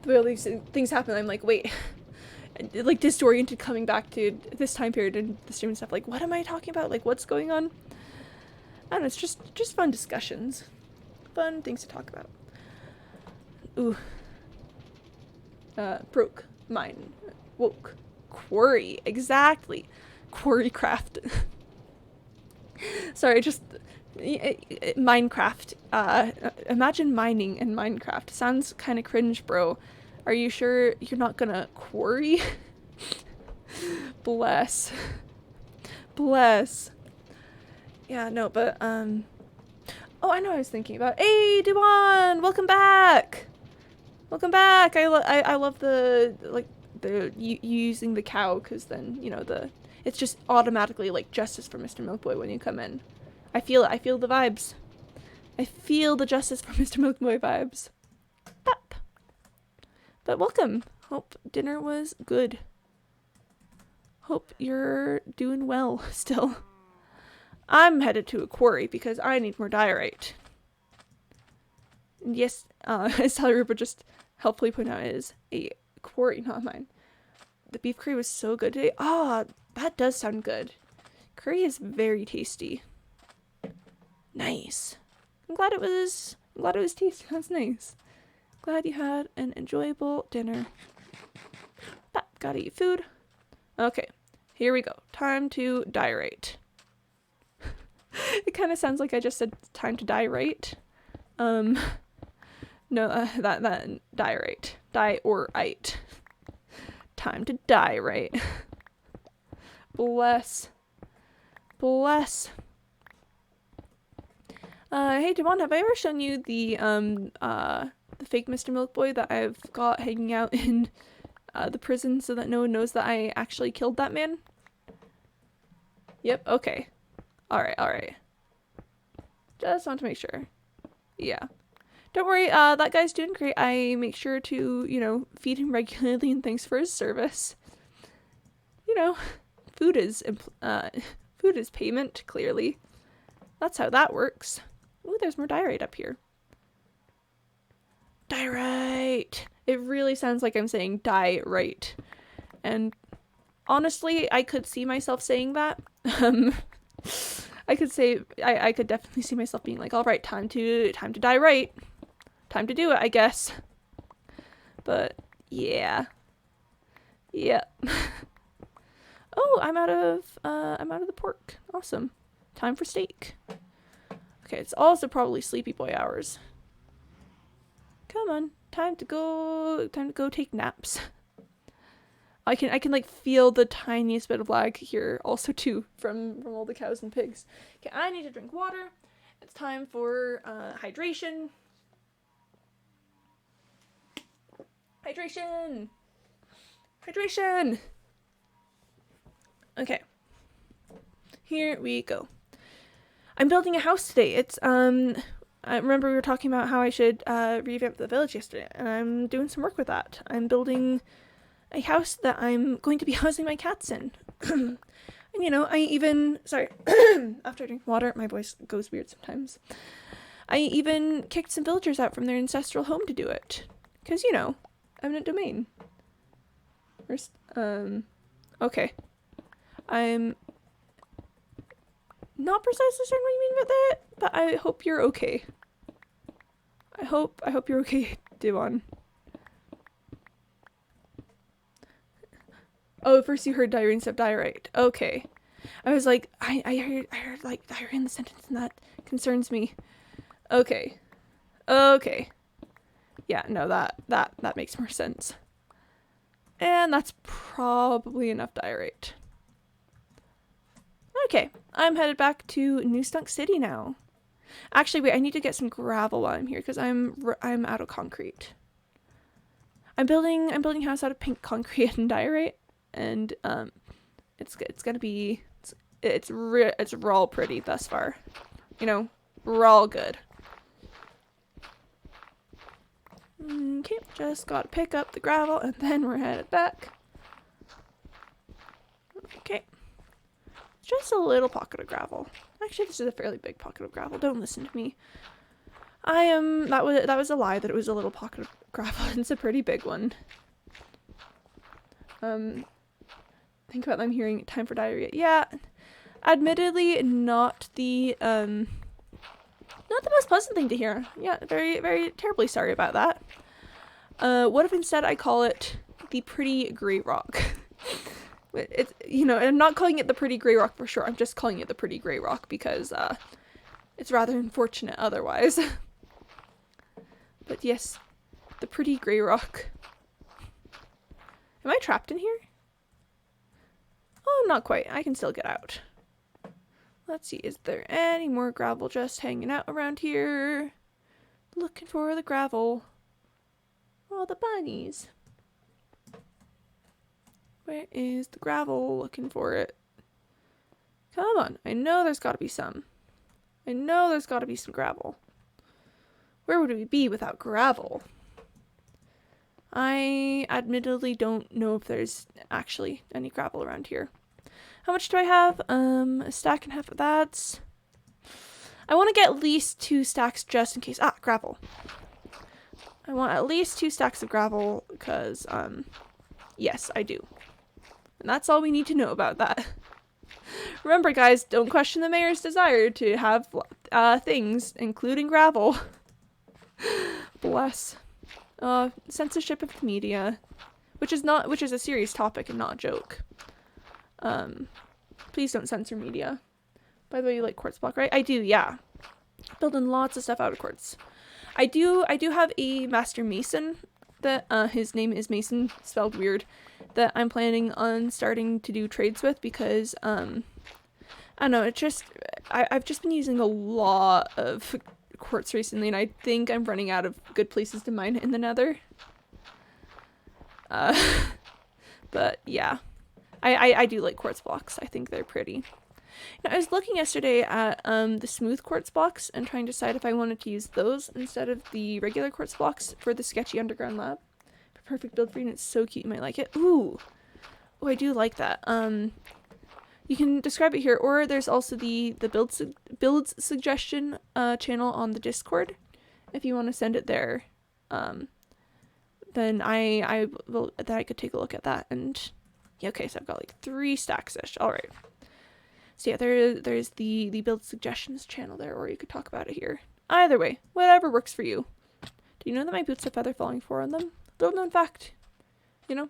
the way all these things happen, I'm like, wait, like disoriented coming back to this time period and the stream and stuff, like what am I talking about, like what's going on? I don't know, it's just fun discussions, fun things to talk about. Ooh. Broke, mine, woke, quarry, exactly, quarry craft. Sorry, just Minecraft. Imagine mining in Minecraft. Sounds kind of cringe, bro. Are you sure you're not gonna quarry? Bless. Bless. Yeah, no, but, oh, I know what I was thinking about. Hey, Duan! Welcome back! Welcome back! I love the, like, the, you using the cow, because then, you know, it's just automatically, like, justice for Mr. Milkboy when you come in. I feel it. I feel the vibes. I feel the justice for Mr. Milkboy vibes. Bop. But welcome. Hope dinner was good. Hope you're doing well still. I'm headed to a quarry because I need more diorite. And yes, as Sally Rupert just helpfully pointed out, it is a quarry, not mine. The beef curry was so good today. Ah, that does sound good. Curry is very tasty. Nice. I'm glad it was tasty. That's nice. Glad you had an enjoyable dinner. But gotta eat food. Okay, here we go. Time to diorite. It kind of sounds like I just said time to diorite. No, that diorite. Diorite. Time to diorite. Bless. Bless. Hey Devon, have I ever shown you the fake Mr. Milkboy that I've got hanging out in the prison so that no one knows that I actually killed that man? Yep, okay. Alright. Just want to make sure. Yeah. Don't worry, that guy's doing great. I make sure to, you know, feed him regularly and thanks for his service. You know, food is payment, clearly. That's how that works. Ooh, there's more diorite up here. Diorite! It really sounds like I'm saying diorite. And honestly, I could see myself saying that. I could definitely see myself being like, alright, time to diorite. Time to do it, I guess. But yeah. Yep. Oh, I'm out of the pork. Awesome. Time for steak. Okay, it's also probably sleepy boy hours. Come on, time to go take naps. I can like feel the tiniest bit of lag here also too from all the cows and pigs. Okay, I need to drink water. It's time for hydration. Hydration. Hydration. Okay. Here we go. I'm building a house today. It's I remember we were talking about how I should revamp the village yesterday, and I'm doing some work with that. I'm building a house that I'm going to be housing my cats in. And you know, I even, sorry, after I drink water, my voice goes weird sometimes. I even kicked some villagers out from their ancestral home to do it. Because, you know, eminent domain. First, okay. I'm not precisely certain what you mean by that, but I hope you're okay. I hope you're okay, Devon. Oh, first you heard diarrhea instead of diorite. Okay. I was like, I heard like diarrhea in the sentence, and that concerns me. Okay. Okay. Yeah, no, that makes more sense. And that's probably enough diorite. Okay, I'm headed back to New Stunk City now. Actually, wait, I need to get some gravel while I'm here because I'm out of concrete. I'm building a house out of pink concrete and diorite, and it's gonna be it's real pretty thus far. You know, we're all good. Okay, just gotta pick up the gravel and then we're headed back. Okay. Just a little pocket of gravel. Actually, this is a fairly big pocket of gravel. Don't listen to me. That was a lie that it was a little pocket of gravel. It's a pretty big one. Think about them hearing time for diarrhea. Yeah. Admittedly, not the most pleasant thing to hear. Yeah, very, very terribly sorry about that. What if instead I call it the pretty grey rock? It's, you know, I'm not calling it the pretty grey rock for sure. I'm just calling it the pretty grey rock because it's rather unfortunate otherwise. But yes, the pretty grey rock. Am I trapped in here? Oh, not quite. I can still get out. Let's see, is there any more gravel just hanging out around here? Looking for the gravel. Oh, the bunnies. Where is the gravel? Looking for it. Come on, I know there's gotta be some. I know there's gotta be some gravel. Where would we be without gravel? I admittedly don't know if there's actually any gravel around here. How much do I have? A stack and a half of that. I want to get at least 2 stacks just in case. Ah, gravel. I want at least 2 stacks of gravel because, yes, I do. And that's all we need to know about that. Remember, guys, don't question the mayor's desire to have things, including gravel. Bless. Censorship of the media, which is a serious topic and not a joke. Please don't censor media. By the way, you like quartz block, right? I do, yeah. Building lots of stuff out of quartz. I do have a master mason that his name is Mason, spelled weird, that I'm planning on starting to do trades with because I don't know, I've just been using a lot of quartz recently, and I think I'm running out of good places to mine in the nether. But yeah, I do like quartz blocks. I think they're pretty. Now, I was looking yesterday at the smooth quartz blocks and trying to decide if I wanted to use those instead of the regular quartz blocks for the sketchy underground lab. Perfect build for you, and it's so cute. You might like it. Ooh, oh, I do like that. You can describe it here, or there's also the builds suggestion channel on the Discord. If you want to send it there, then I could take a look at that. And yeah, okay, so I've got like 3 stacks ish. All right. So yeah, there's the build suggestions channel there, or you could talk about it here. Either way, whatever works for you. Do you know that my boots have feather falling 4 on them? Little known fact, you know.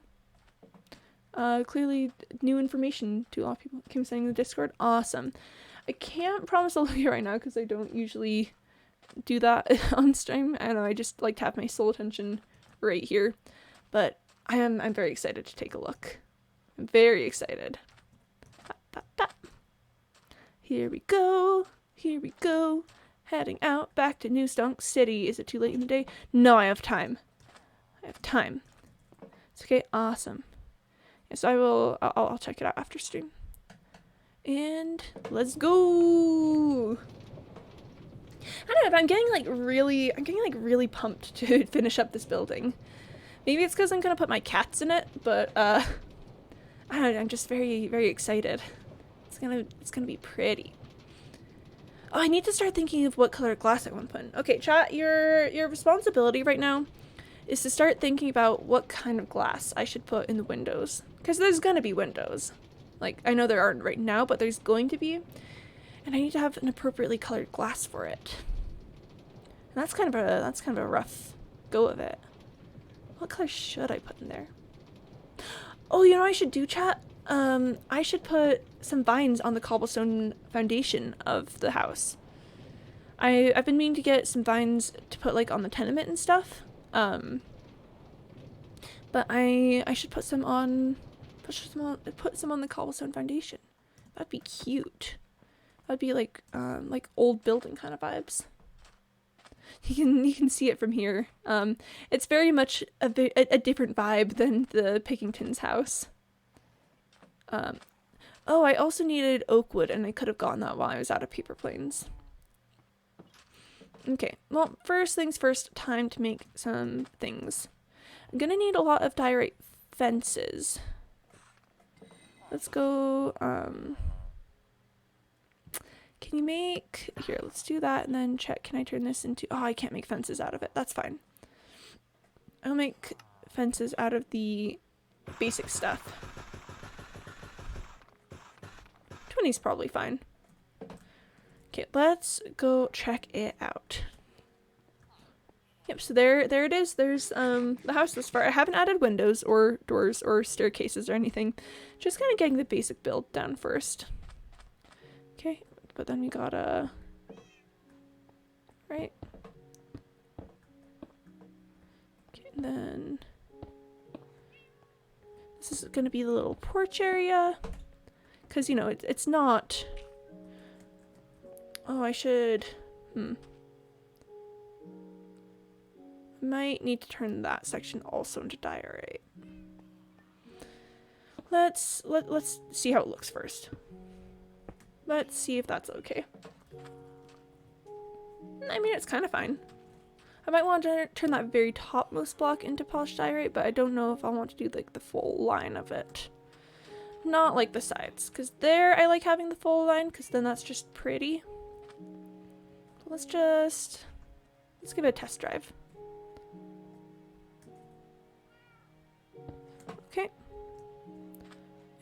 Clearly new information to a lot of people. Kim saying in the Discord, awesome. I can't promise I'll look here right now because I don't usually do that on stream. I don't know, I just like to have my sole attention right here. But I'm very excited to take a look. I'm very excited. Here we go. Here we go. Heading out back to New Stunk City. Is it too late in the day? No, I have time. I have time. It's okay. Awesome. Yes, I'll check it out after stream. And let's go. I don't know, but I'm getting like really pumped to finish up this building. Maybe it's because I'm gonna put my cats in it, but I don't know, I'm just very excited. It's gonna be pretty. Oh, I need to start thinking of what color glass I want to put in. Okay, chat, your responsibility right now is to start thinking about what kind of glass I should put in the windows. Because there's gonna be windows. Like, I know there aren't right now, but there's going to be. And I need to have an appropriately colored glass for it. And that's kind of a rough go of it. What color should I put in there? Oh, you know what I should do, chat? I should put some vines on the cobblestone foundation of the house. I've been meaning to get some vines to put like on the tenement and stuff. But I should put some on the cobblestone foundation. That'd be cute. That'd be like old building kind of vibes. You can see it from here. It's very much a different vibe than the Pickington's house. Oh, I also needed oak wood, and I could have gotten that while I was out of paper planes. Okay, well, first things first, time to make some things. I'm gonna need a lot of diorite fences. Let's go, can you make, here, let's do that, and then check, can I turn this into, oh, I can't make fences out of it, that's fine. I'll make fences out of the basic stuff. 20's probably fine. Okay, let's go check it out. Yep, so there it is. There's the house this far. I haven't added windows or doors or staircases or anything. Just kind of getting the basic build down first. Okay, but then we gotta right. Okay, and then this is gonna be the little porch area. Because, you know, it's not... Oh, I should... Might need to turn that section also into diorite. Let's see how it looks first. Let's see if that's okay. I mean, it's kind of fine. I might want to turn that very topmost block into polished diorite, but I don't know if I want to do, like, the full line of it. Not like the sides, because there I like having the full line, because then that's just pretty. Let's give it a test drive. Okay.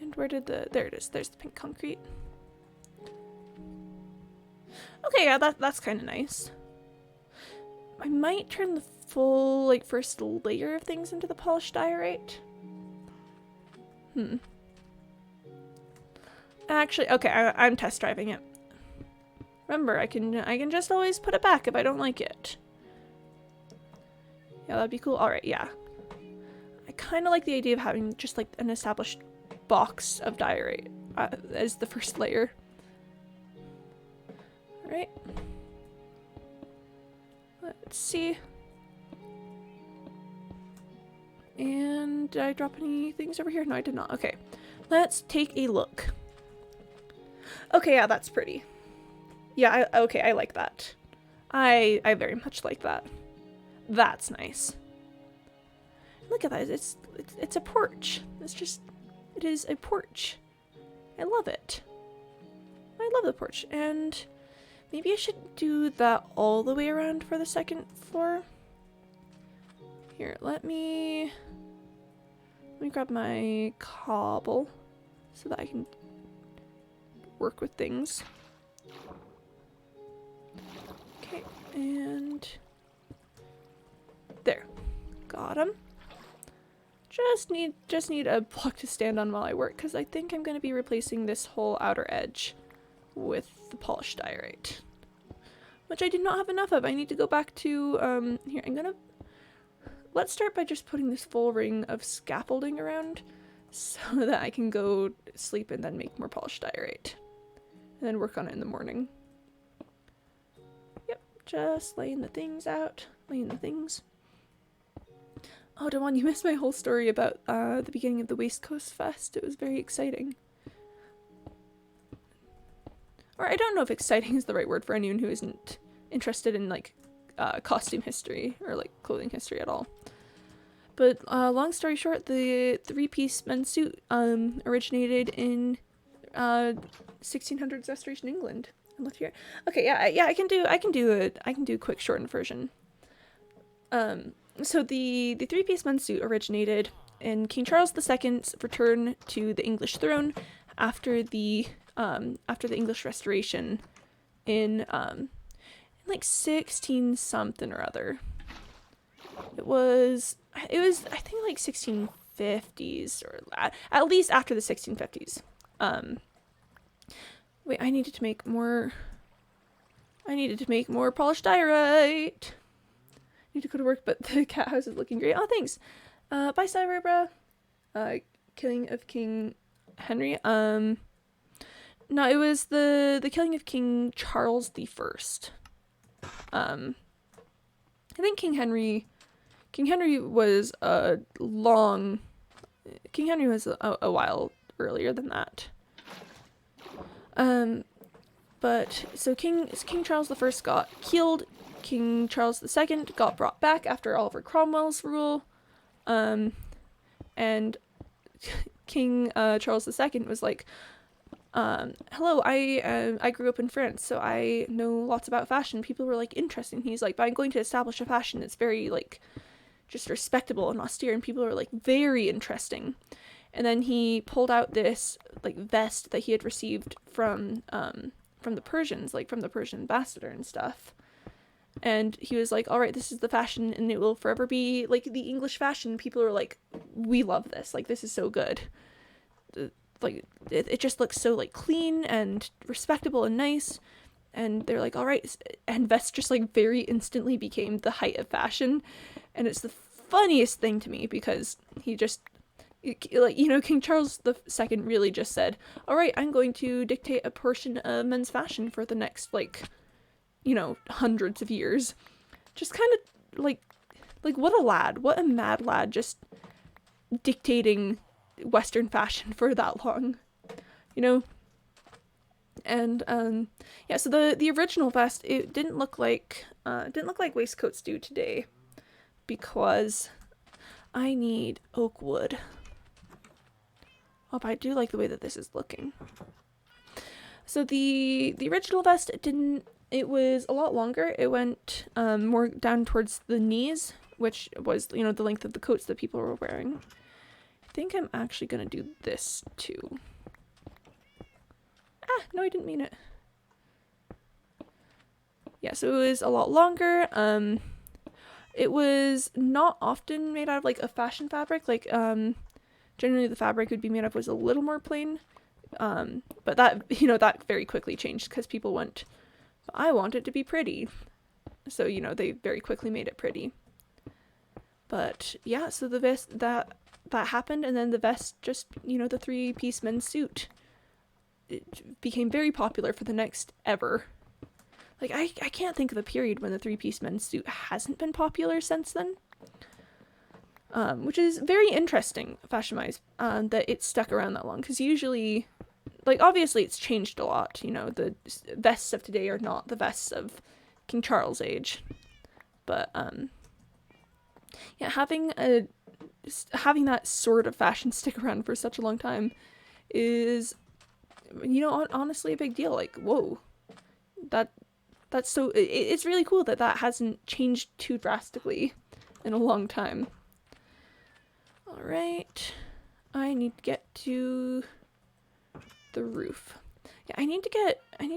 And where did there it is, there's the pink concrete. Okay, yeah, that's kind of nice. I might turn the full, like, first layer of things into the polished diorite. Actually, okay, I'm test driving it. Remember, I can just always put it back if I don't like it. Yeah, that'd be cool. Alright, yeah. I kind of like the idea of having just like an established box of diorite as the first layer. Alright. Let's see. And did I drop any things over here? No, I did not. Okay. Let's take a look. Okay, yeah, that's pretty. Yeah, okay, I like that. I very much like that. That's nice. Look at that. It's a porch. It is a porch. I love it. I love the porch. And maybe I should do that all the way around for the second floor. Here, let me grab my cobble so that I can work with things. Okay, and there. Got him. Just need a block to stand on while I work, because I think I'm going to be replacing this whole outer edge with the polished diorite, which I did not have enough of. I need to go back to here. Let's start by just putting this full ring of scaffolding around so that I can go sleep and then make more polished diorite. And then work on it in the morning. Yep, just laying the things out. Laying the things. Oh, Dawan, you missed my whole story about the beginning of the Waste Coast Fest. It was very exciting. Or I don't know if exciting is the right word for anyone who isn't interested in like costume history or like clothing history at all. But long story short, the three-piece men's suit originated in 1600s Restoration England. And look here. Okay, yeah, I can do a quick shortened version. So the three-piece men's suit originated in King Charles II's return to the English throne after the English Restoration in like 16 something or other. It was I think like 1650s, or at least after the 1650s. Wait, I needed to make more polished diorite. I need to go to work, but the cat house is looking great. Oh, thanks. Bye, Cyberbra. Killing of King Henry. No, it was the killing of King Charles the First. I think King Henry was a while earlier than that. But so King Charles the First got killed. King Charles II got brought back after Oliver Cromwell's rule. And King Charles II was like, hello, I grew up in France, so I know lots about fashion. People were like, interesting. He's like, but I'm going to establish a fashion that's very like just respectable and austere, and people are like, very interesting. And then he pulled out this like vest that he had received from the Persians, like from the Persian ambassador and stuff. And he was like, all right, this is the fashion and it will forever be like the English fashion. People are like, we love this. Like, this is so good. Like, it just looks so like clean and respectable and nice. And they're like, all right. And vests just like very instantly became the height of fashion. And it's the funniest thing to me because he just, like, you know, King Charles II really just said, all right, I'm going to dictate a portion of men's fashion for the next, like, you know, hundreds of years. Just kind of like what a mad lad, just dictating Western fashion for that long, you know? And yeah, so the original vest, it didn't look like waistcoats do today, because I need oak wood. Oh, but I do like the way that this is looking. So the original vest, it was a lot longer. It went more down towards the knees, which was, you know, the length of the coats that people were wearing. I think I'm actually gonna do this too. Ah, no, I didn't mean it. Yeah, so it was a lot longer. It was not often made out of like a fashion fabric. Like, generally the fabric would be made of was a little more plain. But that, you know, that very quickly changed because people went, I want it to be pretty. So, you know, they very quickly made it pretty. But yeah, so the vest, that happened, and then the vest, just, you know, the three-piece men's suit, it became very popular for the next ever. Like, I can't think of a period when the three-piece men's suit hasn't been popular since then. Which is very interesting, fashion-wise, that it's stuck around that long. Because usually, like, obviously it's changed a lot. You know, the vests of today are not the vests of King Charles' age. But, yeah, having that sort of fashion stick around for such a long time is, you know, honestly a big deal. Like, whoa, that's so, it's really cool that hasn't changed too drastically in a long time. All right, I need to get to the roof. Yeah, I need to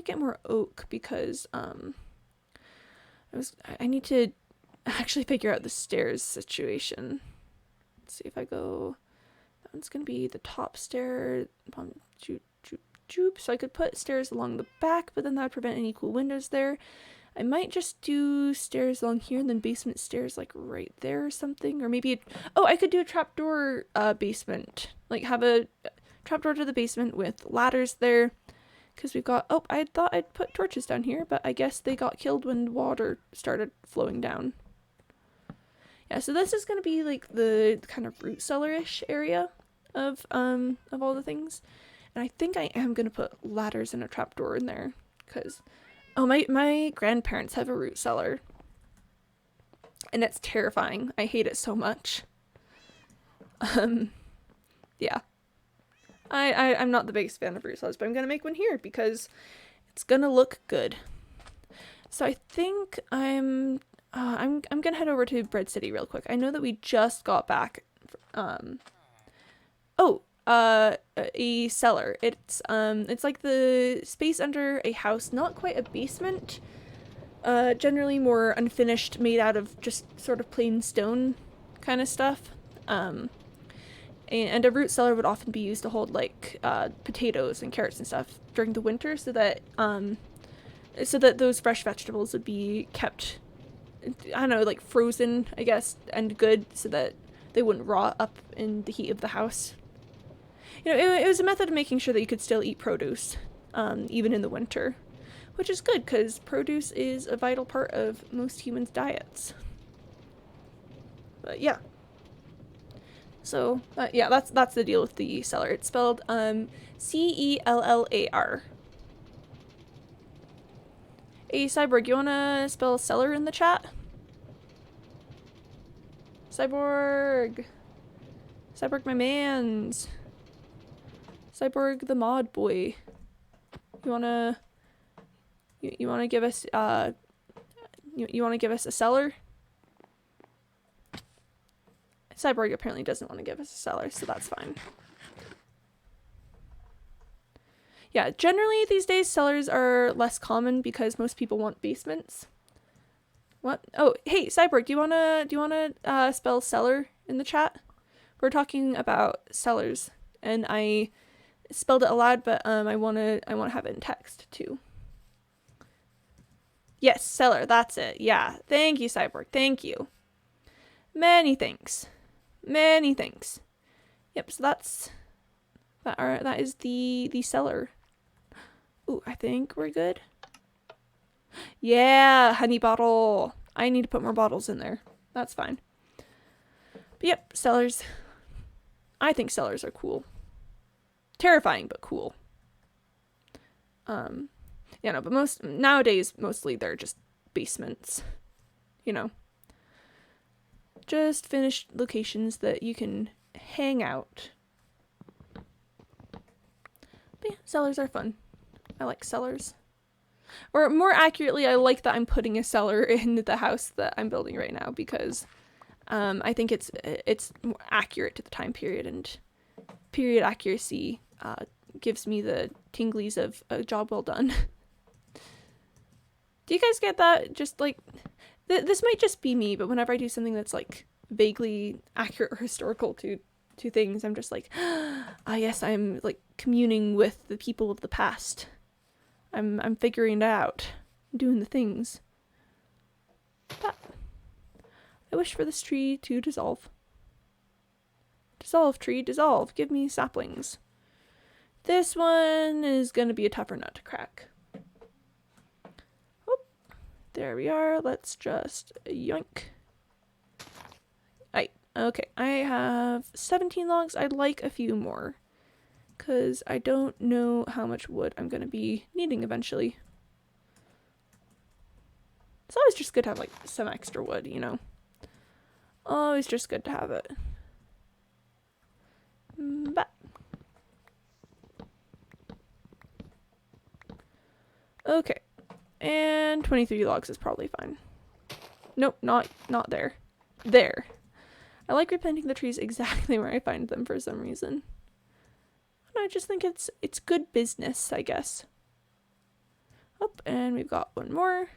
get more oak because I need to actually figure out the stairs situation. Let's see if I go. That one's gonna be the top stair. So I could put stairs along the back, but then that would prevent any cool windows there. I might just do stairs along here and then basement stairs like right there or something. Or maybe, I could do a trapdoor basement. Like have a trapdoor to the basement with ladders there. Because we've got, I thought I'd put torches down here, but I guess they got killed when water started flowing down. Yeah, so this is going to be like the kind of root cellar-ish area of all the things. And I think I am going to put ladders and a trapdoor in there. Because Oh, my grandparents have a root cellar, and it's terrifying. I hate it so much. Um, yeah. I'm not the biggest fan of root cellars, but I'm gonna make one here because it's gonna look good. So I think I'm gonna head over to Bread City real quick. I know that we just got back. Oh, a cellar. It's like the space under a house, not quite a basement. Generally more unfinished, made out of just sort of plain stone kind of stuff. And a root cellar would often be used to hold like potatoes and carrots and stuff during the winter, so that those fresh vegetables would be kept, I don't know, like frozen, I guess, and good, so that they wouldn't rot up in the heat of the house. It was a method of making sure that you could still eat produce, even in the winter, which is good because produce is a vital part of most humans' diets. But yeah. So yeah, that's the deal with the cellar. It's spelled Cellar. Hey Cyborg, you wanna spell cellar in the chat? Cyborg, my mans. Cyborg the mod boy. You wanna give us you wanna give us a cellar? Cyborg apparently doesn't want to give us a cellar, so that's fine. Yeah, generally these days cellars are less common because most people want basements. What? Oh, hey Cyborg, do you wanna spell cellar in the chat? We're talking about cellars, and I spelled it aloud, but I wanna have it in text too. Yes, cellar, that's it. Yeah, thank you, Cyborg. Thank you. Many thanks. Many thanks. Yep, so that is the cellar. Ooh, I think we're good. Yeah, honey bottle. I need to put more bottles in there. That's fine. But yep, cellars. I think cellars are cool. Terrifying, but cool. Yeah, no, but nowadays, mostly they're just basements. Just finished locations that you can hang out. But yeah, cellars are fun. I like cellars. Or more accurately, I like that I'm putting a cellar in the house that I'm building right now because I think it's more accurate to the time period, and period accuracy gives me the tinglies of a job well done. Do you guys get that? Just like, this might just be me, but whenever I do something that's like vaguely accurate or historical to things, I'm just like, ah, yes, I'm like communing with the people of the past. I'm figuring it out, doing the things. But I wish for this tree to dissolve. Dissolve, tree, dissolve. Give me saplings. This one is gonna be a tougher nut to crack. Oh, there we are. Let's just yoink. Okay, I have 17 logs. I'd like a few more, because I don't know how much wood I'm going to be needing eventually. It's always just good to have like some extra wood, Always just good to have it. But okay, and 23 logs is probably fine. Nope, not there. There. I like replanting the trees exactly where I find them for some reason. I just think it's good business, I guess. Oh, and we've got one more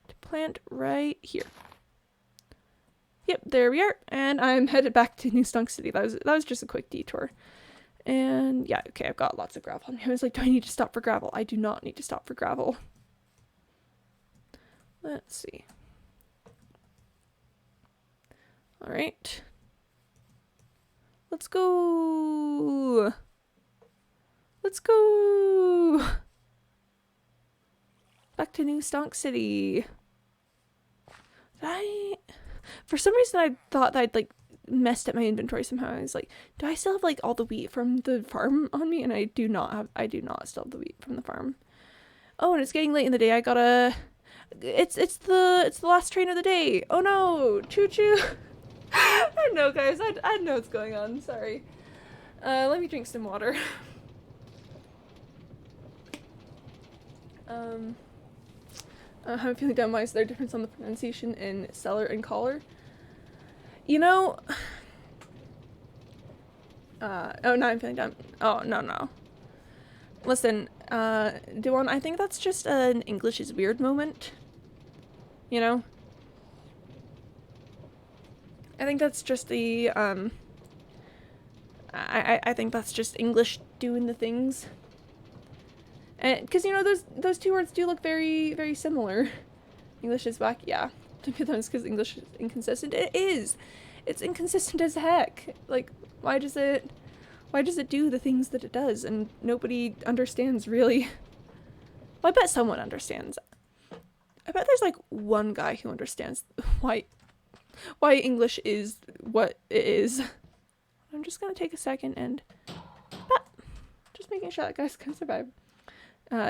to plant right here. Yep, there we are. And I'm headed back to New Stunk City. That was just a quick detour. And yeah, okay, I've got lots of gravel. I was like, do I need to stop for gravel? I do not need to stop for gravel. Let's see. All right. Let's go. Let's go. Back to New Stunk City. For some reason I thought that I'd like messed up my inventory somehow. I was like, do I still have like all the wheat from the farm on me? And I do not still have the wheat from the farm. Oh, and it's getting late in the day. I gotta... It's the last train of the day. Oh no! Choo-choo! I don't know, guys. I don't know what's going on. Sorry. Let me drink some water. I'm feeling dumb. Why is there a difference on the pronunciation in cellar and collar? You know... oh, now I'm feeling dumb. Oh, no. Listen, Duan, I think that's just an English is weird moment. You know? I think that's just the, I think that's just English doing the things. And, because, you know, those two words do look very, very similar. English is whack, yeah. Don't be honest, because English is inconsistent. It is! It's inconsistent as heck. Like, why does it do the things that it does and nobody understands really? Well, I bet someone understands. I bet there's like one guy who understands why English is what it is. I'm just gonna take a second and just making sure that guys can survive.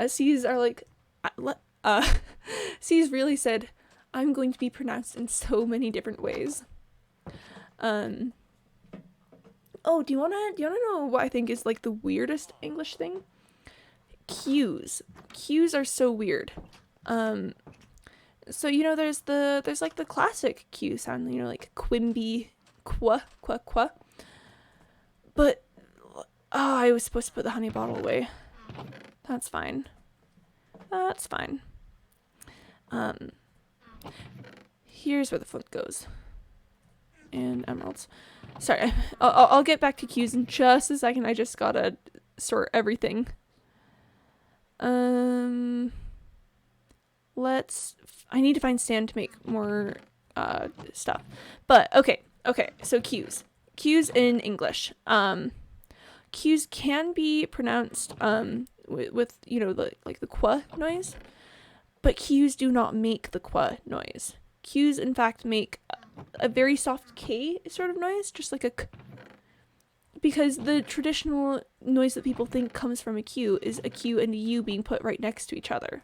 C's are like C's really said, I'm going to be pronounced in so many different ways. Oh, do you wanna know what I think is like the weirdest English thing? Q's. Q's are so weird. So you know there's like the classic Q sound, you know, like Quimby, qua. But I was supposed to put the honey bottle away. That's fine. Here's where the flint goes. And emeralds. Sorry, I'll get back to Q's in just a second. I just gotta sort everything. I need to find sand to make more stuff. But okay. So Q's in English. Q's can be pronounced with you know the qua noise, but Q's do not make the qua noise. Q's in fact make a very soft K sort of noise, just like a k. Because the traditional noise that people think comes from a Q is a Q and a U being put right next to each other.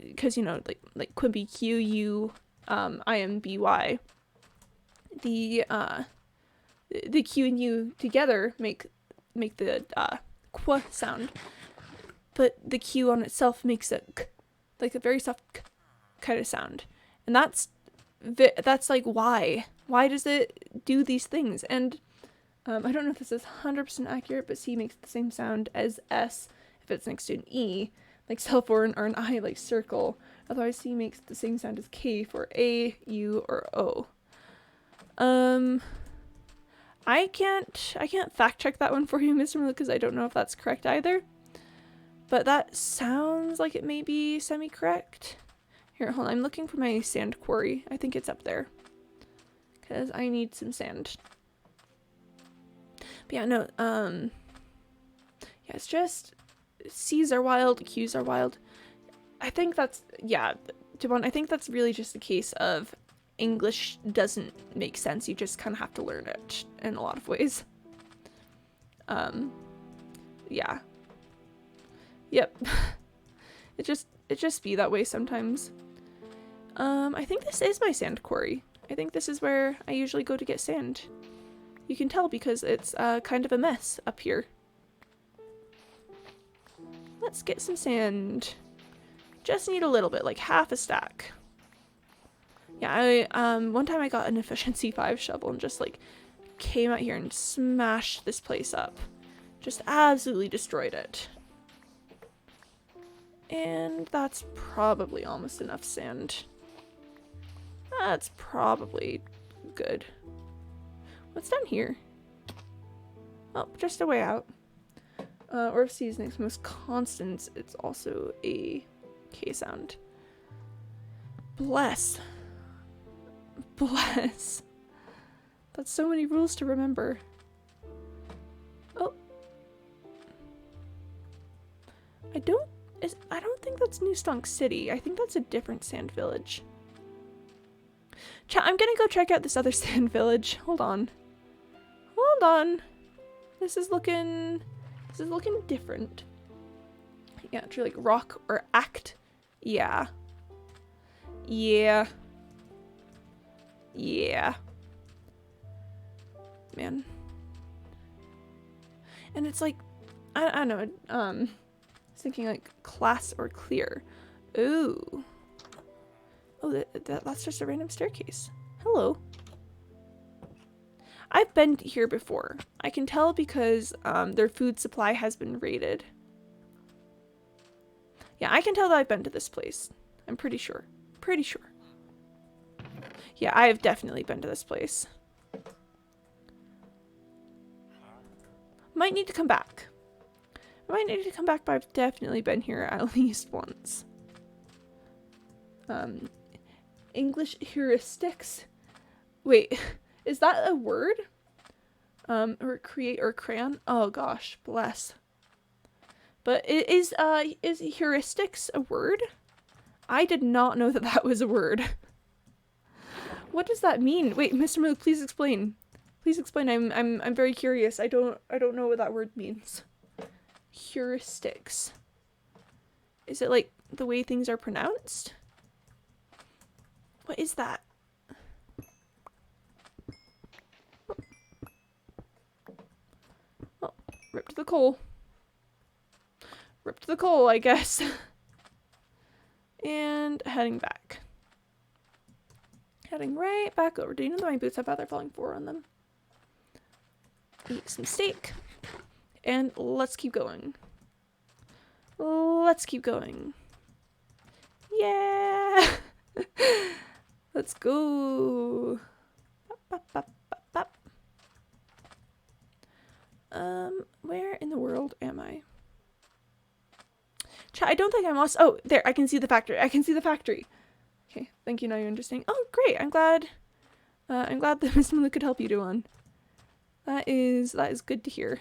Because, you know, like Quimby Q, U, IMBY. The Q and U together make the qu sound. But the Q on itself makes a k, like a very soft k kind of sound. And that's like why does it do these things? And I don't know if this is 100% accurate, but C makes the same sound as S if it's next to an E, like cell for or an I like circle. Otherwise C makes the same sound as K for A, U, or O. I can't fact check that one for you, Mr. Miller, because I don't know if that's correct either. But that sounds like it may be semi-correct. Here, hold on, I'm looking for my sand quarry. I think it's up there. Because I need some sand. But yeah, no, yeah, it's just, C's are wild, Q's are wild. I think that's, yeah, Devon, I think that's really just a case of English doesn't make sense. You just kind of have to learn it in a lot of ways. Yeah. Yep. It just be that way sometimes. I think this is my sand quarry. I think this is where I usually go to get sand. You can tell because it's kind of a mess up here. Let's get some sand. Just need a little bit, like half a stack. Yeah, one time I got an efficiency 5 shovel and just like came out here and smashed this place up. Just absolutely destroyed it. And that's probably almost enough sand. That's probably good. What's down here? Oh, just a way out. Or if C is next most constants, it's also a K sound. Bless. Bless. That's so many rules to remember. Oh. I don't think that's New Stonk City. I think that's a different sand village. I'm gonna go check out this other sand village. Hold on. Hold on. This is looking different. Yeah, true, like rock or act. Yeah. Yeah. Yeah. Man. And it's like, I don't know, I was thinking like class or clear. Ooh. Oh, that's just a random staircase. Hello. I've been here before. I can tell because their food supply has been raided. Yeah, I can tell that I've been to this place. I'm pretty sure. Pretty sure. Yeah, I have definitely been to this place. Might need to come back. I might need to come back, but I've definitely been here at least once. English heuristics. Wait, is that a word? Or create or crayon? Oh gosh, bless. But is heuristics a word? I did not know that that was a word. What does that mean? Wait, Mr. Moog, please explain. Please explain. I'm very curious. I don't know what that word means. Heuristics. Is it like the way things are pronounced? What is that? Oh, rip to the coal. Rip to the coal, I guess. And heading back. Heading right back over. Do you know that my boots have Feather Falling 4 on them? Eat some steak. And let's keep going. Let's keep going. Yeah! Let's go. Where in the world am I? I don't think I'm lost. Oh, there, I can see the factory. I can see the factory. Okay, thank you, now you understand. Oh, great, I'm glad that Miss Miller could help you, Duan. That is good to hear.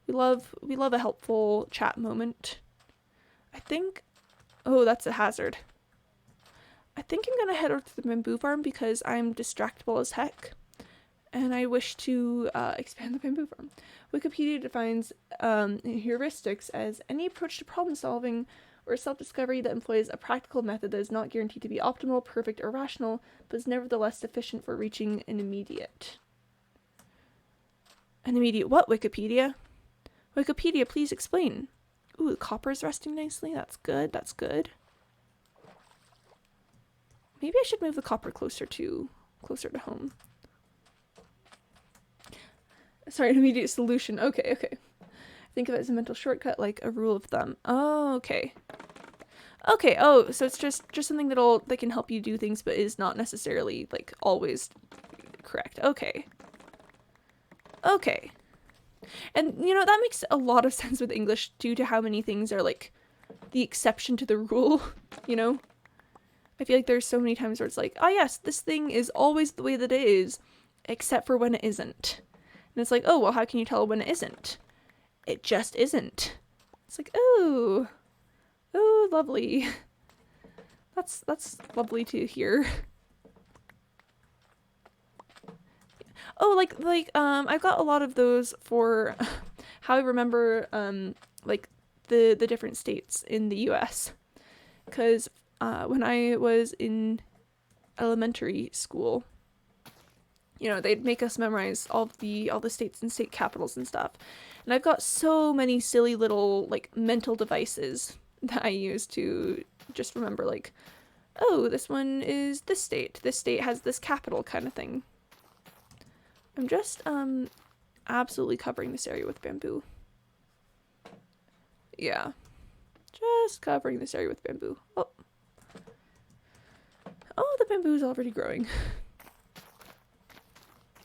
We love a helpful chat moment. I think, oh, that's a hazard. I think I'm gonna head over to the bamboo farm because I'm distractible as heck. And I wish to expand the bamboo farm. Wikipedia defines heuristics as any approach to problem solving or self-discovery that employs a practical method that is not guaranteed to be optimal, perfect, or rational, but is nevertheless sufficient for reaching an immediate. An immediate what, Wikipedia? Wikipedia, please explain. Ooh, the copper is resting nicely. That's good. That's good. Maybe I should move the copper closer to home. Sorry, an immediate solution. Okay, okay. Think of it as a mental shortcut, like a rule of thumb. Oh, okay. Okay, oh, so it's just something that can help you do things, but is not necessarily, like, always correct. Okay. Okay. And, you know, that makes a lot of sense with English due to how many things are, like, the exception to the rule, you know? I feel like there's so many times where it's like, oh yes, this thing is always the way that it is, except for when it isn't. And it's like, oh, well, how can you tell when it isn't? It just isn't. It's like, oh, lovely. That's lovely to hear. Oh, I've got a lot of those for how I remember, like, the different states in the US. Because when I was in elementary school, you know, they'd make us memorize all the states and state capitals and stuff. And I've got so many silly little, like, mental devices that I use to just remember, like, oh, this one is this state has this capital kind of thing. I'm just, absolutely covering this area with bamboo. Yeah. Just covering this area with bamboo. Oh. Oh, the bamboo is already growing.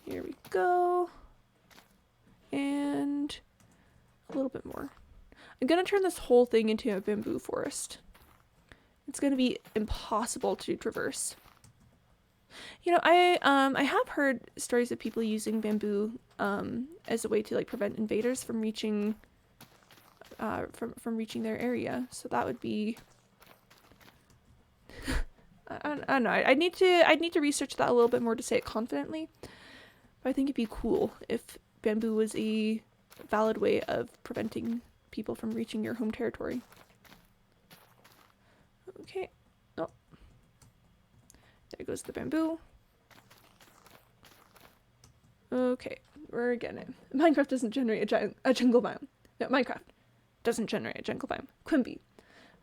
Here we go. And a little bit more. I'm gonna turn this whole thing into a bamboo forest. It's gonna be impossible to traverse. You know, I have heard stories of people using bamboo as a way to, like, prevent invaders from reaching from reaching their area. So that would be I don't know. I'd need to research that a little bit more to say it confidently. But I think it'd be cool if bamboo was a valid way of preventing people from reaching your home territory. Okay. Oh. There goes the bamboo. Okay, we're getting it. Minecraft doesn't generate a jungle biome. No, Minecraft doesn't generate a jungle biome. Quimby.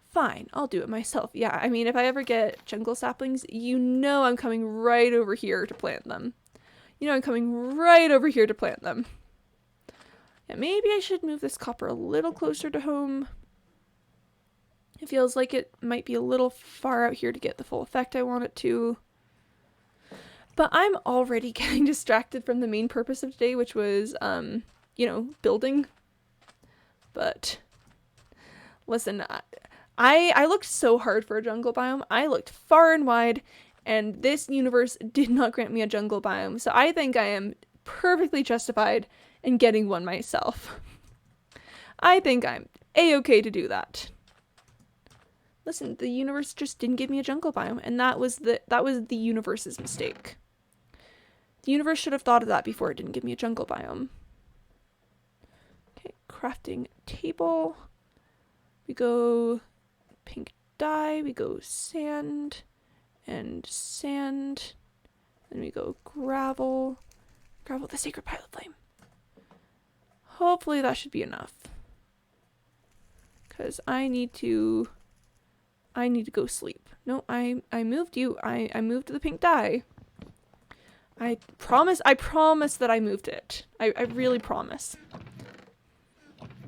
Fine, I'll do it myself. Yeah, I mean, if I ever get jungle saplings, you know I'm coming right over here to plant them. You know I'm coming right over here to plant them. Yeah, maybe I should move this copper a little closer to home. It feels like it might be a little far out here to get the full effect I want it to. But I'm already getting distracted from the main purpose of today, which was, you know, building. But listen, I looked so hard for a jungle biome. I looked far and wide, and this universe did not grant me a jungle biome. So I think I am perfectly justified in getting one myself. I think I'm a-okay to do that. Listen, the universe just didn't give me a jungle biome, and that was the universe's mistake. The universe should have thought of that before it didn't give me a jungle biome. Okay, crafting table. We go pink dye, we go sand and sand. Then we go gravel. Gravel, the sacred pilot flame. Hopefully that should be enough. Because I need to go sleep. No, I moved you. I moved the pink dye. I promise that I moved it. I really promise.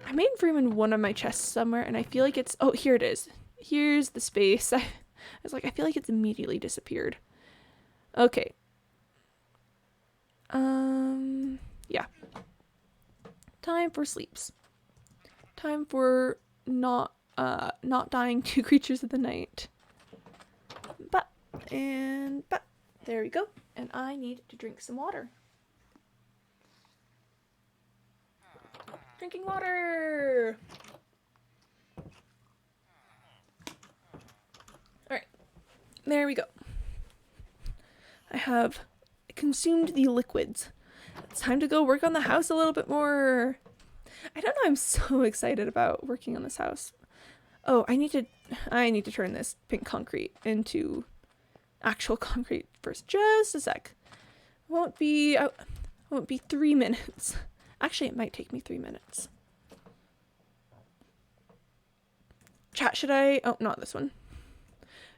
I made room in one of my chests somewhere, and I feel like it's... Oh, here it is. Here's the space. I was like, I feel like it's immediately disappeared. Okay. Yeah. Time for sleeps. Time for not dying to creatures of the night. But, there we go. And I need to drink some water. Drinking water! Alright. There we go. I have consumed the liquids. It's time to go work on the house a little bit more. I don't know, I'm so excited about working on this house. Oh, I need to turn this pink concrete into actual concrete first. Just a sec. Won't be 3 minutes. Actually, it might take me 3 minutes. Chat, should I... Oh, not this one.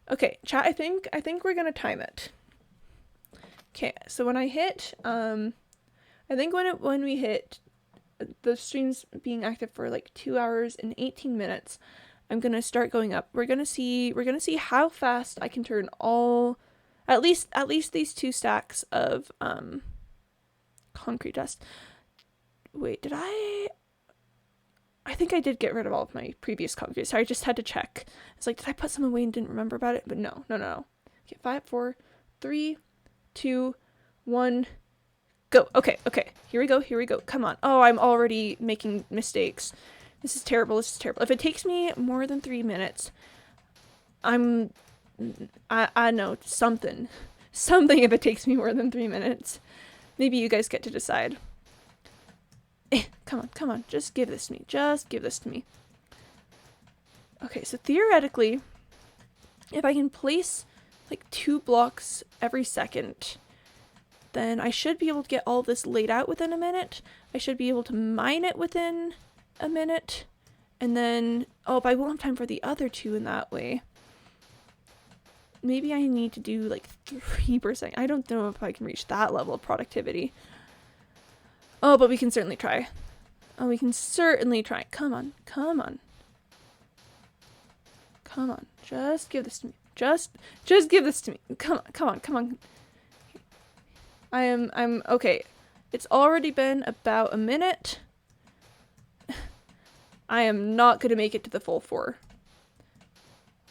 Okay, chat, I think we're gonna time it. Okay, so when I hit, I think when we hit the streams being active for like 2 hours and 18 minutes, I'm gonna start going up. We're gonna see how fast I can turn at least these 2 stacks of concrete dust. Wait, I think I did get rid of all of my previous concrete. Sorry, I just had to check. It's like, did I put some away and didn't remember about it? But no. Okay, 5, 4, 3, 2, 1, go. Okay. Here we go. Come on. Oh, I'm already making mistakes. This is terrible. If it takes me more than 3 minutes, I know something if it takes me more than 3 minutes. Maybe you guys get to decide. Come on. Just give this to me. Okay, so theoretically, if I can place like 2 blocks every second, then I should be able to get all this laid out within a minute. I should be able to mine it within a minute. And then, but I won't have time for the other 2 in that way. Maybe I need to do like 3%. I don't know if I can reach that level of productivity. Oh, but we can certainly try. Come on. Just give this to me. Just give this to me. Come on. I'm okay. It's already been about a minute. I am not going to make it to the full 4.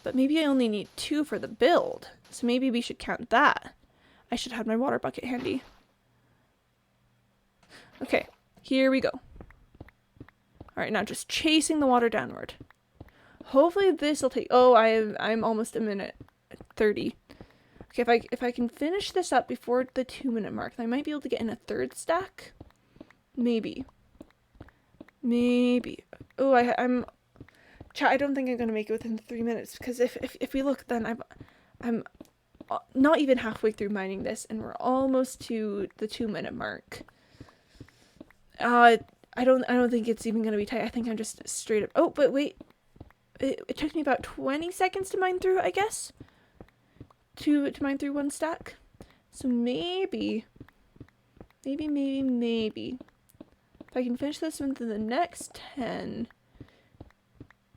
But maybe I only need 2 for the build. So maybe we should count that. I should have my water bucket handy. Okay, here we go. Alright, now just chasing the water downward. Hopefully this will take... Oh, I'm almost a minute 30. Okay, if I can finish this up before the 2-minute mark, I might be able to get in a 3rd stack. Maybe. Maybe. Oh, I'm. I don't think I'm gonna make it within 3 minutes because if we look, then I'm not even halfway through mining this, and we're almost to the 2 minute mark. I don't think it's even gonna be tight. I think I'm just straight up. Oh, but wait, it took me about 20 seconds to mine through, I guess. To mine through one stack. So maybe. If I can finish this within the next 10.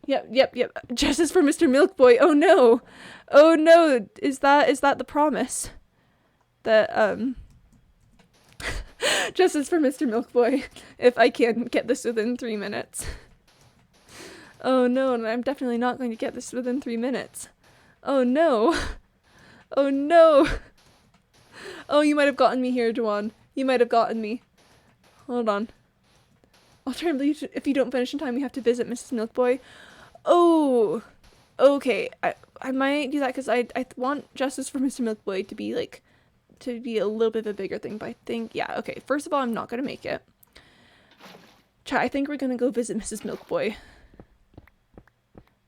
Yep. Justice for Mr. Milkboy. Oh no. Oh no. Is that the promise? That justice for Mr. Milkboy. If I can get this within 3 minutes. Oh no, and I'm definitely not going to get this within 3 minutes. Oh no. Oh no. Oh, you might have gotten me here, Juwan. You might have gotten me. Hold on. Alternatively, if you don't finish in time, we have to visit Mrs. Milkboy. Oh, okay. I might do that because I want justice for Mr. Milkboy to be like, to be a little bit of a bigger thing. But I think, yeah, okay. First of all, I'm not gonna make it. Chat, I think we're gonna go visit Mrs. Milkboy.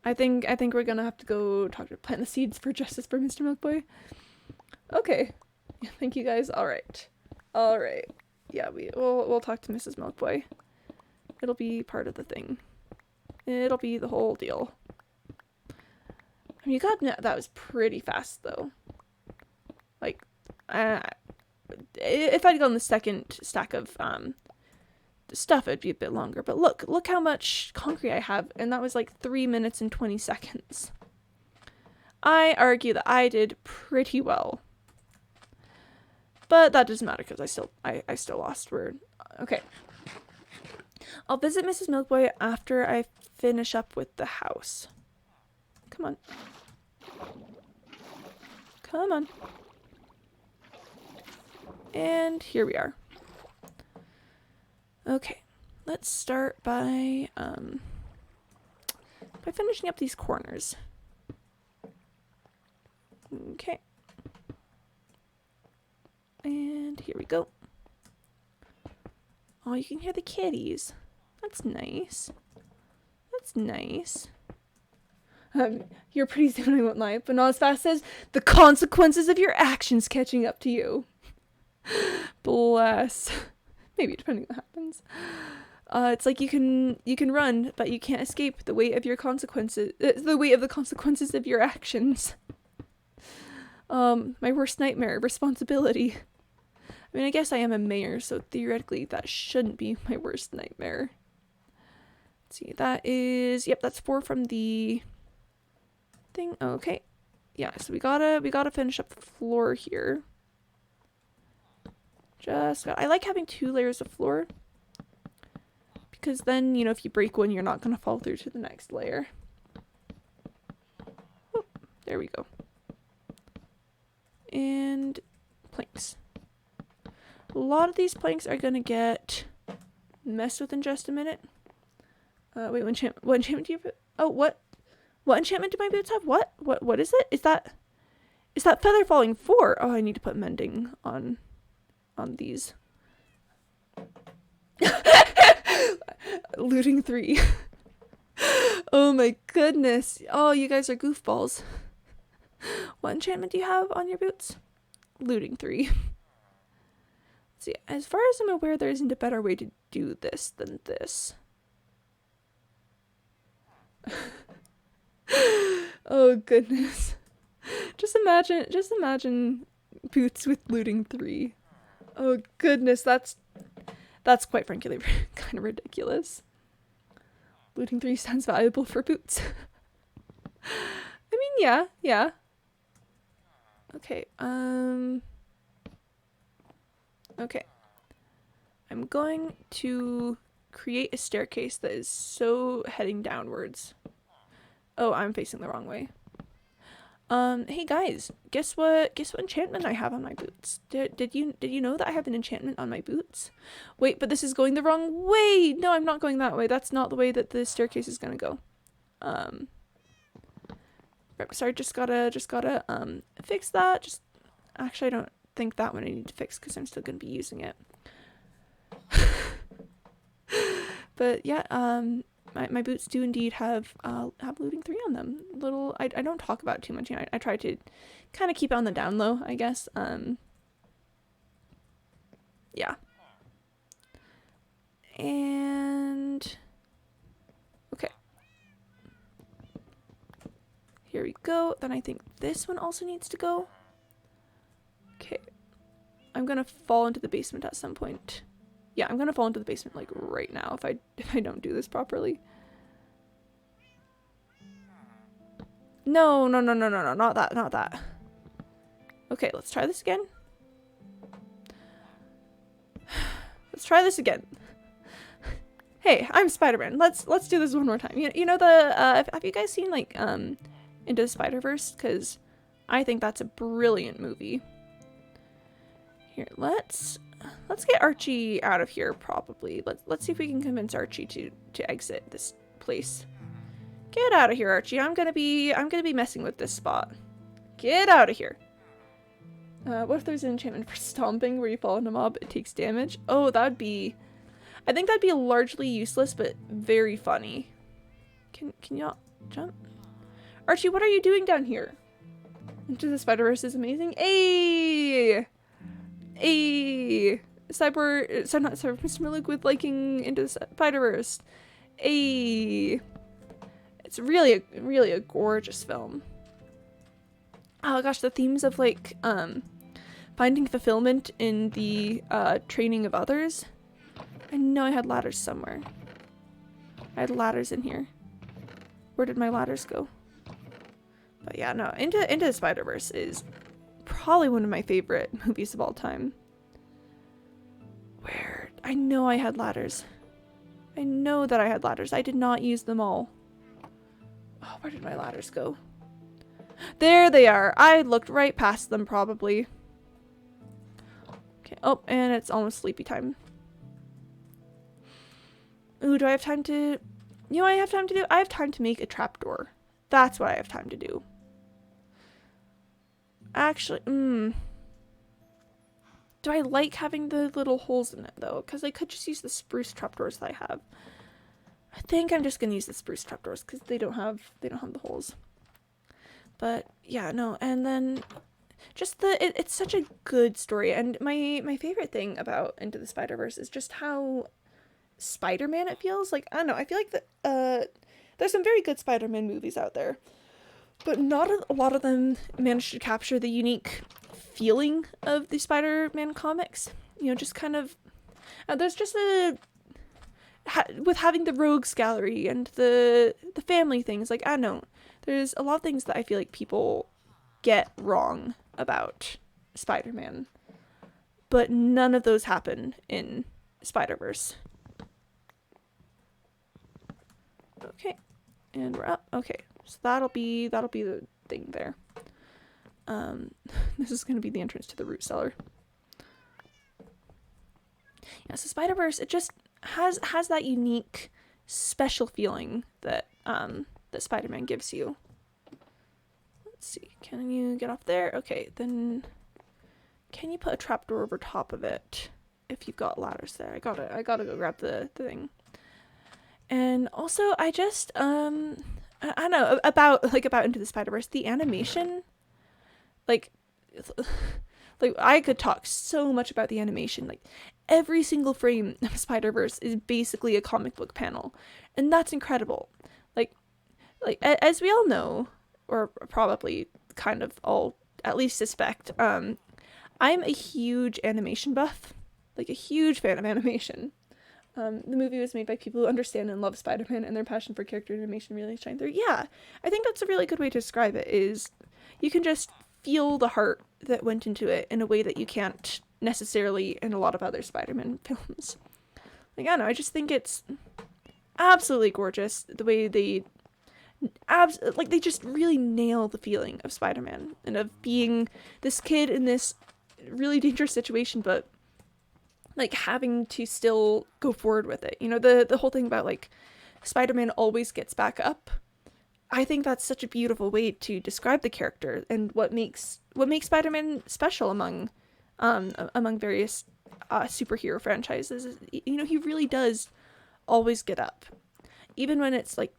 I think we're gonna have to go plant the seeds for justice for Mr. Milkboy. Okay. Yeah, thank you guys. All right. Yeah, we'll talk to Mrs. Milkboy. It'll be part of the thing. It'll be the whole deal. I mean, that was pretty fast though. Like, if I'd gone the second stack of stuff, it'd be a bit longer. But look how much concrete I have, and that was like 3 minutes and 20 seconds. I argue that I did pretty well. But that doesn't matter because I still lost. Okay. I'll visit Mrs. Milkboy after I finish up with the house. Come on. Come on. And here we are. Okay. Let's start by finishing up these corners. Okay. And here we go. Oh, you can hear the kitties. That's nice. That's nice. You're pretty soon, I won't lie, but not as fast as the consequences of your actions catching up to you. Bless. Maybe, depending on what happens. It's like you can run, but you can't escape the weight of your consequences. The weight of the consequences of your actions. My worst nightmare, responsibility. I mean, I guess I am a mayor, so theoretically that shouldn't be my worst nightmare. Let's see, that is, yep, that's 4 from the thing. Okay. Yeah, so we gotta finish up the floor here. I like having 2 layers of floor. Because then, you know, if you break one, you're not gonna fall through to the next layer. Oh, there we go. And planks. A lot of these planks are gonna get messed with in just a minute. Wait, what enchantment do you have? Oh, what enchantment do my boots have? What is it? Is that feather falling 4? Oh, I need to put mending on these. Looting 3. Oh my goodness. Oh, you guys are goofballs. What enchantment do you have on your boots? Looting 3. See, as far as I'm aware, there isn't a better way to do this than this. Oh goodness. Just imagine boots with looting 3. Oh goodness, that's quite frankly kind of ridiculous. Looting 3 sounds valuable for boots. I mean, yeah. Okay, okay. I'm going to create a staircase that is so heading downwards. Oh, I'm facing the wrong way. Hey guys, guess what enchantment I have on my boots? Did you know that I have an enchantment on my boots? Wait, but this is going the wrong way. No, I'm not going that way. That's not the way that the staircase is gonna go. Sorry, just gotta fix that. Actually, I don't think that one I need to fix because I'm still gonna be using it. But yeah, my boots do indeed have looting 3 on them. I don't talk about it too much. I try to kind of keep it on the down low, I guess. Yeah. And okay. Here we go. Then I think this one also needs to go. Okay. I'm gonna fall into the basement at some point. Yeah, I'm gonna fall into the basement like right now if I don't do this properly. No, not that. Okay, let's try this again. Let's try this again. Hey, I'm Spider-Man. Let's do this one more time. You know the have you guys seen like Into the Spider-Verse? Because I think that's a brilliant movie. Here, let's get Archie out of here probably. Let's see if we can convince Archie to exit this place. Get out of here, Archie. I'm gonna be messing with this spot. Get out of here. What if there's an enchantment for stomping where you fall into a mob, it takes damage? Oh, I think that'd be largely useless, but very funny. Can you not jump? Archie, what are you doing down here? Into the Spider-Verse is amazing. Ayy! Ayy! Mr. Maluk with liking Into the Spider-Verse. Ayy! It's really a gorgeous film. Oh gosh, the themes of like finding fulfillment in the training of others. I know I had ladders somewhere. I had ladders in here. Where did my ladders go? But yeah, no, Into the Spider-Verse is probably one of my favorite movies of all time. Where I know I had ladders. I know that I had ladders. I did not use them all. Oh, where did my ladders go? There they are. I looked right past them probably. Okay. Oh, and it's almost sleepy time. Ooh, do I have time to... You know what I have time to do? I have time to make a trapdoor. That's what I have time to do. Actually, do I like having the little holes in it though? Because I could just use the spruce trapdoors that I have. I think I'm just gonna use the spruce trapdoors because they don't have the holes. But yeah, no, and then just it's such a good story, and my favorite thing about Into the Spider-Verse is just how Spider-Man it feels. Like, I don't know, I feel like there's some very good Spider-Man movies out there, but not a lot of them manage to capture the unique feeling of the Spider-Man comics. You know, just kind of there's just with having the rogues gallery and the family things, like, I don't know, there's a lot of things that I feel like people get wrong about Spider-Man, but none of those happen in Spider-Verse. Okay, and we're up. Okay, so that'll be the thing there. This is gonna be the entrance to the root cellar. Yeah, so Spider-Verse, it just has that unique, special feeling that that Spider-Man gives you. Let's see, can you get off there? Okay, then can you put a trapdoor over top of it if you've got ladders there? I gotta go grab the thing. And also, I just I don't know about Into the Spider-Verse, the animation, like I could talk so much about the animation. Like, every single frame of Spider-Verse is basically a comic book panel, and that's incredible. Like as we all know, or probably kind of all at least suspect, I'm a huge animation buff, like a huge fan of animation. The movie was made by people who understand and love Spider-Man, and their passion for character animation really shine through. Yeah, I think that's a really good way to describe it, is you can just feel the heart that went into it in a way that you can't necessarily in a lot of other Spider-Man films. Like, I don't know, I just think it's absolutely gorgeous the way they just really nail the feeling of Spider-Man and of being this kid in this really dangerous situation, but like having to still go forward with it. You know, the whole thing about like Spider-Man always gets back up. I think that's such a beautiful way to describe the character and what makes Spider-Man special among various superhero franchises. You know, he really does always get up. Even when it's like,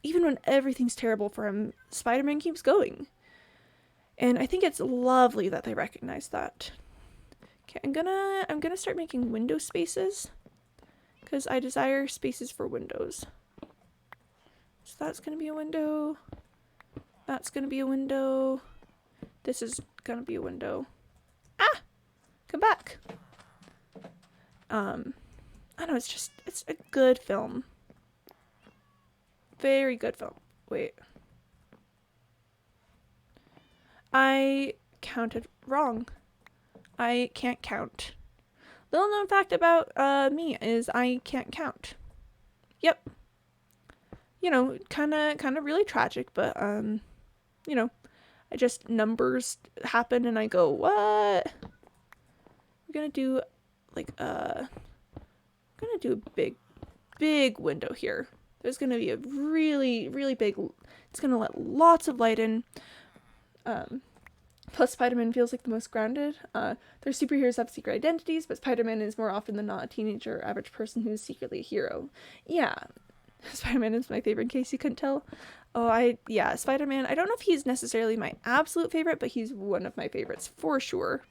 even when everything's terrible for him, Spider-Man keeps going. And I think it's lovely that they recognize that. Okay, I'm gonna start making window spaces because I desire spaces for windows. So that's gonna be a window. That's gonna be a window. This is gonna be a window. Ah! Come back. I don't know, it's a good film. Very good film. Wait. I counted wrong. I can't count. Little known fact about me is I can't count. Yep. You know, kind of really tragic, but you know, I just numbers happen and I go, what? We're gonna do like I'm gonna do a big window here. There's gonna be a really big. It's gonna let lots of light in. Plus, Spider-Man feels like the most grounded. Their superheroes have secret identities, but Spider-Man is more often than not a teenager or average person who is secretly a hero. Yeah, Spider-Man is my favorite in case you couldn't tell. Yeah, Spider-Man, I don't know if he's necessarily my absolute favorite, but he's one of my favorites for sure.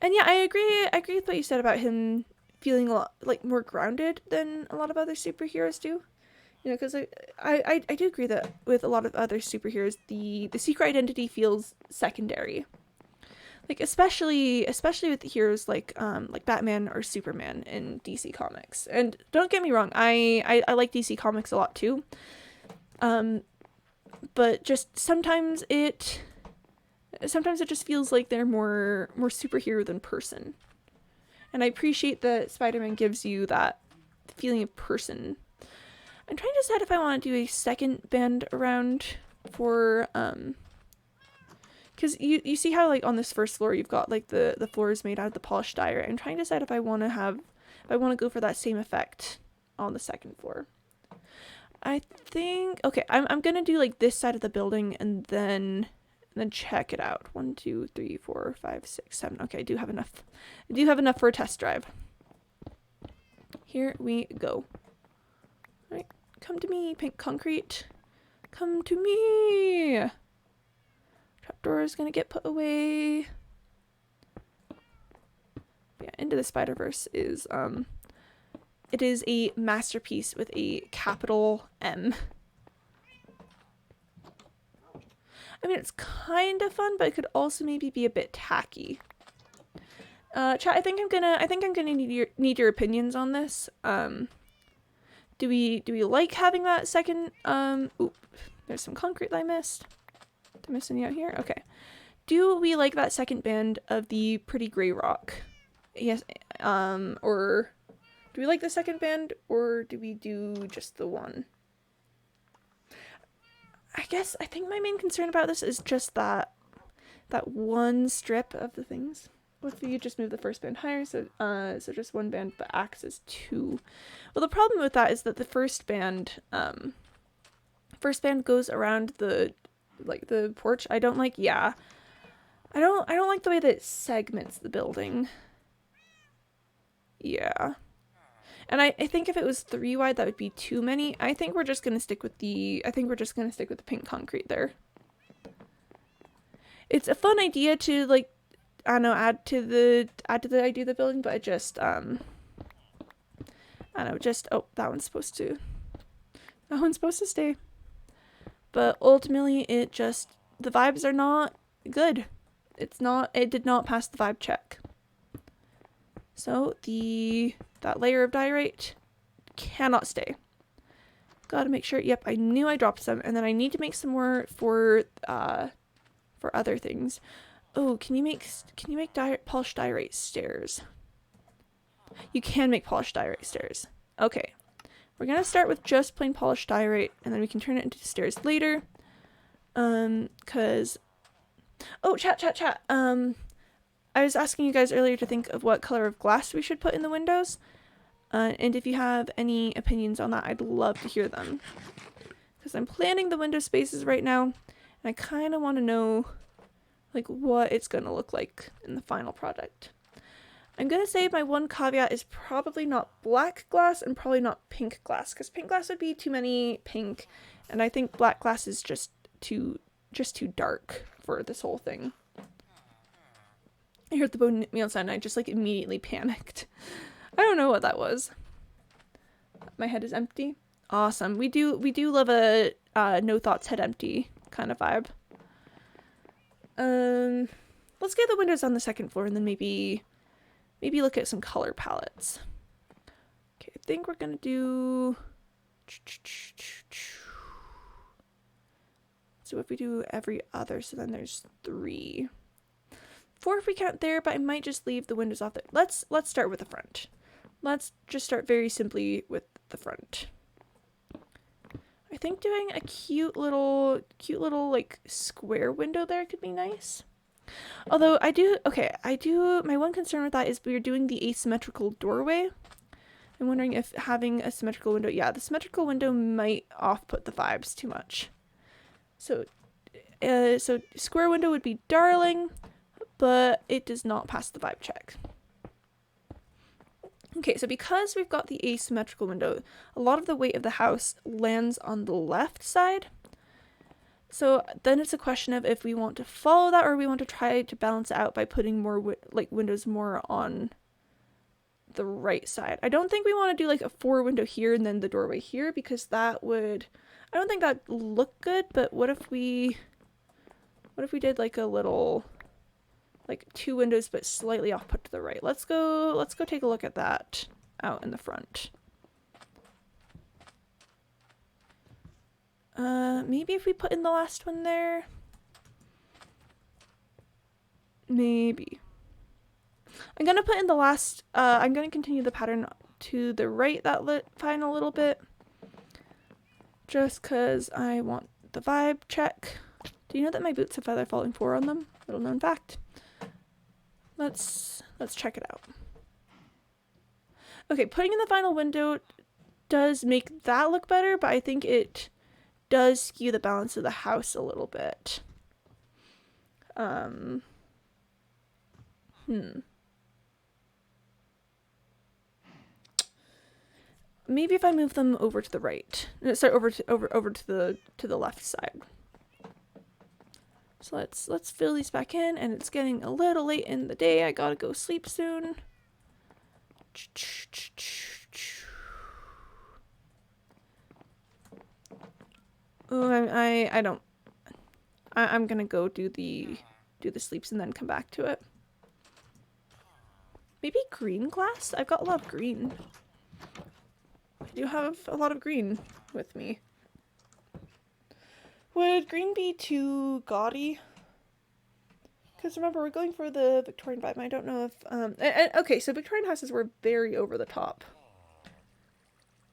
And yeah, I agree with what you said about him feeling a lot like more grounded than a lot of other superheroes do. You know, because I do agree that with a lot of other superheroes, the secret identity feels secondary. Like especially with heroes like Batman or Superman in DC Comics. And don't get me wrong, I like DC Comics a lot too. But just sometimes it just feels like they're more superhero than person. And I appreciate that Spider-Man gives you that feeling of person. I'm trying to decide if I want to do a second bend around for because you see how like on this first floor you've got like the floors made out of the polished diorite. I'm trying to decide if I want to go for that same effect on the second floor. I think okay, I'm gonna do like this side of the building and then check it out. 1, 2, 3, 4, 5, 6, 7. Okay, I do have enough. I do have enough for a test drive. Here we go. All right, come to me, pink concrete. Come to me. Trapdoor is gonna get put away. Yeah, Into the Spider-Verse is it is a masterpiece with a capital M. I mean, it's kind of fun, but it could also maybe be a bit tacky. Chat, I think I'm gonna need your opinions on this. Do we like having that second? Oop, there's some concrete that I missed. Did I miss any out here? Okay. Do we like that second band of the pretty gray rock? Yes. Or do we like the second band, or do we do just the one? I think my main concern about this is just that one strip of the things. What if you just move the first band higher, so just one band but acts as two? Well, the problem with that is that the first band goes around the porch. I don't like I don't like the way that it segments the building. Yeah. And I think if it was 3 wide, that would be too many. I think we're just gonna stick with the pink concrete there. It's a fun idea to like, I don't know, add to the idea of the building, but it just I don't know, just that one's supposed to stay. But ultimately the vibes are not good. It did not pass the vibe check. So that layer of diorite cannot stay. Gotta make sure. Yep, I knew I dropped some, and then I need to make some more for other things. Oh, can you make polished diorite stairs? You can make polished diorite stairs. Okay, we're gonna start with just plain polished diorite, and then we can turn it into stairs later. Cause chat. I was asking you guys earlier to think of what color of glass we should put in the windows. And if you have any opinions on that, I'd love to hear them. Because I'm planning the window spaces right now, and I kind of want to know like what it's going to look like in the final product. I'm gonna say my one caveat is probably not black glass and probably not pink glass, because pink glass would be too many pink, and I think black glass is just too dark for this whole thing. I heard the bone meal sound and I just like immediately panicked. I don't know what that was. My head is empty. Awesome. We do love a no thoughts head empty kind of vibe. Let's get the windows on the second floor and then maybe look at some color palettes. Okay, I think we're gonna do. So if we do every other, so then there's 3. 4 if we count there, but I might just leave the windows off there. Let's start with the front. Let's just start very simply with the front. I think doing a cute little like square window there could be nice. Although my one concern with that is we're doing the asymmetrical doorway. I'm wondering if having a symmetrical window, the symmetrical window might off-put the vibes too much. So square window would be darling, but it does not pass the vibe check. Okay, so because we've got the asymmetrical window, a lot of the weight of the house lands on the left side. So then it's a question of if we want to follow that or we want to try to balance it out by putting more windows more on the right side. I don't think we want to do like a 4 window here and then the doorway here, because I don't think that would look good. But what if we did like a little, like 2 windows but slightly off put to the right? Let's go take a look at that out in the front. Maybe if we put in the last one there. Maybe. I'm gonna put in the last, I'm gonna continue the pattern to the right that final little bit. Just cause I want the vibe check. Do you know that my boots have feather falling 4 on them? Little known fact. Let's check it out. Okay, putting in the final window does make that look better, but I think it does skew the balance of the house a little bit. Maybe if I move them over to the right. Sorry, over to the left side. So let's fill these back in, and it's getting a little late in the day. I gotta go sleep soon. Oh, I'm gonna go do the sleeps and then come back to it. Maybe green glass? I've got a lot of green. I do have a lot of green with me. Would green be too gaudy? Because remember, we're going for the Victorian vibe. I don't know if okay, so Victorian houses were very over the top.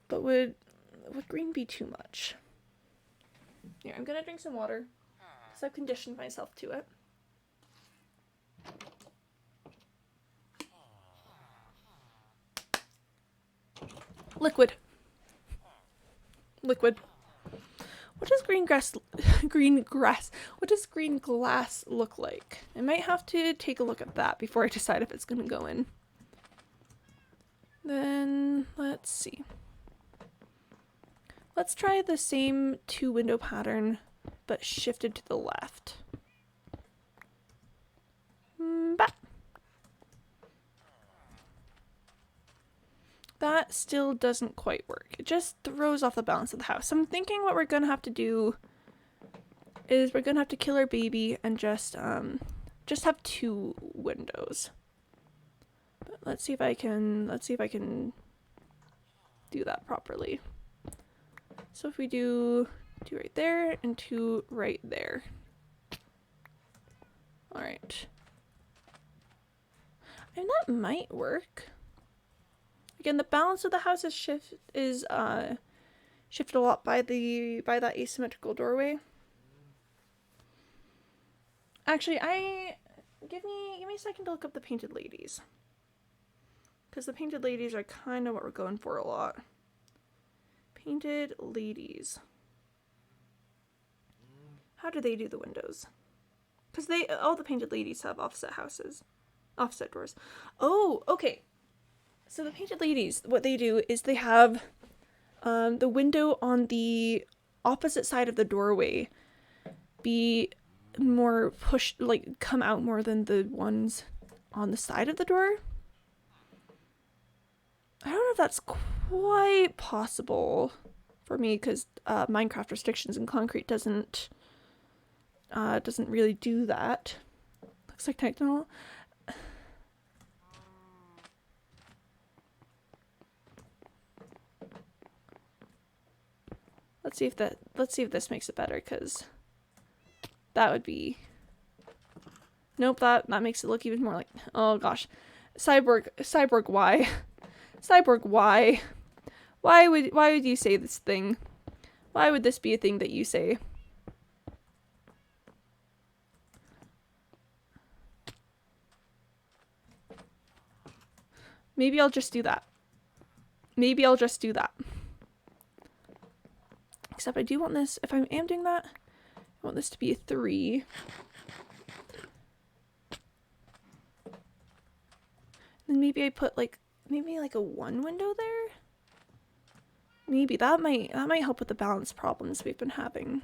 But would green be too much? Here, I'm gonna drink some water because I've conditioned myself to it. Liquid. What does green glass look like? I might have to take a look at that before I decide if it's gonna go in. Then let's see. Let's try the same 2 window pattern, but shifted to the left. That still doesn't quite work. It just throws off the balance of the house. So I'm thinking what we're gonna have to do is we're gonna have to kill our baby and just have 2 windows. But let's see if I can do that properly. So if we do 2 right there and 2 right there. All right. And that might work. Again, the balance of the house is shifted a lot by that asymmetrical doorway. Actually, give me a second to look up the painted ladies, because the painted ladies are kind of what we're going for a lot. Painted ladies. How do they do the windows? Because all the painted ladies have offset houses. Offset doors. Oh, okay. So the Painted Ladies, what they do is they have the window on the opposite side of the doorway be more pushed, like come out more than the ones on the side of the door. I don't know if that's quite possible for me because Minecraft restrictions and concrete doesn't really do that. Looks like technical. Let's see if this makes it better, because that would be... Nope, that makes it look even more like... Oh gosh. Cyborg Y. Cyborg Y. Why would you say this thing? Why would this be a thing that you say? Maybe I'll just do that. Maybe I'll just do that. Except I do want this, if I am doing that, I want this to be a 3. Then maybe I put like, maybe like a 1 window there? Maybe that might help with the balance problems we've been having.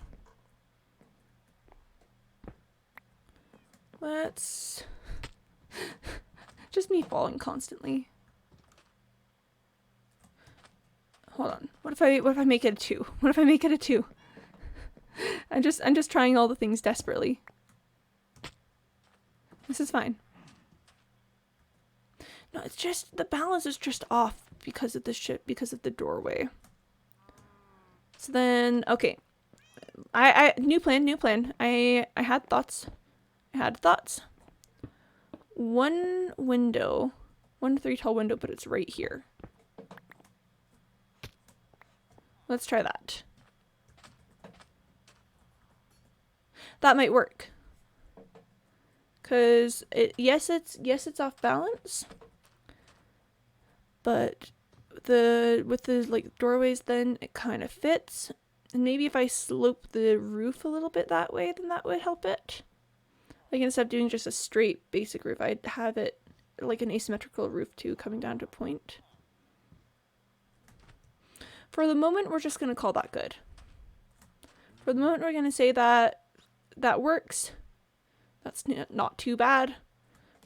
Let's... just me falling constantly. Hold on. What if I make it a 2? What if I make it a 2? I'm just trying all the things desperately. This is fine. No, it's just the balance is just off because of the because of the doorway. So then, okay. I new plan. I had thoughts. One window, 1 3 tall window, but it's right here. Let's try that. That might work. Cause yes it's off balance, but with the like doorways, then it kind of fits. And maybe if I slope the roof a little bit that way, then that would help it. Like instead of doing just a straight basic roof, I'd have it like an asymmetrical roof too, coming down to a point. For the moment, we're just going to call that good. For the moment, we're going to say that that works. That's not too bad.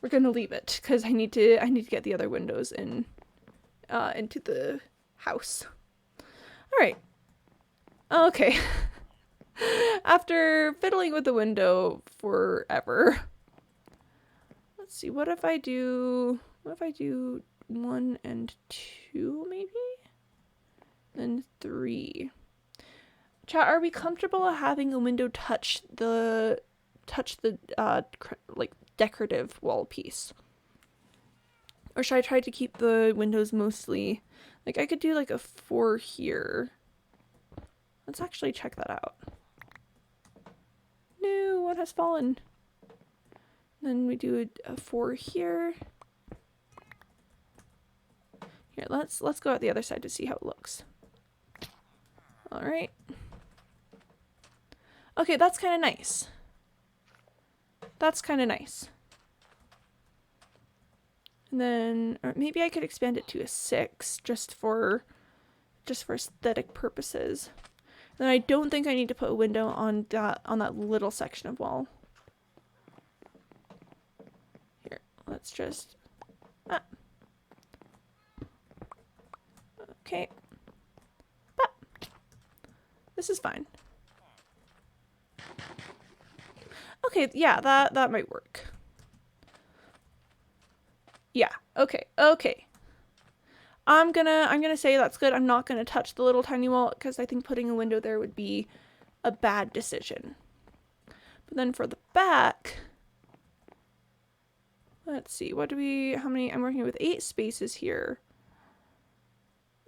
We're going to leave it because I need to get the other windows in into the house. All right. Okay. After fiddling with the window forever. Let's see. What if I do 1 and 2 maybe? And 3. Chat, are we comfortable having a window touch the like decorative wall piece? Or should I try to keep the windows mostly, like I could do like a 4 here. Let's actually check that out. No, one has fallen. Then we do a 4 here. Here, let's go out the other side to see how it looks. All right. Okay, that's kind of nice. That's kind of nice. And then, or maybe I could expand it to a 6 just for aesthetic purposes. And then I don't think I need to put a window on that little section of wall. Here, let's just... Ah. Okay. But this is fine. Okay, yeah, that might work. Yeah, okay. I'm gonna say that's good. I'm not gonna touch the little tiny wall because I think putting a window there would be a bad decision. But then for the back, let's see, how many, I'm working with 8 spaces here.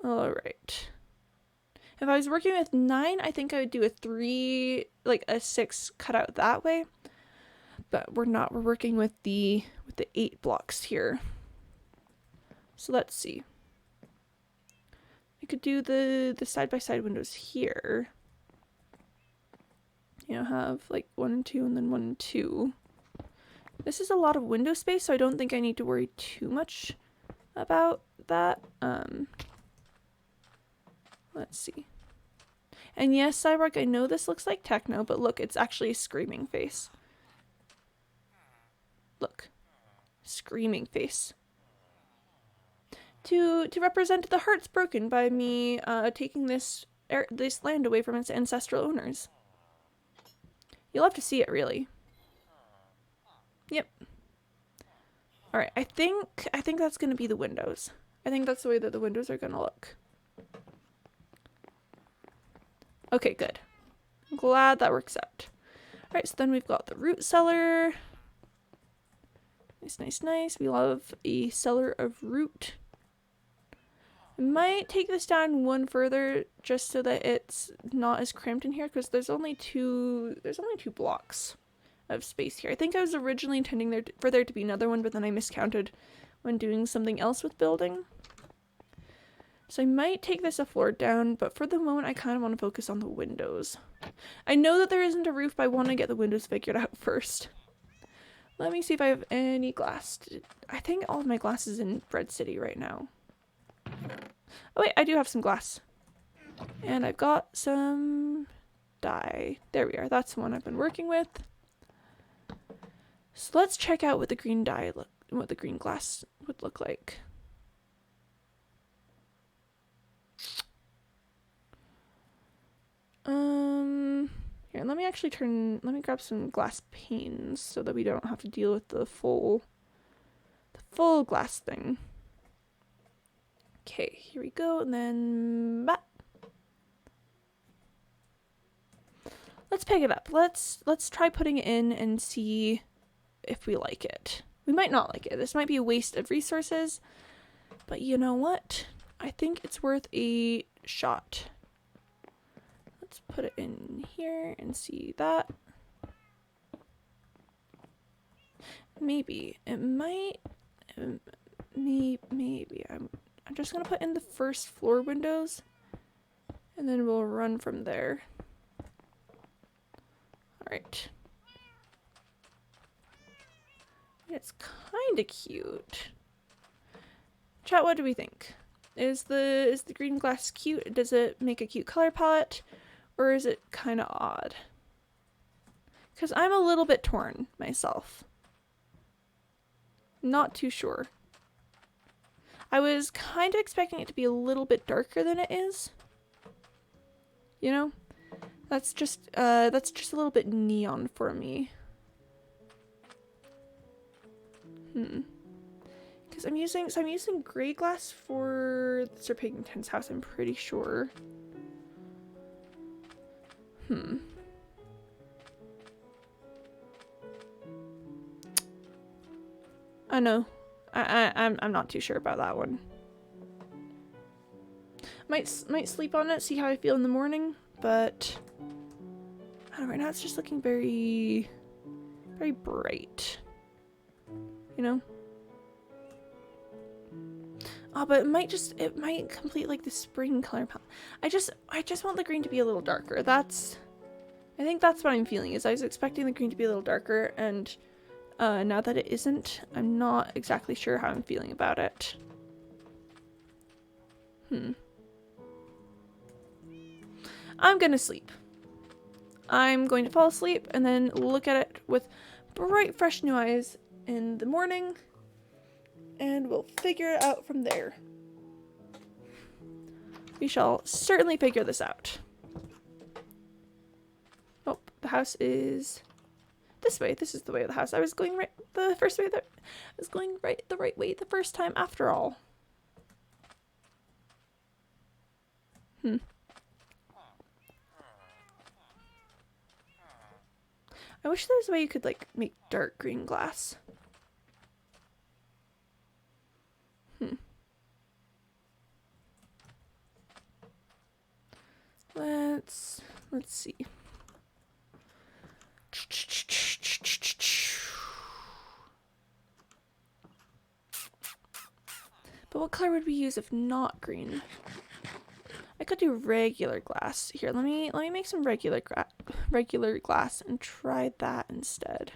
All right. If I was working with 9, I think I would do a 3, like a 6 cut out that way. But we're not. We're working with the 8 blocks here. So let's see. I could do the side-by-side windows here. You know, have like 1 and 2 and then 1 and 2. This is a lot of window space, so I don't think I need to worry too much about that. Let's see. And yes, Cyborg, I know this looks like techno, but look, it's actually a screaming face. Look. Screaming face. To represent the hearts broken by me taking this land away from its ancestral owners. You'll have to see it, really. Yep. Alright, I think that's gonna be the windows. I think that's the way that the windows are gonna look. Okay, good. I'm glad that works out. Alright, so then we've got the root cellar. Nice, nice, nice. We love a cellar of root. I might take this down one further just so that it's not as cramped in here, because there's only two blocks of space here. I think I was originally intending for there to be another one, but then I miscounted when doing something else with building. So I might take this a floor down, but for the moment I kind of want to focus on the windows. I know that there isn't a roof, but I want to get the windows figured out first. Let me see if I have any glass. I think all of my glass is in Bread City right now. Oh wait, I do have some glass. And I've got some dye. There we are. That's the one I've been working with. So let's check out what the green glass would look like. Here, let me grab some glass panes so that we don't have to deal with the full glass thing. Okay, here we go, and then let's pick it up. Let's try putting it in and see if we like it. We might not like it. This might be a waste of resources, but you know what? I think it's worth a shot. Let's put it in here and see that. Maybe it might. Maybe I'm just gonna put in the first floor windows, and then we'll run from there. All right. It's kind of cute. Chat, what do we think? Is the green glass cute? Does it make a cute color palette? Or is it kind of odd? Because I'm a little bit torn myself. Not too sure. I was kind of expecting it to be a little bit darker than it is. You know? That's just a little bit neon for me. Because I'm using gray glass for Sir Pigington's house, I'm pretty sure. I know. I'm not too sure about that one. Might sleep on it, see how I feel in the morning, but I don't know, right now it's just looking very, very bright. You know? Oh, but it might complete like the spring color palette. I just want the green to be a little darker. I think that's what I'm feeling, is I was expecting the green to be a little darker, and now that it isn't, I'm not exactly sure how I'm feeling about it. I'm gonna sleep. I'm going to fall asleep and then look at it with bright, fresh new eyes in the morning, and we'll figure it out from there. We shall certainly figure this out. Oh, the house is this way. This is the way of the house. I was going right the first way. I was going the right way the first time after all. I wish there was a way you could like make dark green glass. Let's see. But what color would we use if not green? I could do regular glass. Here, let me make some regular glass and try that instead.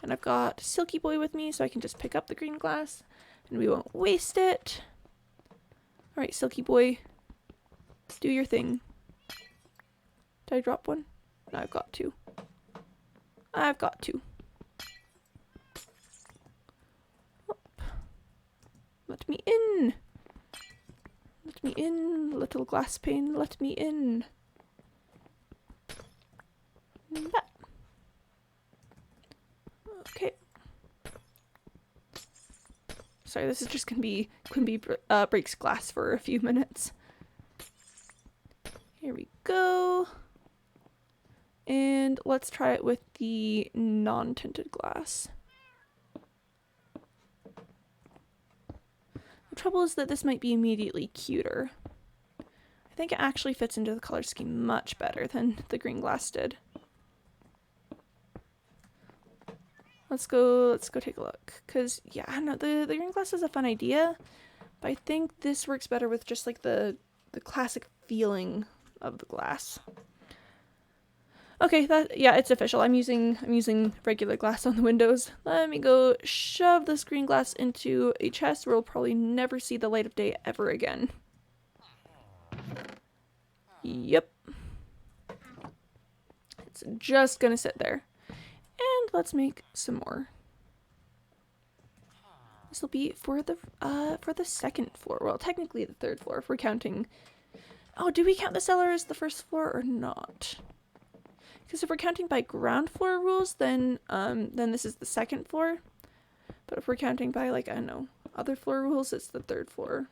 And I've got Silky Boy with me, so I can just pick up the green glass and we won't waste it. Alright, Silky Boy, do your thing. Did I drop one? No, I've got two. I've got two. Whoop. Let me in. Let me in, little glass pane. Let me in. That. Okay. Sorry, this is just gonna be Quimby breaks glass for a few minutes. Here we go. And let's try it with the non-tinted glass. The trouble is that this might be immediately cuter. I think it actually fits into the color scheme much better than the green glass did. Let's go take a look. Cause yeah, I don't know, the green glass is a fun idea, but I think this works better with just like the classic feeling of the glass. Okay, yeah, it's official. I'm using regular glass on the windows. Let me go shove this green glass into a chest where we'll probably never see the light of day ever again. Yep. It's just gonna sit there. And let's make some more. This will be for the second floor. Well, technically the third floor if we're counting. Oh, do we count the cellar as the first floor or not? Because if we're counting by ground floor rules, then this is the second floor. But if we're counting by, like, I don't know, other floor rules, it's the third floor.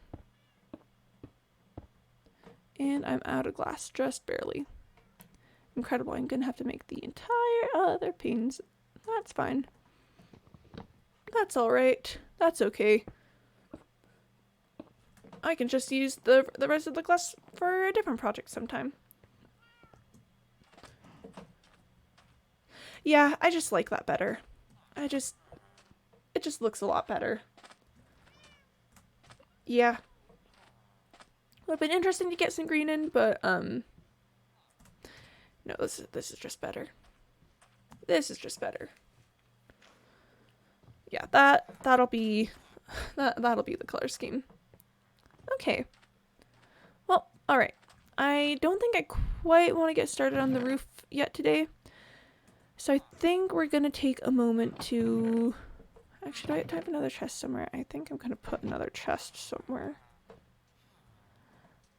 And I'm out of glass, just barely. Incredible, I'm gonna have to make the entire other panes. That's fine. That's alright. That's okay. I can just use the rest of the glass for a different project sometime. Yeah, I just like that better. It just looks a lot better. Yeah. Would have been interesting to get some green in, but no, this is just better. This is just better. Yeah, that'll be the color scheme. Okay. Well, all right. I don't think I quite want to get started on the roof yet today. So I think we're going to take a moment to... Actually, do I have another chest somewhere? I think I'm going to put another chest somewhere.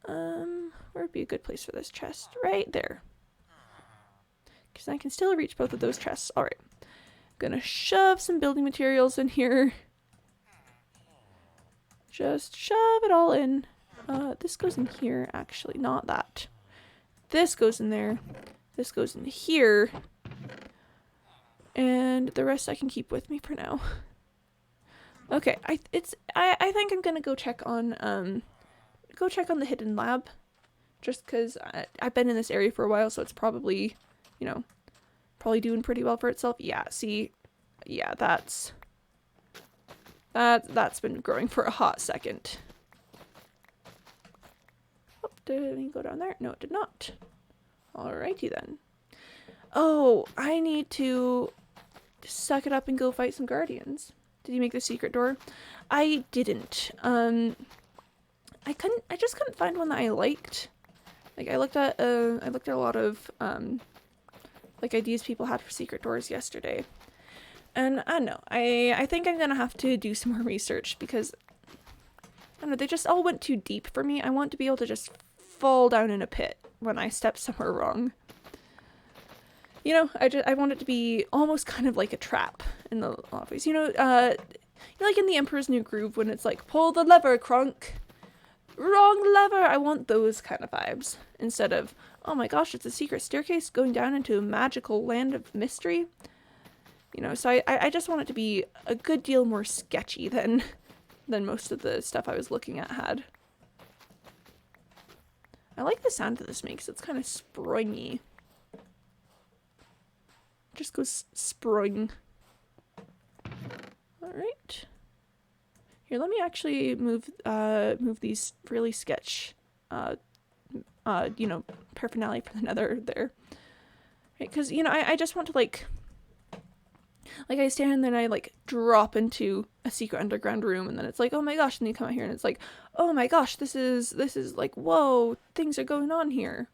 Where would be a good place for this chest? Right there. Because I can still reach both of those chests. Alright. I'm going to shove some building materials in here. Just shove it all in. This goes in here, actually. Not that. This goes in there. This goes in here. And the rest I can keep with me for now. Okay, I think I'm gonna go check on the hidden lab, just because I've been in this area for a while, so it's probably, you know, probably doing pretty well for itself. Yeah, see, yeah, that's been growing for a hot second. Oh, did it go down there? No, it did not. Alrighty then. Oh, I need to suck it up and go fight some guardians. Did you make the secret door? I didn't. I just couldn't find one that I liked. Like, I looked at a lot of like ideas people had for secret doors yesterday, and I don't know. I think I'm gonna have to do some more research because I don't know. They just all went too deep for me. I want to be able to just fall down in a pit when I step somewhere wrong. You know, I want it to be almost kind of like a trap in the office. You know, like in The Emperor's New Groove when it's like, pull the lever, Crunk. Wrong lever! I want those kind of vibes. Instead of, oh my gosh, it's a secret staircase going down into a magical land of mystery. You know, so I just want it to be a good deal more sketchy than most of the stuff I was looking at had. I like the sound that this makes. It's kind of springy. Just goes spring. Alright. Here, let me actually move these really sketch, you know, paraphernalia for the nether there. Right, because, you know, I just want to, like... Like, I stand there and I, like, drop into a secret underground room, and then it's like, oh my gosh, and you come out here and it's like, oh my gosh, this is, like, whoa, things are going on here.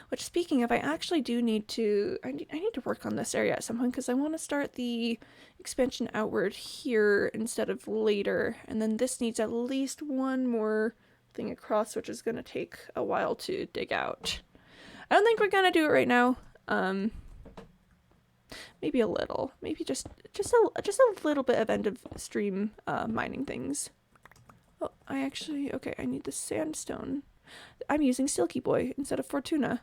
Which, speaking of, I actually do need to, I need to work on this area at some point, because I want to start the expansion outward here instead of later, and then this needs at least one more thing across, which is going to take a while to dig out. I don't think we're going to do it right now. Maybe a little, maybe just a little bit of end of stream mining things. Oh, okay, I need the sandstone. I'm using Silky Boy instead of Fortuna,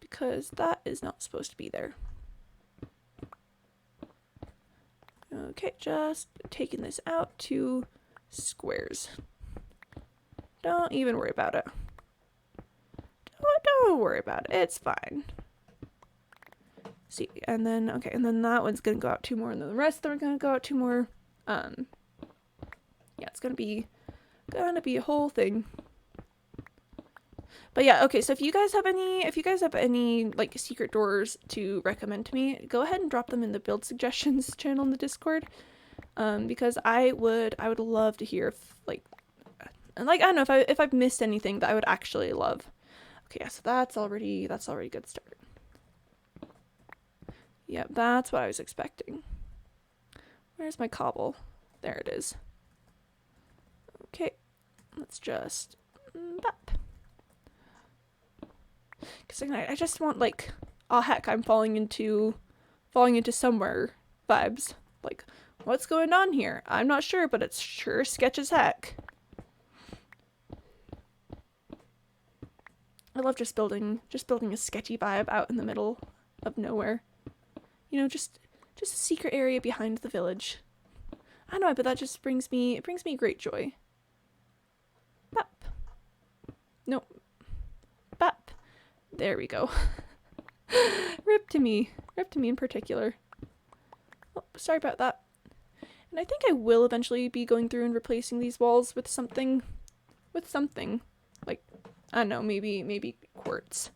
because that is not supposed to be there. Okay, just taking this out to squares. Don't even worry about it. Don't worry about it. It's fine. See, and then, okay, and then that one's gonna go out 2 more, and then the rest of them are gonna go out 2 more. Yeah, it's gonna be a whole thing. But yeah, okay, so if you guys have any like secret doors to recommend to me, go ahead and drop them in the build suggestions channel in the Discord. Because I would love to hear if, like, I don't know if I've missed anything that I would actually love. Okay, yeah, so that's already a good start. Yep, that's what I was expecting. Where's my cobble? There it is. Okay, let's just bop. Because I just want, like, oh heck, I'm falling into somewhere vibes. Like, what's going on here? I'm not sure, but it's sure sketch as heck. I love just building a sketchy vibe out in the middle of nowhere. You know, just a secret area behind the village. I don't know, but that just brings me great joy. Bop. Nope. Bop. There we go. Rip to me in particular. Oh, sorry about that. And I think I will eventually be going through and replacing these walls with something. Like, I don't know, maybe quartz.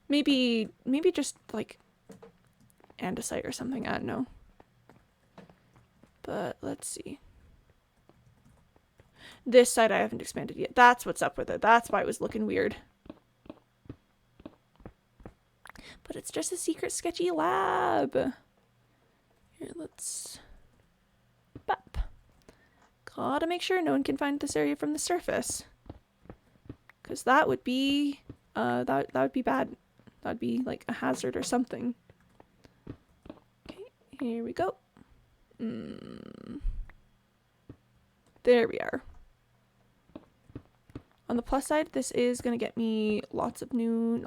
Maybe just, like, andesite or something, I don't know. But let's see. This side I haven't expanded yet. That's what's up with it. That's why it was looking weird. But it's just a secret sketchy lab. Here, let's bop. Gotta make sure no one can find this area from the surface. Cause that would be that would be bad. That'd be like a hazard or something. Okay, here we go. There we are. On the plus side, this is gonna get me lots of new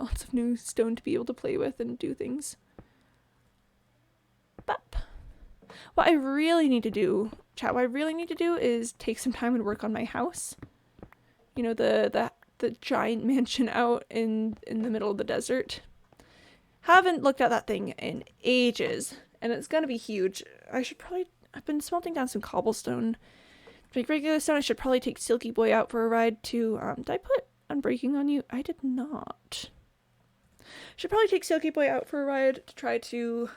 stone to be able to play with and do things. Bop. What I really need to do, chat, is take some time and work on my house. You know, the giant mansion out in the middle of the desert. Haven't looked at that thing in ages, and it's gonna be huge. I've been smelting down some cobblestone. To make regular stone, I should probably take Silky Boy out for a ride too. Did I put Unbreaking on you? I did not. Should probably take Silky Boy out for a ride to try to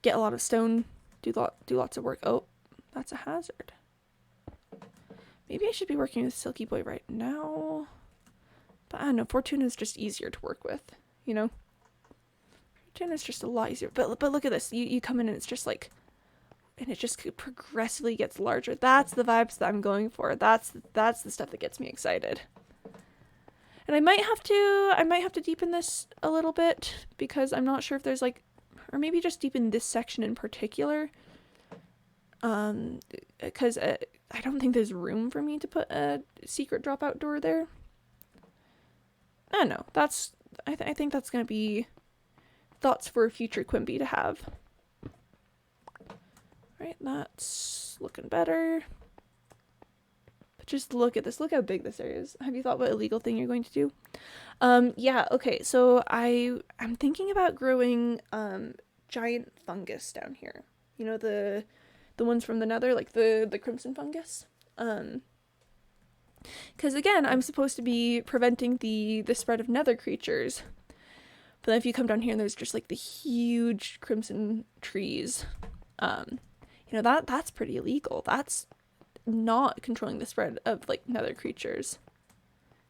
get a lot of stone, do lots of work. Oh, that's a hazard. Maybe I should be working with Silky Boy right now. But I don't know, Fortuna is just easier to work with, you know? Fortuna is just a lot easier. But look at this. You come in and it's just like, and it just progressively gets larger. That's the vibes that I'm going for. That's the stuff that gets me excited. And I might have to deepen this a little bit, because I'm not sure if there's like, or maybe just deepen this section in particular. Because I don't think there's room for me to put a secret dropout door there. I don't know. I think that's gonna be thoughts for a future Quimby to have. Right, that's looking better. But just look at this. Look how big this area is. Have you thought what illegal thing you're going to do? Yeah, okay, so I'm thinking about growing giant fungus down here. You know, the ones from the nether, like the crimson fungus. Because again, I'm supposed to be preventing the spread of nether creatures. But then if you come down here and there's just like the huge crimson trees, you know, that's pretty illegal. That's not controlling the spread of like nether creatures.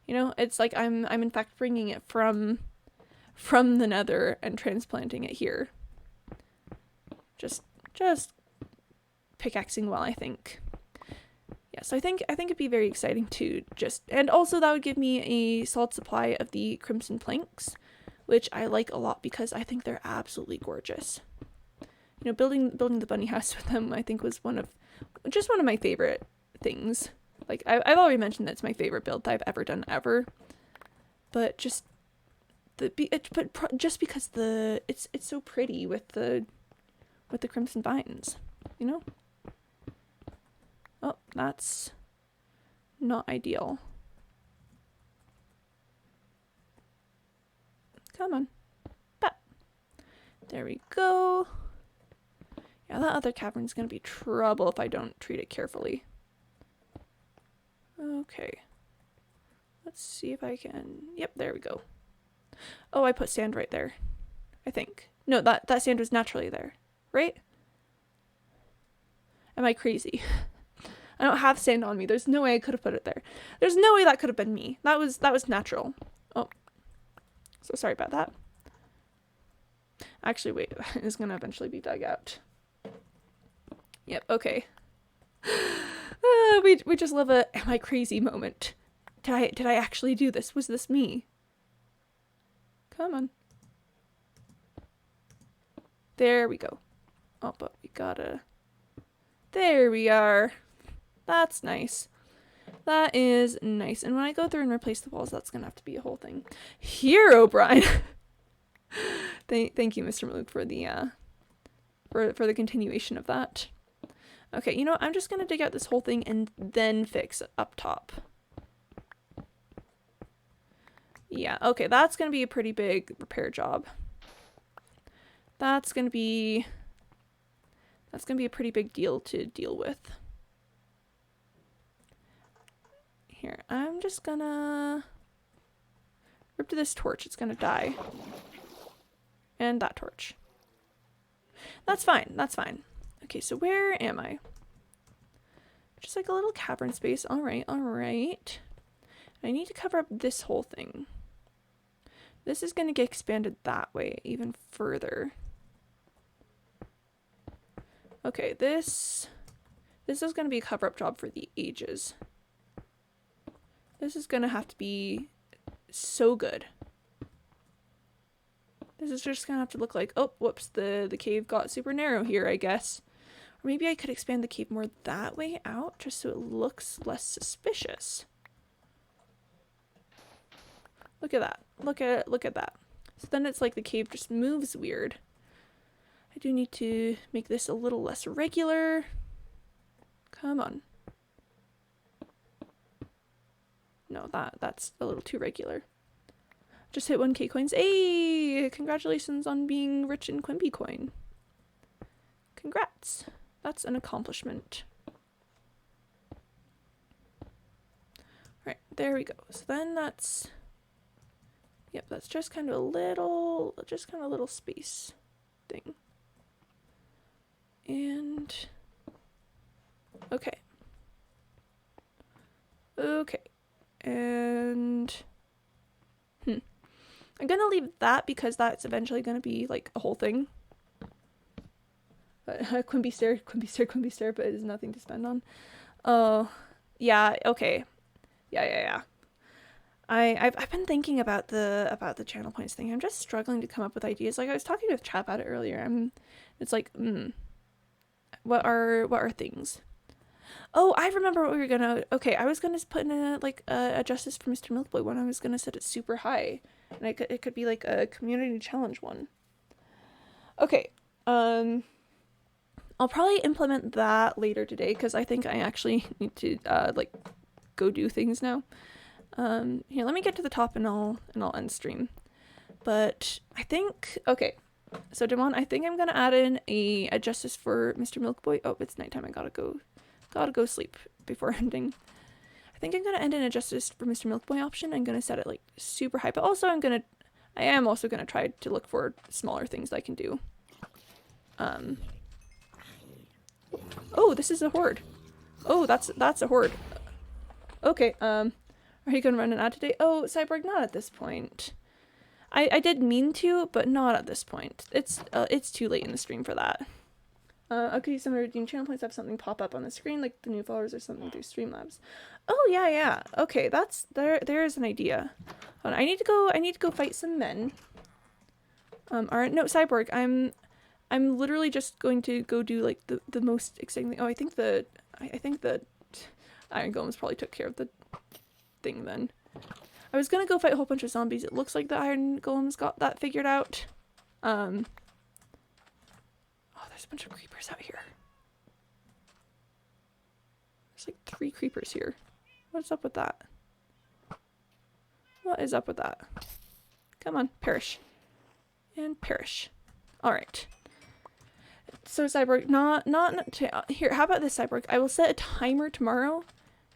You know, it's like I'm in fact bringing it from the nether and transplanting it here. Just pickaxing well, I think. Yeah, so I think it'd be very exciting to just, and also that would give me a solid supply of the crimson planks, which I like a lot because I think they're absolutely gorgeous. You know, building the bunny house with them, I think was one of my favorite things. Like I've already mentioned that's my favorite build that I've ever done ever, but just just because it's so pretty with the crimson vines, you know. Oh, that's not ideal. Come on. But there we go. Yeah, that other cavern's gonna be trouble if I don't treat it carefully. Okay. Let's see if I can... Yep, there we go. Oh, I put sand right there. I think. No, that sand was naturally there. Right? Am I crazy? I don't have sand on me. There's no way I could have put it there. There's no way that could have been me. That was natural. Oh. So sorry about that. Actually, wait. It's gonna eventually be dug out. Yep, okay. We just love a am I crazy moment. Did I actually do this? Was this me? Come on. There we go. Oh, but we gotta... There we are. That's nice. That is nice. And when I go through and replace the walls, that's gonna have to be a whole thing. Here, O'Brien. Thank you, Mr. Malouk, for the for the continuation of that. Okay, you know what? I'm just gonna dig out this whole thing and then fix up top. Yeah, okay, that's gonna be a pretty big repair job. That's gonna be a pretty big deal to deal with. Here, I'm just gonna rip to this torch. It's gonna die. And that torch. That's fine, that's fine. Okay, so where am I? Just like a little cavern space. Alright, alright. I need to cover up this whole thing. This is gonna get expanded that way even further. Okay, this is gonna be a cover-up job for the ages. This is gonna have to be so good. This is just gonna have to look like, oh, whoops, the cave got super narrow here, I guess. Or maybe I could expand the cave more that way out, just so it looks less suspicious. Look at that. Look at that. So then it's like the cave just moves weird. I do need to make this a little less regular. Come on. No, that's a little too regular. Just hit 1k coins. Hey! Congratulations on being rich in Quimby coin. Congrats. That's an accomplishment. Right, there we go. So then that's... Yep, that's just kind of a little space thing. And... Okay. Okay. And... I'm gonna leave that because that's eventually gonna be like a whole thing. But Quimby stair, but it is nothing to spend on. Oh, yeah, okay. Yeah. I've been thinking about the channel points thing. I'm just struggling to come up with ideas. Like I was talking with Chad about it earlier. It's like, what are things? Oh, I remember what we were gonna. Okay, I was gonna put in a justice for Mr. Milkboy one. I was gonna set it super high, and it could be like a community challenge one. Okay, I'll probably implement that later today because I think I actually need to like go do things now. Here, let me get to the top and I'll end stream. But I think okay. So Demon, I think I'm gonna add in a justice for Mr. Milkboy. Oh, it's nighttime. I gotta go sleep before ending. I think I'm gonna end in a justice for Mr. Milkboy option. I'm gonna set it like super high, but also I'm gonna I am also going to try to look for smaller things that I can do. Oh, this is a horde. Oh, that's a horde. Okay, are you going to run an ad today? Oh, Cyborg, not at this point. I did mean to, but not at this point. It's too late in the stream for that. Okay, some redeem channel points have something pop up on the screen, like the new followers or something through Streamlabs. Oh yeah. Okay, there is an idea. Hold on, I need to go fight some men. Alright, no, Cyborg, I'm literally just going to go do like the most exciting thing. Oh, I think the Iron Golems probably took care of the thing then. I was gonna go fight a whole bunch of zombies. It looks like the Iron Golems got that figured out. Oh, there's a bunch of creepers out here. There's like 3 creepers here. What's up with that? What is up with that? Come on, perish. And perish. Alright. So Cyborg, here, how about this, Cyborg? I will set a timer tomorrow,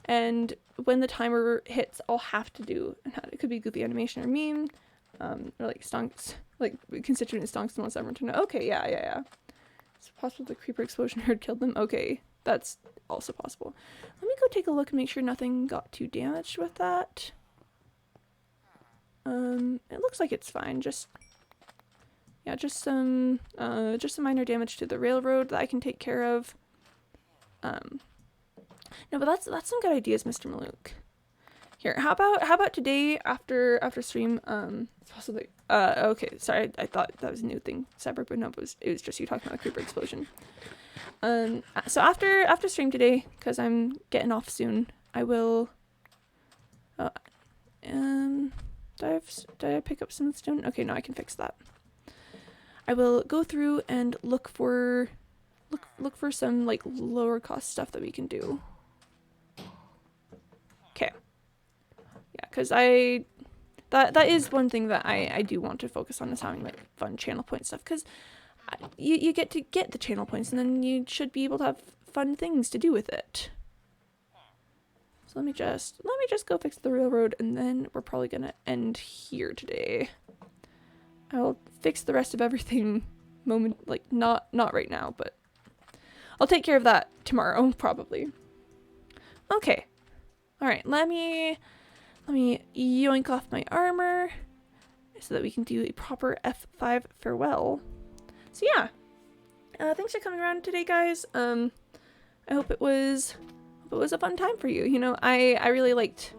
and when the timer hits, I'll have to do, it could be goofy animation or meme, or like stonks, like constituent stonks and wants everyone to know. Okay, yeah. It's possible the creeper explosion herd killed them. Okay, that's also possible. Let me go take a look and make sure nothing got too damaged with that. It looks like it's fine. Just some minor damage to the railroad that I can take care of. No, but that's some good ideas, Mr. Malouk. Here, how about today after stream? Possibly. Okay, sorry, I thought that was a new thing, Cyber, but no, it was just you talking about the creeper explosion. So after stream today, because I'm getting off soon, I will. Did I pick up some stone? Okay, no, I can fix that. I will go through and look for some like lower cost stuff that we can do. Okay. Yeah, because that is one thing that I do want to focus on, is having like fun channel point stuff, because you get to get the channel points and then you should be able to have fun things to do with it. So let me just go fix the railroad, and then we're probably gonna end here today. I'll fix the rest of everything not right now, but I'll take care of that tomorrow probably. Okay. All right, let me yoink off my armor so that we can do a proper F5 farewell. So yeah, thanks for coming around today, guys. I hope it was a fun time for you. You know, I really liked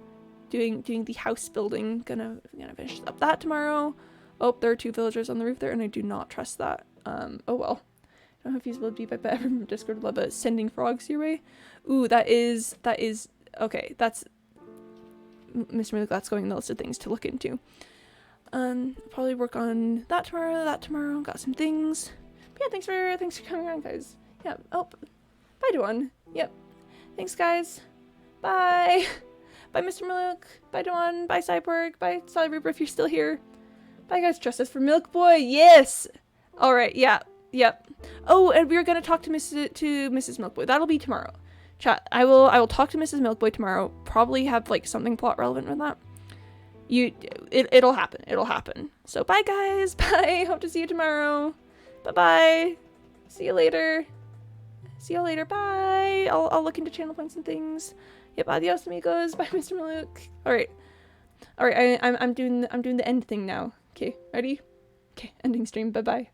doing the house building. Gonna finish up that tomorrow. Oh, there are 2 villagers on the roof there, and I do not trust that. Oh well. I don't know if he's feasibility, but everyone from Discord would love sending frogs your way. Ooh, that is okay. That's Mr. Malik, that's going on the list of things to look into. Probably work on that tomorrow. Got some things. But yeah, thanks for coming around, guys. Yeah. Oh, bye, Dawn. Yep. Thanks, guys. Bye. Bye, Mr. Malik. Bye, Dawn. Bye, Cyborg. Bye, Solid Reaper, if you're still here. Bye, guys. Trust us for Milk Boy. Yes. All right. Yeah. Yep. Oh, and we're gonna talk to Mrs. Milk Boy. That'll be tomorrow. Chat. I will talk to Mrs. Milk Boy tomorrow. Probably have like something plot relevant with that. It'll happen. It'll happen. So bye, guys. Bye. Hope to see you tomorrow. Bye bye. See you later. See you later. Bye. I'll look into channel points and things. Yep. Adios, amigos. Bye, Mr. Malouk. All right. I'm doing the end thing now. Okay. Ready? Okay. Ending stream. Bye bye.